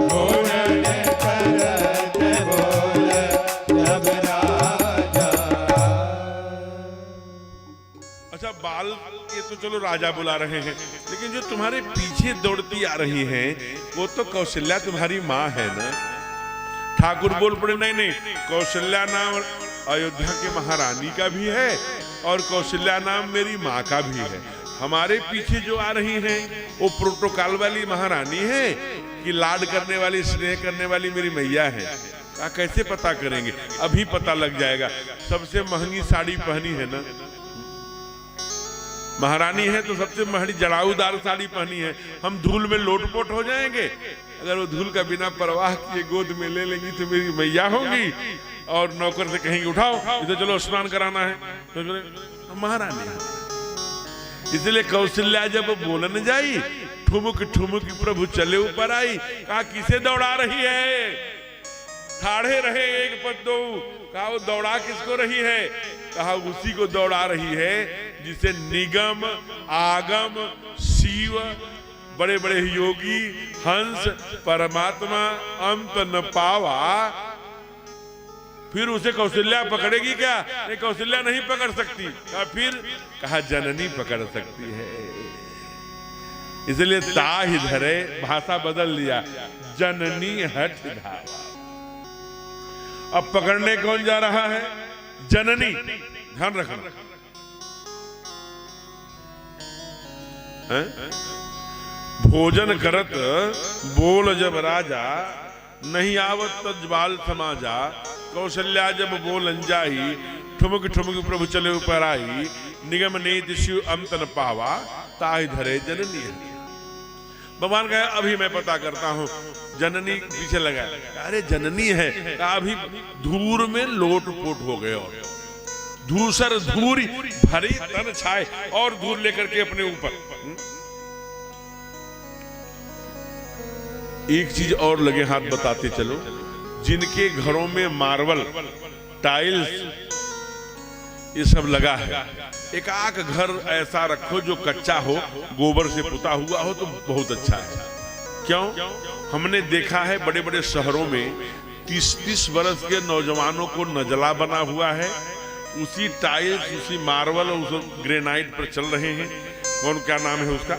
भोजन करत बोल जब राजा। अच्छा बाल, ये तो चलो राजा बुला रहे हैं, लेकिन जो तुम्हारे पीछे दौड़ती आ रही हैं वो तो कौशल्या तुम्हारी माँ है ना। ठाकुर बोल पड़े नहीं नहीं, कौशल्या नाम अयोध्या के महारानी का भी है और कौशल्या नाम मेरी माँ का भी है। हमारे पीछे जो आ रही हैं वो प्रोटोकॉल वाली महारानी है कि लाड करने वाली, स्नेह करने वाली मेरी मैया है। क्या कैसे पता करेंगे? अभी पता लग जाएगा। सबसे महंगी साड़ी पहनी है ना महारानी है, तो सबसे महंगी जड़ाऊदार साड़ी पहनी है। हम धूल में लोटपोट हो जाएंगे। अगर वो धूल का बिना परवाह किए गोद में ले लेंगी तो मेरी मैया होगी और नौकर से कहेंगे उठाओ, इधर चलो स्नान कराना है, तो महारानी है। इसलिए कौशल्या जब बोलन जाई, ठुमुक ठुमुक प्रभु चले ऊपर आई। कहा किसे दौड़ा रही है? ठाड़े रहे एक पद दो। कहा वो दौड़ा किसको रही है? कहा उसी को दौड़ा रही है जिसे निगम आगम शिव, बड़े बड़े योगी, हंस, परमात्मा अंत न पावा। फिर उसे कौशल्या पकड़ेगी क्या? नहीं, कौशल्या नहीं पकड़ सकती। फिर कहा जननी पकड़ सकती है। इसलिए ताहि धरे भाषा बदल दिया, जननी हठ धावा। अब पकड़ने कौन जा रहा है? जननी। ध्यान रखना है? भोजन करत बोल जब राजा, नहीं आवत तजबाल समाजा। कौशल्या जब बोलन जाई, ठुमक ठुमक प्रभु चले ऊपर आई। निगम नेति शिव अंत न पावा, ताहि धरे जननी। भगवान कहे अभी मैं पता करता हूं। जननी पीछे लगा, अरे जननी है, अभी धूर में लोट पोट हो गए और धूसर धूरी भरी तन छाए और धूल लेकर के अपने ऊपर। एक चीज और लगे हाथ बताते चलो, जिनके घरों में मार्बल टाइल्स ये सब लगा है, एक आक घर ऐसा रखो जो कच्चा हो, गोबर से पुता हुआ हो तो बहुत अच्छा है। क्यों? हमने देखा है बड़े बड़े शहरों में 30-30 वर्ष के नौजवानों को नजला बना हुआ है, उसी टाइल्स उसी मार्बल और उस ग्रेनाइट पर चल रहे हैं। कौन क्या नाम है उसका,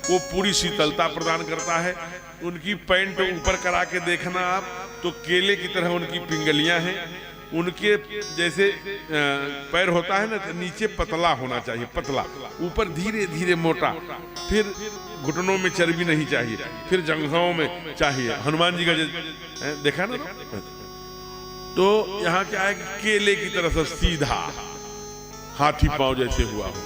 वो पूरी शीतलता प्रदान करता है। उनकी पैंट ऊपर करा के देखना आप तो केले की तरह उनकी पिंगलियां हैं। उनके जैसे पैर होता है ना, तो नीचे पतला होना चाहिए, पतला, ऊपर धीरे धीरे मोटा, फिर घुटनों में चर्बी नहीं चाहिए, फिर जंघों में चाहिए। हनुमान जी का देखा ना, तो यहाँ क्या है कि केले की तरह से सीधा हाथी पांव जैसे हुआ हो।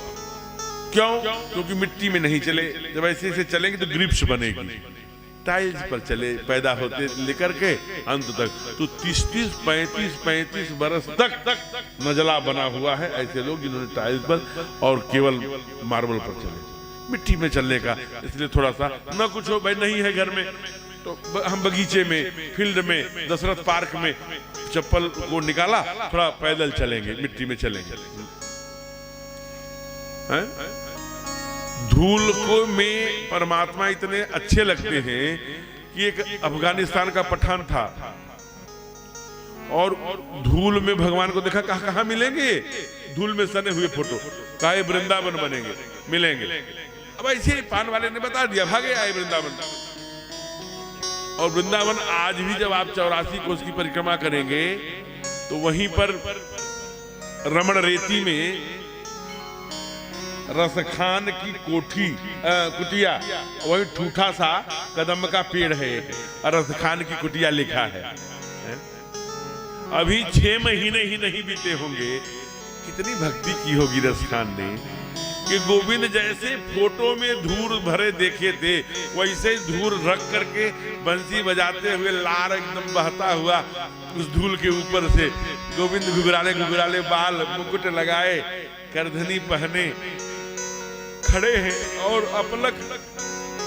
क्यों? क्योंकि मिट्टी में नहीं चले, जब ऐसे ऐसे चलेंगे तो ग्रिप्स बनेगी। टाइल्स पर चले पैदा होते लेकर के अंत तक, तो 30-35 बरस तक नजला बना हुआ है ऐसे लोग जिन्होंने टाइल्स पर और केवल मार्बल पर चले। मिट्टी में चलने का इसलिए थोड़ा सा न कुछ हो भाई, नहीं है घर में तो हम बगीचे में, फील्ड में, दशरथ पार्क में चप्पल को निकाला, थोड़ा पैदल चलेंगे, मिट्टी में चलेंगे। धूल को में परमात्मा इतने अच्छे लगते हैं कि एक अफगानिस्तान का पठान था और धूल में भगवान को देखा, कहा कहाँ मिलेंगे, धूल में सने हुए फोटो, कहा वृंदावन बनेंगे, मिलेंगे। अब ऐसे पान वाले ने बता दिया, भागे आए वृंदावन। और वृंदावन आज भी जब आप 84 कोस की परिक्रमा करेंगे तो वहीं पर रमण रेती में रसखान की कोठी कुटिया, वही ठूठा सा कदम का पेड़ है, रसखान की कुटिया लिखा है। अभी 6 महीने ही नहीं बीते होंगे, कितनी भक्ति की होगी रसखान ने कि गोविंद जैसे फोटो में धूल भरे देखे थे, वैसे धूल रख करके बंसी बजाते हुए लार एकदम बहता हुआ उस धूल के ऊपर से गोविंद घुघराले घुघराले बाल, मुकुट लगाए, करधनी पहने खड़े हैं और अपलक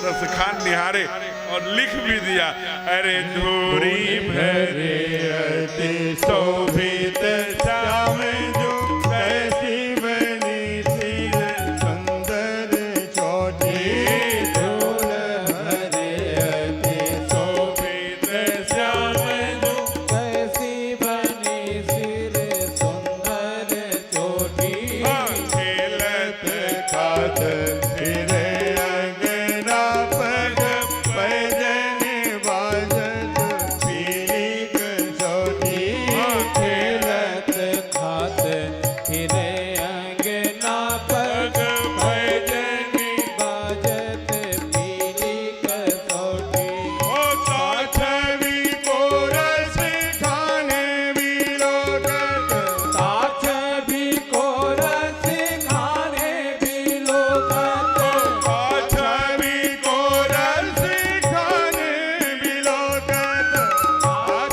रसखान निहारे और लिख भी दिया, अरे धूरी भरे अति शोभित श्याम जो कैसी बनी सिर सुंदर चोटी। धूल भरे अति शोभित श्याम जो कैसी बनी सिर सुंदर चोटी। खेलत खात फिरे अंगना पग पैजन बाजत पीली कसौटी। खेलत खात फिरे अंगना पग पैजन बाजत पीली कसौटी। ओ छवि को रस खाने बिलोकत, छवि को रस खाने बिलोकत, छवि को रस खाने बिलोकत,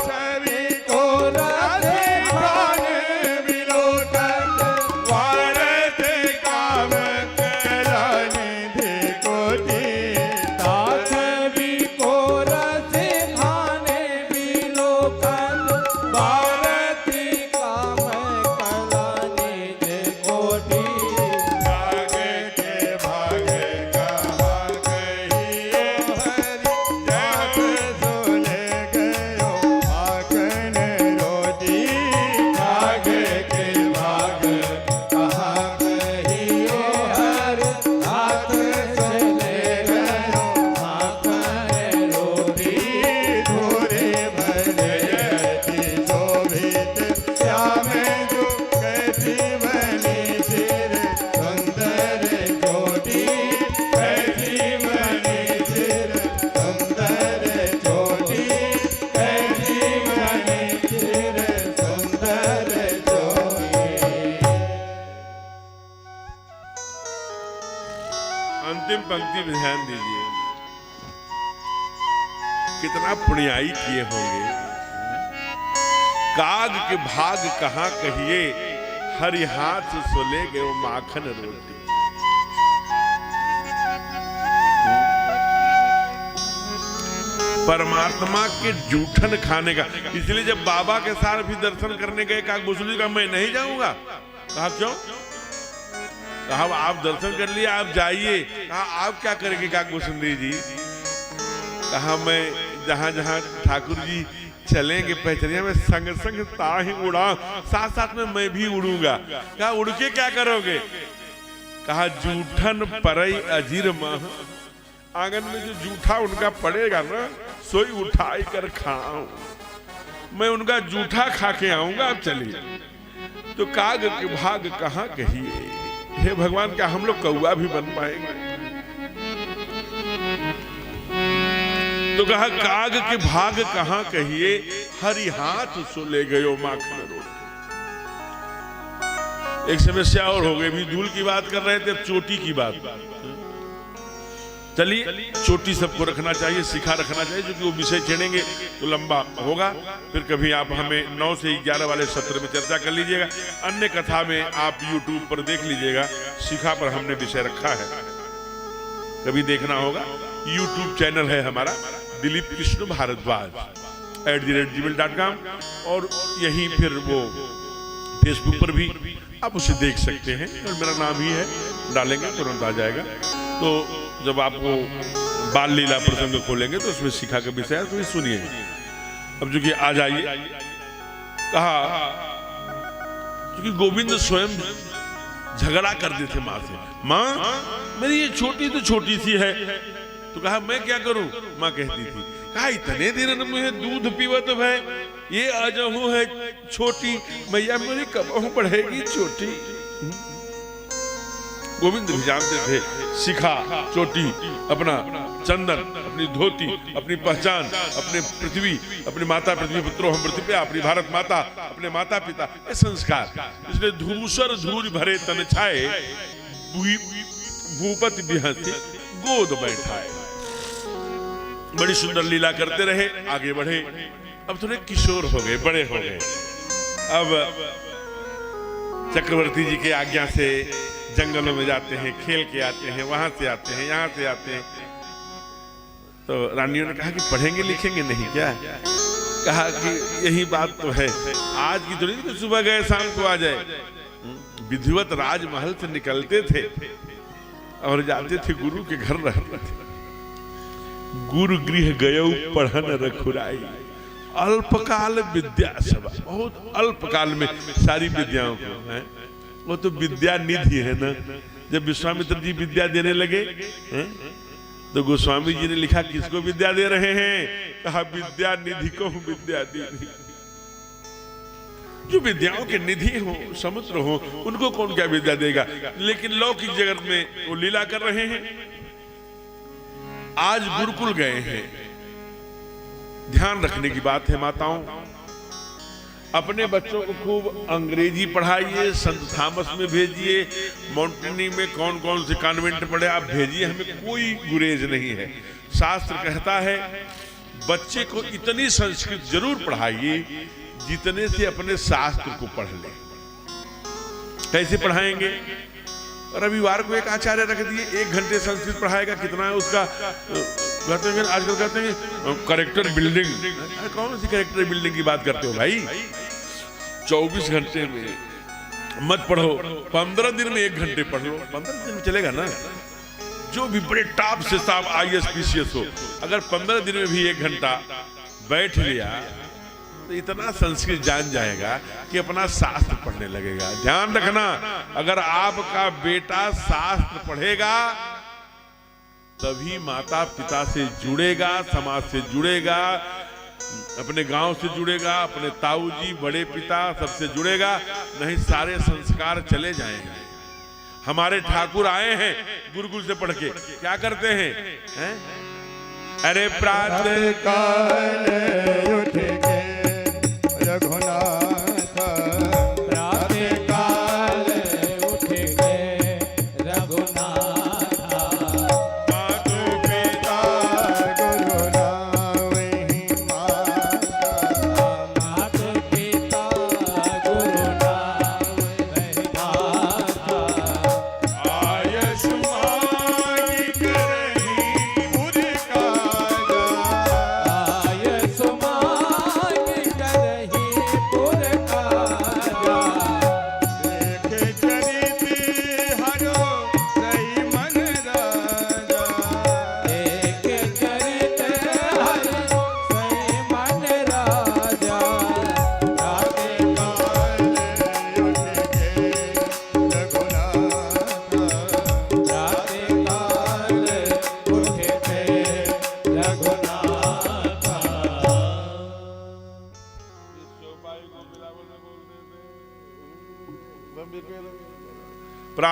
छवि को रस खाने बिलोकत। भारत काम कराने दे कोटी। छवि को रस खाने बिलोकत, भारत काम कराने दे कोटी। भागे के भागे कहा कहियो हरि, जात सुने गयो आखन रोती। भागे के भाग कहा कहियो हरि, जात सुने गयो आखन रोती। धूरे भरे अति शोभित श्याम जो कैसी बनी सिर सुंदर चोटी। कैसी बनी सिर सुंदर चोटी, कैसी बनी सिर सुंदर चोटी। अंतिम पंक्ति में ध्यान दीजिए, कितना पुण्याई किए होंगे। काग के भाग कहां कहिए, हरि हाथ सो ले गए वो माखन रोटी। परमात्मा के जूठन खाने का। इसलिए जब बाबा के साथ भी दर्शन करने गए काकभूषुंडी का मैं नहीं जाऊंगा। कहा क्यों? कहा आप दर्शन कर लिए, आप जाइए। कहा आप क्या करेंगे काकभूषुंडी जी? कहा मैं जहां जहां ठाकुर जी चलेंगे पहचनिया में संग संग ताही उड़ा, साथ साथ में मैं भी उड़ूंगा। कहा उड़ के क्या करोगे? कहा जूठन परई अजीर माह, आंगन में जो जूठा उनका पड़ेगा ना सोई उठाई कर खाऊं, मैं उनका जूठा खा के आऊंगा। आप चलिए। तो काग के भाग कहां कहिए, हे भगवान क्या हम लोग कौआ भी बन पाएंगे? तो कहा काग के भाग कहां कहिए, हरि हाथ सो ले गयो माखन रोटी। एक समस्या और हो गई। भी धूल की बात कर रहे थे, अब चोटी की बात। चलिए चोटी सबको रखना चाहिए, शिखा रखना चाहिए, क्योंकि वो विषय छेड़ेंगे तो लंबा होगा। फिर कभी आप हमें 9 से 11 वाले सत्र में चर्चा कर लीजिएगा। अन्य कथा में आप YouTube पर देख लीजिएगा, शिखा पर हमने विषय रखा है, कभी देखना होगा। YouTube चैनल है हमारा दिलीप कृष्ण भारद्वाज @gmail.com, और यहीं फिर वो फेसबुक पर भी आप उसे देख सकते हैं, और मेरा नाम ही है, डालेंगे तुरंत आ जाएगा। तो जब आप वो बाल लीला प्रसंग खोलेंगे तो उसमें शिखा का विषय है, तो ये सुनिए। अब जो कि आ जाइए। कहा क्योंकि गोविंद स्वयं झगड़ा करते थे माँ से, माँ मेरी ये छोटी तो छोटी सी है। तो कहा मैं क्या करूं? माँ कहती थी, कहा इतने दिन मुझे दूध पीवत है, ये आजहू है छोटी, मैया मेरी कब बढ़ेगी छोटी। गोविंद भी जानते थे शिखा, चोटी, अपना चंदन, अपनी धोती, अपनी पहचान, अपने पृथ्वी, अपनी माता पृथ्वी पुत्रो हम पृथ्वी पे, अपनी भारत माता, अपने माता पिता, ये संस्कार। इसलिए धूसर धूल भरे तन छाए, भूपति बिहसी गोद बैठाए। बड़ी सुंदर लीला करते रहे, आगे बढ़े। अब थोड़े किशोर हो गए, बड़े हो गए। अब चक्रवर्ती जी की आज्ञा से जंगलों में जाते हैं, खेल के आते हैं, वहां से आते हैं, यहाँ से आते हैं। तो रानियों ने कहा कि पढ़ेंगे लिखेंगे नहीं क्या? कहा कि यही बात तो है, आज की थोड़ी तो सुबह गए शाम को आ जाए। विधिवत राजमहल से निकलते थे और जाते थे गुरु के घर रहते थे। गुरु गृह गयो पढ़न रखुराई, अल्पकाल विद्या सभा। बहुत अल्पकाल में सारी विद्याओं को है, वो तो विद्या निधि है ना। जब विश्वामित्र जी विद्या देने लगे तो गोस्वामी जी ने लिखा किसको विद्या दे रहे हैं? कहा विद्या निधि को विद्या निधि। जो विद्याओं के निधि हो, समुद्र हो, उनको कौन क्या विद्या देगा? लेकिन लौकिक जगत में वो लीला कर रहे हैं। आज गुरुकुल गए हैं, ध्यान रखने की बात है माताओं, अपने बच्चों को खूब अंग्रेजी पढ़ाइए, संत थॉमस में भेजिए, माउंटेनी में कौन कौन से कॉन्वेंट पढ़े आप भेजिए, हमें कोई गुरेज नहीं है। शास्त्र कहता है बच्चे को इतनी संस्कृत जरूर पढ़ाइए जितने से अपने शास्त्र को पढ़ ले। कैसे पढ़ाएंगे? रविवार को एक आचार्य रख दिए, 1 घंटे संस्कृत पढ़ाएगा, कितना है उसका? कहते हैं आजकल कहते हैं कैरेक्टर बिल्डिंग। कौन सी कैरेक्टर बिल्डिंग की बात करते हो भाई? 24 घंटे में मत पढ़ो, 15 दिन में 1 घंटे पढ़ लो, 15 दिन में चलेगा ना। जो भी बड़े टॉप से साहब IAS PCS हो, अगर 15 दिन में भी 1 घंटा बैठ लिया तो इतना संस्कृत जान जाएगा कि अपना शास्त्र पढ़ने लगेगा। ध्यान रखना, अगर आपका बेटा शास्त्र पढ़ेगा तभी माता पिता से जुड़ेगा, समाज से जुड़ेगा, अपने गांव से जुड़ेगा, अपने ताऊ जी, बड़े पिता सबसे जुड़ेगा, नहीं सारे संस्कार चले जाएंगे। हमारे ठाकुर आए हैं गुरुकुल से पढ़ के, क्या करते हैं? अरे प्रातः काल उठ के रघुनाथ, प्रातः काल उठ के रघुनाथ, मातु पिता गुरु नावे,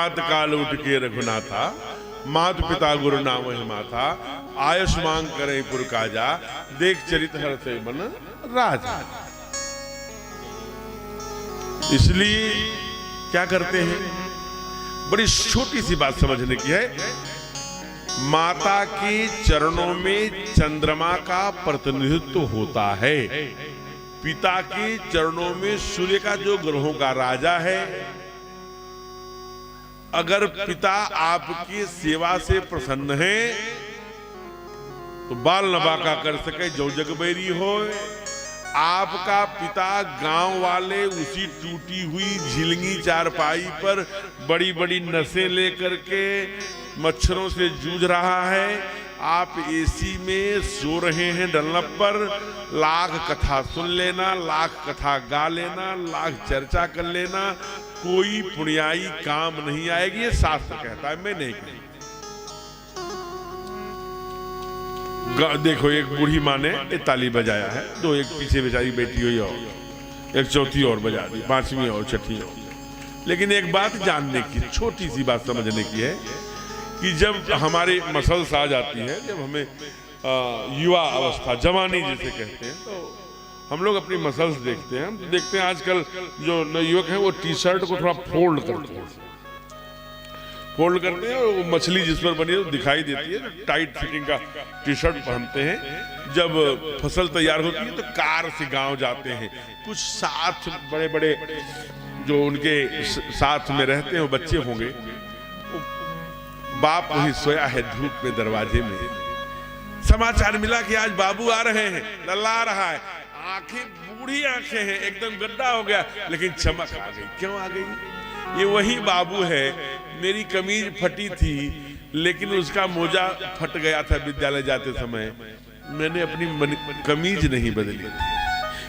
प्रात काल उठ के रघुनाथा, मात पिता गुरु नाम माथा, आयुष मांग करे पुर काजा, देख चरित हर से मन राजा। इसलिए क्या करते हैं, बड़ी छोटी सी बात समझने की है, माता के चरणों में चंद्रमा का प्रतिनिधित्व होता है, पिता के चरणों में सूर्य का जो ग्रहों का राजा है। अगर पिता आपकी सेवा से प्रसन्न है तो बाल नबाका कर सके जो जगबैरी हो। आपका पिता गांव वाले उसी टूटी हुई झिलंगी चारपाई पर बड़ी बड़ी नसें लेकर के मच्छरों से जूझ रहा है, आप एसी में सो रहे हैं डंलप पर, लाख कथा सुन लेना, लाख कथा गा लेना, लाख चर्चा कर लेना, कोई पुण्याई काम नहीं आएगी। ये शास्त्र कहता है, मैं नहीं कहता। देखो एक बूढ़ी माँ ने एक ताली बजाया है, दो एक पीछे बेचारी बैठी हुई और एक चौथी और बजा दी, पांचवी और छठी और। लेकिन एक बात जानने की, छोटी सी बात समझने की है कि जब हमारी मसल्स आ जाती है, जब हमें युवा अवस्था, जवानी जिसे कहते हैं, तो हम लोग अपनी मसल्स देखते हैं। हम देखते हैं आजकल जो युवक हैं वो टी शर्ट को थोड़ा फोल्ड करते हैं, और वो मछली जिस पर बनी है तो दिखाई देती है, टाइट फिटिंग का टी शर्ट पहनते हैं। जब फसल तैयार होती है तो कार से गांव जाते हैं, कुछ साथ बड़े बड़े जो उनके साथ में रहते हैं वो बच्चे होंगे, बाप वही सोया है धूप में दरवाजे में, समाचार मिला कि आज बाबू आ रहे हैं, लल्ला रहा है, आंखें बूढ़ी आंखें हैं, एकदम गड्ढा हो गया, लेकिन चमक आ गई। क्यों आ गई? ये वही बाबू है, मेरी कमीज फटी थी लेकिन उसका मोजा फट गया था विद्यालय जाते समय, मैंने अपनी कमीज नहीं बदली थी।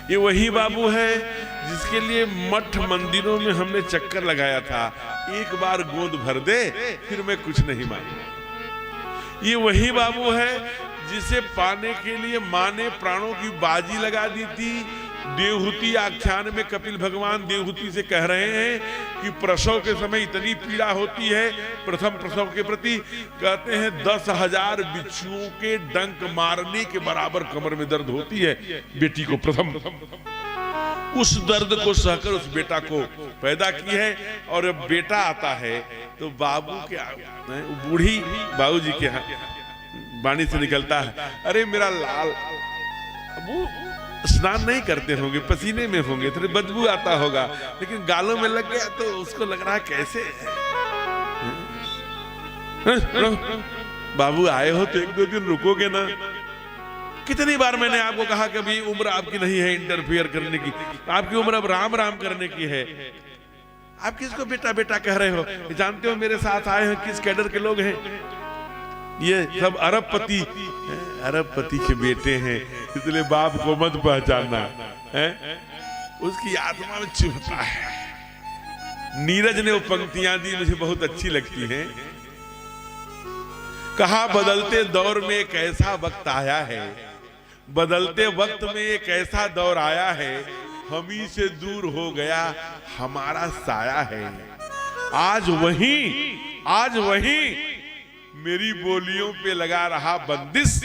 ये वही बाबू है जिसके लिए मठ मंदिरों में हमने चक्कर लगाया था, एक बार गोद भर दे फिर मैं कुछ नहीं मांगूंगा। ये वही बाबू है जिसे पाने के लिए मां ने प्राणों की बाजी लगा दी थी। देवहूति आख्यान में कपिल भगवान देवहूति से कह रहे हैं कि प्रसव के समय इतनी पीड़ा होती है, प्रथम प्रसव के प्रति कहते हैं 10,000 बिच्छुओं के डंक मारने के बराबर कमर में दर्द होती है बेटी को। प्रथम उस दर्द को सहकर उस बेटा को पैदा की है, और अब बेटा आता है तो बाबू के बूढ़ी बाबूजी के वाणी से निकलता है, अरे मेरा लाल, वो स्नान नहीं करते होंगे, पसीने में होंगे, थोड़ी बदबू आता होगा, लेकिन गालों में लग गया तो उसको लग रहा है कैसे बाबू आए हो तो 1-2 दिन रुकोगे ना। कितनी बार मैंने आपको कहा कि अभी उम्र आपकी नहीं है इंटरफियर करने की, आपकी उम्र अब राम राम करने की है। आप किसको बेटा बेटा कह रहे हो? जानते हो मेरे साथ आए हैं किस कैडर के लोग हैं? ये सब अरबपति के बेटे हैं, इसलिए बाप को मत पहचानना है, उसकी आत्मा में चुभता है। नीरज ने वो पंक्तियां दी, मुझे बहुत अच्छी लगती हैं। कहा बदलते दौर में एक ऐसा वक्त आया है, बदलते वक्त में एक ऐसा दौर आया है, हम ही से दूर हो गया हमारा साया है। आज वही मेरी बोलियों पे लगा रहा बंदिश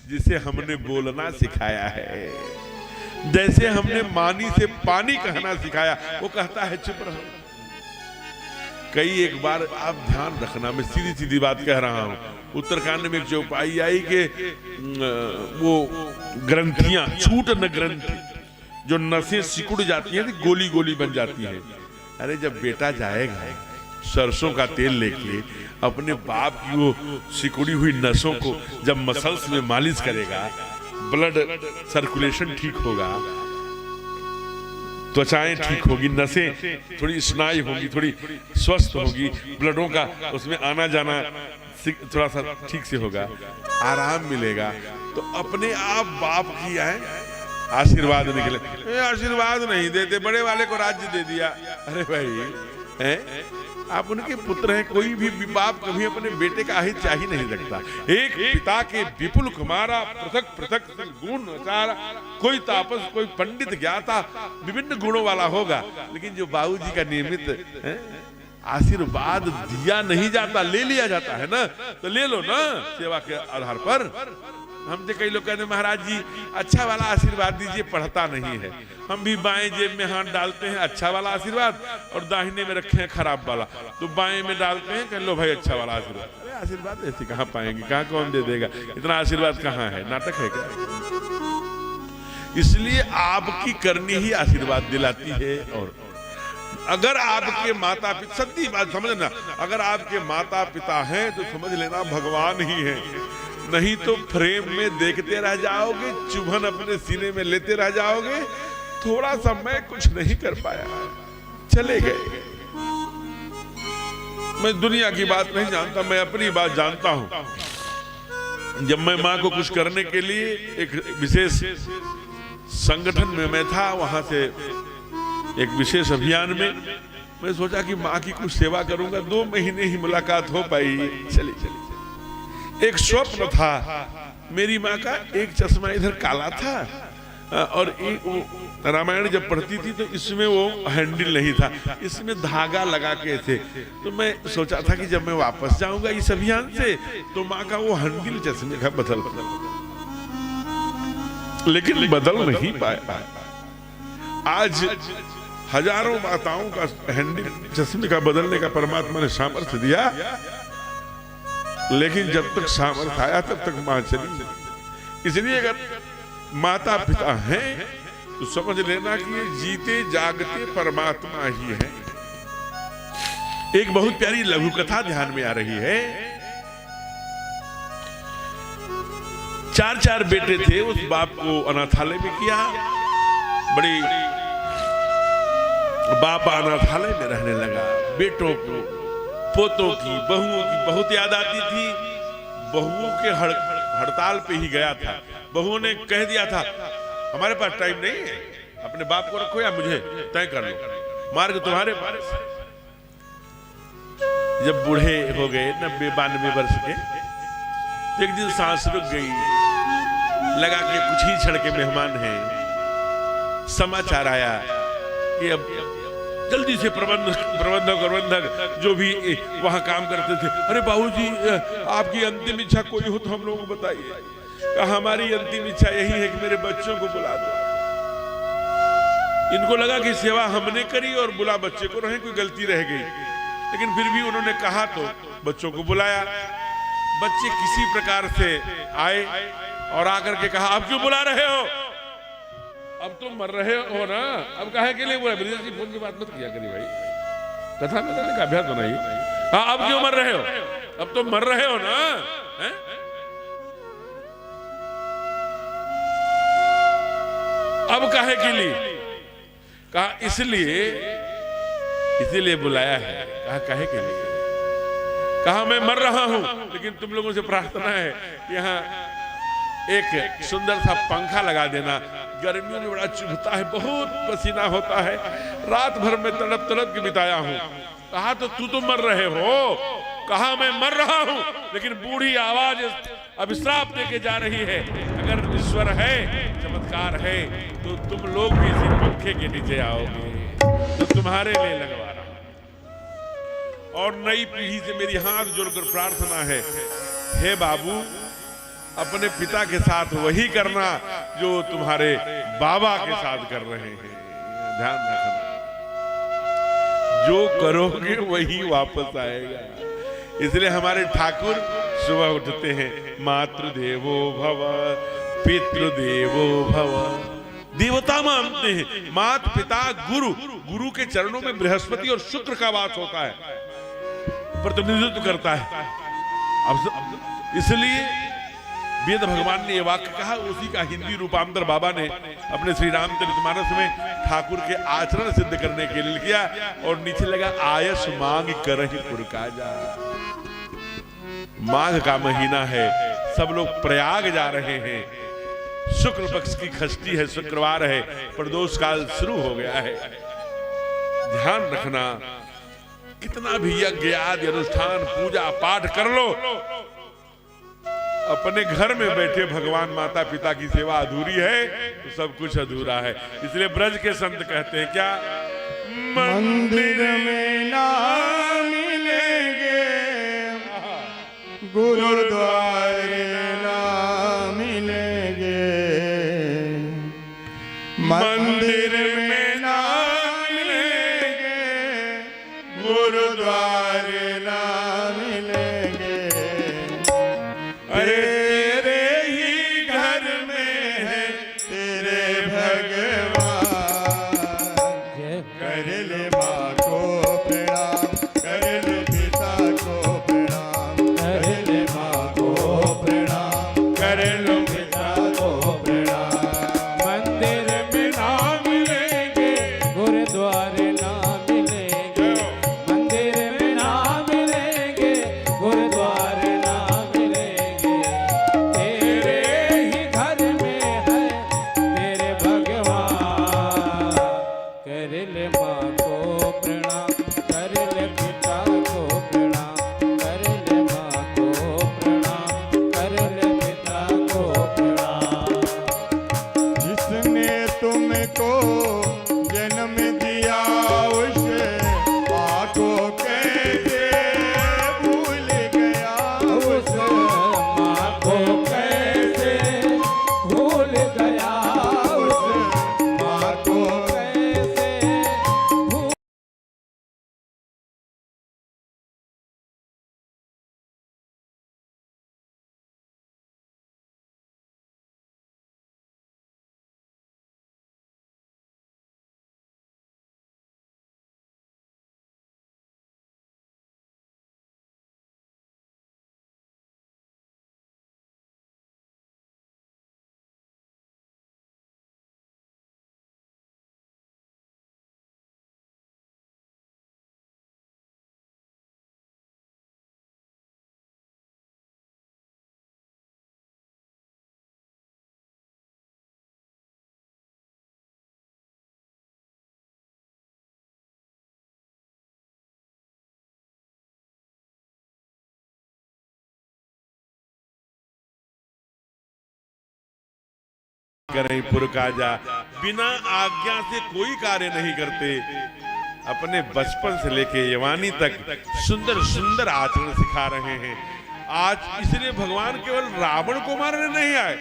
जिसे हमने बोलना सिखाया है। जैसे हमने मानी से पानी कहना सिखाया, वो कहता है चुप रहो। कई एक बार आप ध्यान रखना, मैं सीधी सीधी बात कह रहा हूं, उत्तराखंड में एक चौपाई आई कि वो ग्रंथियां, छूट न ग्रंथि, जो नसें सिकुड़ जाती हैं, गोली गोली बन जाती है। अरे जब बेटा जाएगा सरसों का तेल लेके अपने बाप की वो सिकुड़ी हुई नसों को जब मसल्स में मालिश करेगा, ब्लड सर्कुलेशन ठीक होगा, त्वचाएं ठीक होगी, नसें थोड़ी स्नायु होगी, थोड़ी स्वस्थ होगी, ब्लडों का उसमें आना जाना थोड़ा सा ठीक से होगा, आराम मिलेगा, तो अपने आप बाप की आए आशीर्वाद निकले। आशीर्वाद नहीं देते, बड़े वाले को राज्य दे दिया। अरे भाई हैं, आप उनके पुत्र हैं, कोई भी बाप कभी अपने बेटे का हित चाह ही नहीं रखता। एक पिता के विपुल कुमारा, पृथक पृथक गुण सारा, कोई तापस कोई पंडित ज्ञाता विभिन्न गुणों वाला होगा, लेकिन जो बाबूजी का नियमित आशीर्वाद दिया नहीं जाता, ले लिया जाता है ना, तो ले लो ना सेवा के आधार पर। हमसे कई लोग कहते हैं महाराज जी अच्छा वाला आशीर्वाद दीजिए, पढ़ता नहीं है। हम भी बाएं जेब में हाथ डालते हैं अच्छा वाला आशीर्वाद, और दाहिने में रखे हैं खराब वाला, तो बाएं में डालते हैं कह लो भाई अच्छा वाला आशीर्वाद। अरे आशीर्वाद ऐसे कहाँ पाएंगे, कहाँ कौन दे देगा, इतना आशीर्वाद कहाँ है, नाटक है क्या? इसलिए आपकी करनी ही आशीर्वाद दिलाती है। और अगर आपके माता पिता, सच्ची बात समझना, अगर आपके माता पिता हैं तो समझ लेना भगवान ही है, नहीं तो फ्रेम में देखते रह जाओगे, चुभन अपने सीने में लेते रह जाओगे। थोड़ा सा मैं कुछ नहीं कर पाया, चले गए। मैं दुनिया की बात नहीं जानता, मैं अपनी बात जानता हूं। जब मैं मां को कुछ करने के लिए एक विशेष संगठन में मैं था, वहां से एक विशेष अभियान में मैं सोचा कि मां की कुछ सेवा करूंगा। 2 महीने ही मुलाकात हो पाई, चली चली। एक स्वप्न था मेरी माँ का, एक चश्मा इधर काला था, और रामायण जब पढ़ती थी तो इसमें वो हैंडल नहीं था, इसमें धागा लगा के थे। तो मैं सोचा था कि जब मैं वापस जाऊंगा इस अभियान से तो माँ का वो हैंडल चश्मे का बदल, लेकिन बदल नहीं पाया। आज हजारों माताओं का हैंडल चश्मे का बदलने का परमात्मा ने सामर्थ्य दिया, लेकिन जब तक सामर्थ्य आया तब तक मां चली। इसलिए अगर माता पिता हैं तो समझ लेना कि ये जीते जागते परमात्मा ही है। एक बहुत प्यारी लघु कथा ध्यान में आ रही है। 4 बेटे थे, उस बाप को अनाथालय में किया। बड़ी बाप अनाथालय में रहने लगा। बेटों को, पोतों की, बहुओं की बहुत याद आती थी। बहुओं के हड़ताल पे ही गया था। बहुओं ने कह दिया था हमारे पास टाइम नहीं है, अपने बाप को रखो या मुझे तय कर लो, मार्ग तुम्हारे पास। जब बूढ़े हो गए 90-92 वर्ष के, तो एक दिन सांस रुक गई, लगा कि कुछ ही क्षण के मेहमान हैं। समाचार आया कि अब जल्दी से प्रबंधक जो भी वहां काम करते थे, अरे बाबूजी आपकी अंतिम इच्छा कोई हो तो हम लोगों को बताइए। कहा हमारी अंतिम इच्छा यही है कि मेरे बच्चों को बुला दो। इनको लगा कि सेवा हमने करी और बुला बच्चे को रहे, कोई गलती रह गई, लेकिन फिर भी उन्होंने कहा तो बच्चों को बुलाया। बच्चे किसी प्रकार से आए और आकर के कहा आप क्यों बुला रहे हो, अब तो मर रहे हो ना, अब काहे के लिए बोला? ब्रिजेश जी फोन की बात मत किया करिए भाई, कथा में का अभ्यास बनाइए। हाँ अब क्यों मर रहे हो, अब तो मर रहे हो ना, है? अब काहे के लिए? कहा इसीलिए बुलाया है। कहा काहे के लिए? कहा मैं मर रहा हूं, लेकिन तुम लोगों से प्रार्थना है यहाँ एक सुंदर सा पंखा लगा देना। गर्मियों में बड़ा चुभता है, बहुत पसीना होता है, रात भर में तड़प तड़प के बिताया हूं। कहा तो तू तो मर रहे हो। कहा मैं मर रहा हूं, लेकिन बूढ़ी आवाज अभिश्राप देके जा रही है, अगर ईश्वर है, चमत्कार है, तो तुम लोग भी इसी पंखे के नीचे आओगे, तो तुम्हारे लिए लगवा रहा हूं। और नई पीढ़ी से मेरी हाथ जोड़कर प्रार्थना है, हे बाबू अपने पिता के साथ वही करना जो तुम्हारे बाबा के साथ कर रहे हैं। ध्यान रखना, जो करोगे वही वापस आएगा। इसलिए हमारे ठाकुर सुबह उठते हैं, मातृदेवो भव पितृदेवो भव। देवता मानते हैं, मात पिता गुरु, गुरु के चरणों में बृहस्पति और शुक्र का वास होता है, प्रतिनिधित्व करता है। अब इसलिए वेद भगवान ने ये वाक्य कहा, उसी का हिंदी रूपांतर बाबा ने अपने श्री रामचरितमानस में ठाकुर के आचरण सिद्ध करने के लिए किया, और नीचे लगा आयस मांग करहि पुर काजा। माघ का महीना है, सब लोग प्रयाग जा रहे हैं, शुक्ल पक्ष की षष्ठी है, शुक्रवार है, प्रदोष काल शुरू हो गया है। ध्यान रखना, कितना भी यज्ञ आदि अनुष्ठान पूजा पाठ कर लो, अपने घर में बैठे भगवान माता पिता की सेवा अधूरी है तो सब कुछ अधूरा है। इसलिए ब्रज के संत कहते हैं क्या, मंदिर में ना गुरुद्वारे ना मिलेंगे, मंदिर में ना मिलेंगे, गुरुद्वारे ना मिलेंगे। तेरे ही घर में है तेरे भगवान। कर ले माँ को प्रणाम, कर ले पिता को प्रणाम, कर ले माँ को प्रणाम, कर लो पिता को प्रणाम। मंदिर में ना मिलेंगे, गुरुद्वारे ना मिलेंगे, मंदिर में ना मिलेंगे, गुरुद्वारे ना मिलेंगे। तेरे ही घर में है तेरे भगवान। कर ले माँ को प्रणाम, कर ले पिता को प्रणाम, कर ले माँ को प्रणाम, कर ले पिता को प्रणाम। जिसने तुमको जन्म दिया उसे माँ को कैसे भूल गया, उस माँ को कैसे भूल गया, उस माँ को कैसे भूल। करें पुरकाजा, बिना आज्ञा से कोई कार्य नहीं करते। अपने बचपन से लेके जवानी तक सुंदर सुंदर आचरण सिखा रहे हैं। आज इसलिए भगवान केवल रावण को मारने नहीं आए,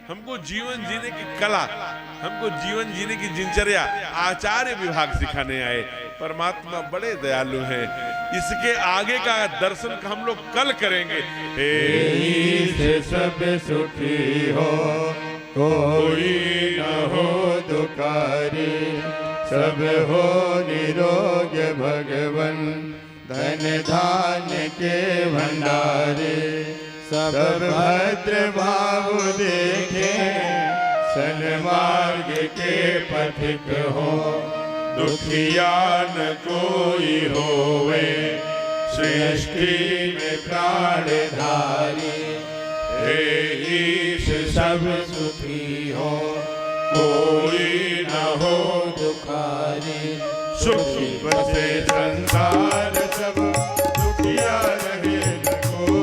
हमको जीवन जीने की कला, हमको जीवन जीने की दिनचर्या, आचार्य विभाग सिखाने आए। परमात्मा बड़े दयालु हैं। इसके आगे का दर्शन हम लोग कल करेंगे। से सब सुखी हो, कोई न हो दुखारी, सब हो निरोग भगवन, धन धान्य के भंडारे। सब भद्र भाव देखे, सन्मार्ग के पथिक हो, दुखिया न कोई होवे, सृष्टि में प्राणधारी। हे ईश सब सुखी हो, कोई न हो दुखारी, सुखी बसे संसार सब, दुखिया रहे न कोई।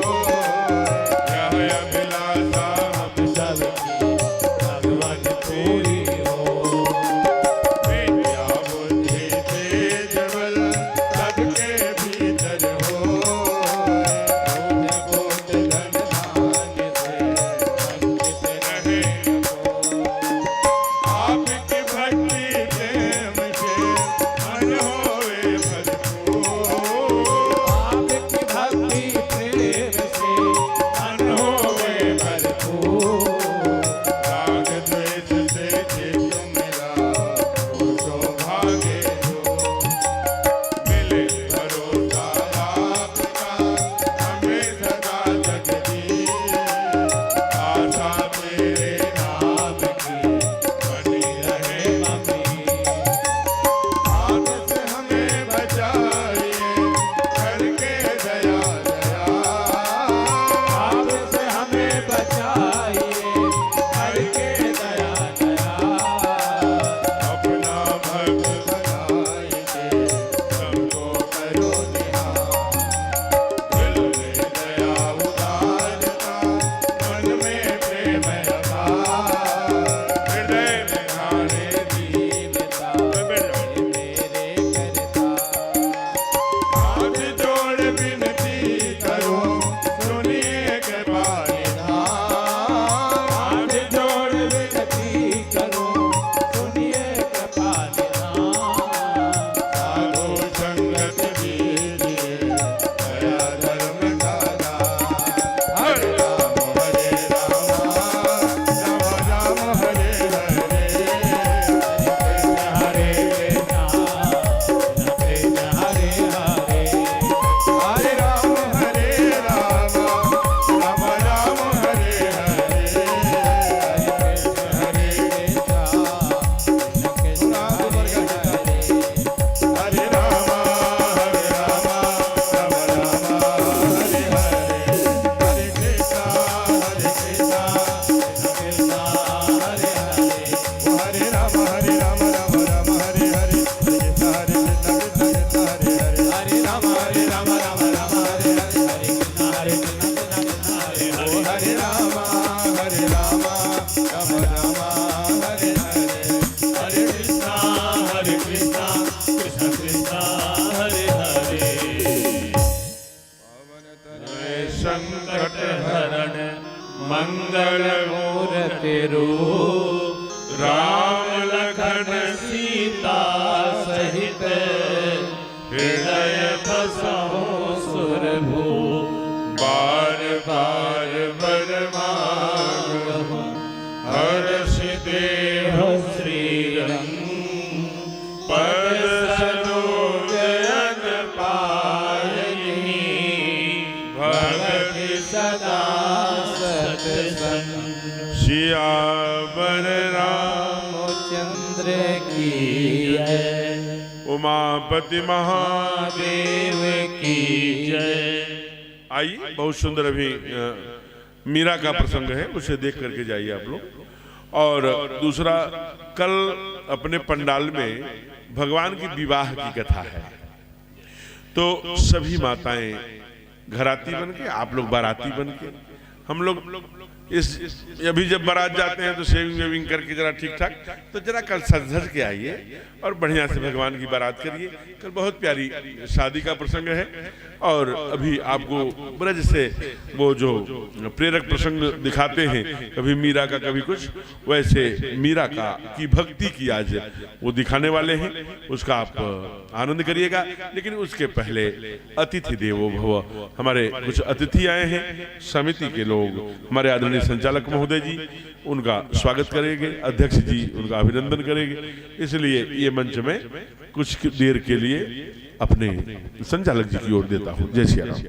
यह अभिलाषा हम सबकी भगवान पूरी हो। विद्या बुद्धि तेज बल सबके भीतर हो, बोध धन धान्य से वंचित रहे न कोई। आपकी भक्ति प्रेम से मन होवे भरपूर, हरे रामा राम राम हरे हरे हरे कृष्णा कृष्ण कृष्ण हरे हरे संकट हरण मंगल मूर्ति रूप राम लखन सीता सहित हृदय बसहु सुरभूप बार बार वर मांगहु हर्ष देह श्रीरंग पद सरोज अन पायनी भगति सदा सत्संग सियावर रामचंद्र की जय उमापति महादेव की जय। आइए, बहुत सुंदर अभी मीरा का प्रसंग है, उसे देख करके जाइए आप लोग। और दूसरा, कल अपने पंडाल में भगवान की विवाह की कथा है, तो सभी माताएं घराती बन के, आप लोग बाराती बन के, हम लोग इस अभी जब बारात जाते हैं तो शेविंग वेविंग करके जरा ठीक ठाक, तो जरा कल सज धज के आइए और बढ़िया से भगवान की बारात करिए। कल बहुत प्यारी शादी का प्रसंग है और अभी आपको ब्रज से वो जो प्रेरक प्रसंग दिखाते हैं, कभी मीरा का कभी कुछ, वैसे मीरा का की भक्ति की आज वो दिखाने वाले हैं, उसका आप आनंद करिएगा। लेकिन उसके पहले अतिथि देवो भव, हमारे कुछ अतिथि आए हैं, समिति के लोग, हमारे आदरणीय संचालक महोदय जी उनका स्वागत करेंगे, अध्यक्ष जी उनका अभिनंदन करेंगे। इसलिए ये मंच में कुछ देर के लिए अपने संचालक जी की ओर देता हूं। जय श्री राम।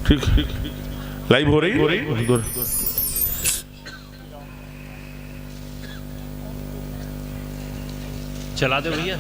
ठीक, लाइव हो रही है। चला दो भैया।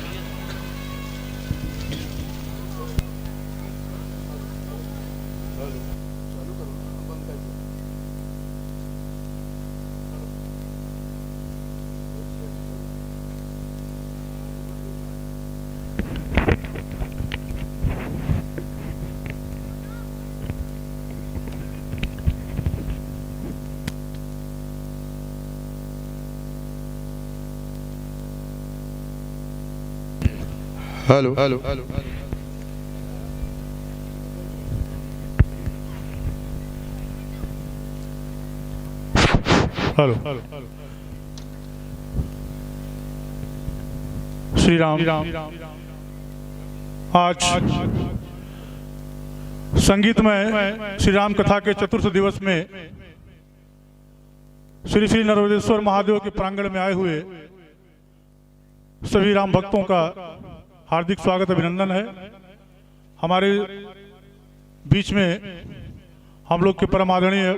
Hello hello hello Shri Ram. आज संगीत में श्री राम कथा के चतुर्थ दिवस में श्री श्री नर्मदेश्वर महादेव के प्रांगण में आए हुए सभी राम भक्तों का हार्दिक स्वागत अभिनंदन है। हमारे बीच में हम लोग के परम आदरणीय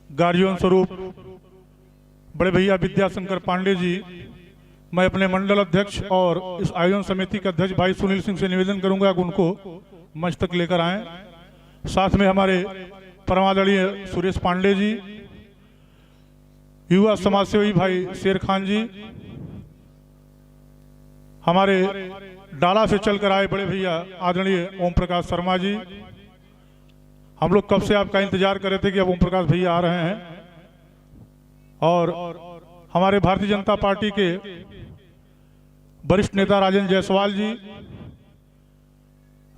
गार्जियन स्वरूप बड़े भैया विद्याशंकर पांडे जी, मैं अपने मंडल अध्यक्ष और इस आयोजन समिति के अध्यक्ष भाई सुनील सिंह से निवेदन करूंगा कि उनको मंच तक लेकर आएं। साथ में हमारे परम आदरणीय सुरेश पांडे जी, युवा समाजसेवी भाई शेर खान जी, हमारे डाला से चलकर आए बड़े भैया आदरणीय ओम प्रकाश शर्मा जी। हम लोग कब से आपका इंतजार कर रहे थे कि अब ओम प्रकाश भैया आ रहे हैं। और हमारे भारतीय जनता पार्टी के वरिष्ठ नेता राजेंद्र जायसवाल जी,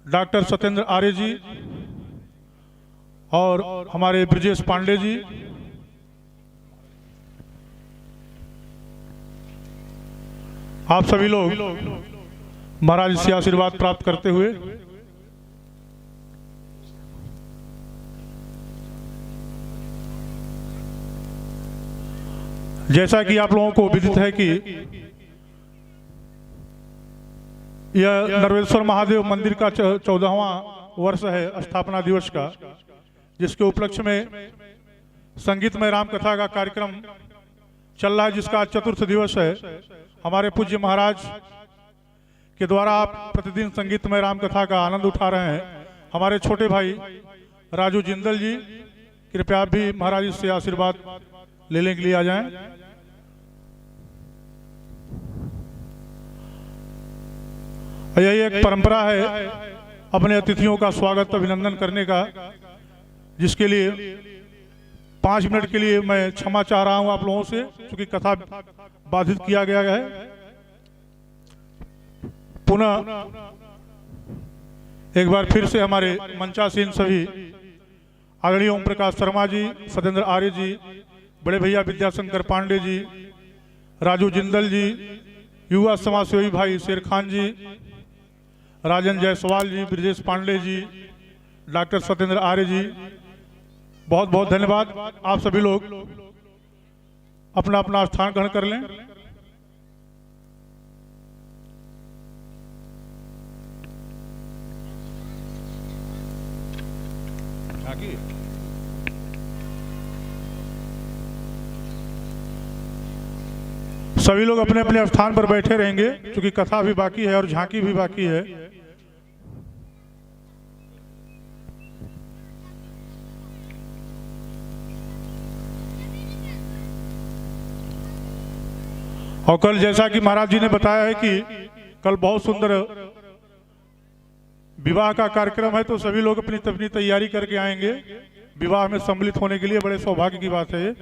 डॉक्टर सत्येंद्र आर्य जी और हमारे ब्रजेश पांडे जी, आप सभी लोग महाराज से आशीर्वाद प्राप्त करते हुए जैसा कि आप लोगों को विदित है कि यह नर्मदेश्वर महादेव मंदिर का 14वां वर्ष है स्थापना दिवस का, जिसके उपलक्ष्य में संगीतमय राम कथा का कार्यक्रम चल रहा है, जिसका चतुर्थ दिवस है। हमारे पूज्य महाराज के द्वारा आप प्रतिदिन संगीतमय राम कथा का आनंद उठा रहे हैं। हमारे छोटे भाई राजू जिंदल जी, कृपया आप भी महाराज से आशीर्वाद लेने के लिए आ जाएं। यही एक परंपरा है अपने अतिथियों का स्वागत अभिनंदन करने का, जिसके लिए 5 मिनट के लिए मैं क्षमा चाह रहा हूं आप लोगों से, क्योंकि कथा बाधित किया गया है। पुनः एक बार फिर से हमारे मंचासीन सभी आदरणीय ओम प्रकाश शर्मा जी, सत्येंद्र आर्य जी, बड़े भैया विद्याशंकर पांडे जी, राजू जिंदल जी, युवा समाज सेवी भाई शेर खान जी, राजन जायसवाल जी, ब्रजेश पांडे जी, डॉक्टर सत्येंद्र आर्य जी, बहुत बहुत धन्यवाद। आप सभी लोग अपना अपना स्थान ग्रहण कर लें। सभी लोग अपने अपने स्थान पर बैठे रहेंगे, क्योंकि कथा भी बाकी है और झांकी भी बाकी है। और कल जैसा कि महाराज जी ने बताया है कि कल बहुत सुंदर विवाह का कार्यक्रम है, तो सभी लोग अपनी तैयारी करके आएंगे विवाह में सम्मिलित होने के लिए। बड़े सौभाग्य की बात है ये।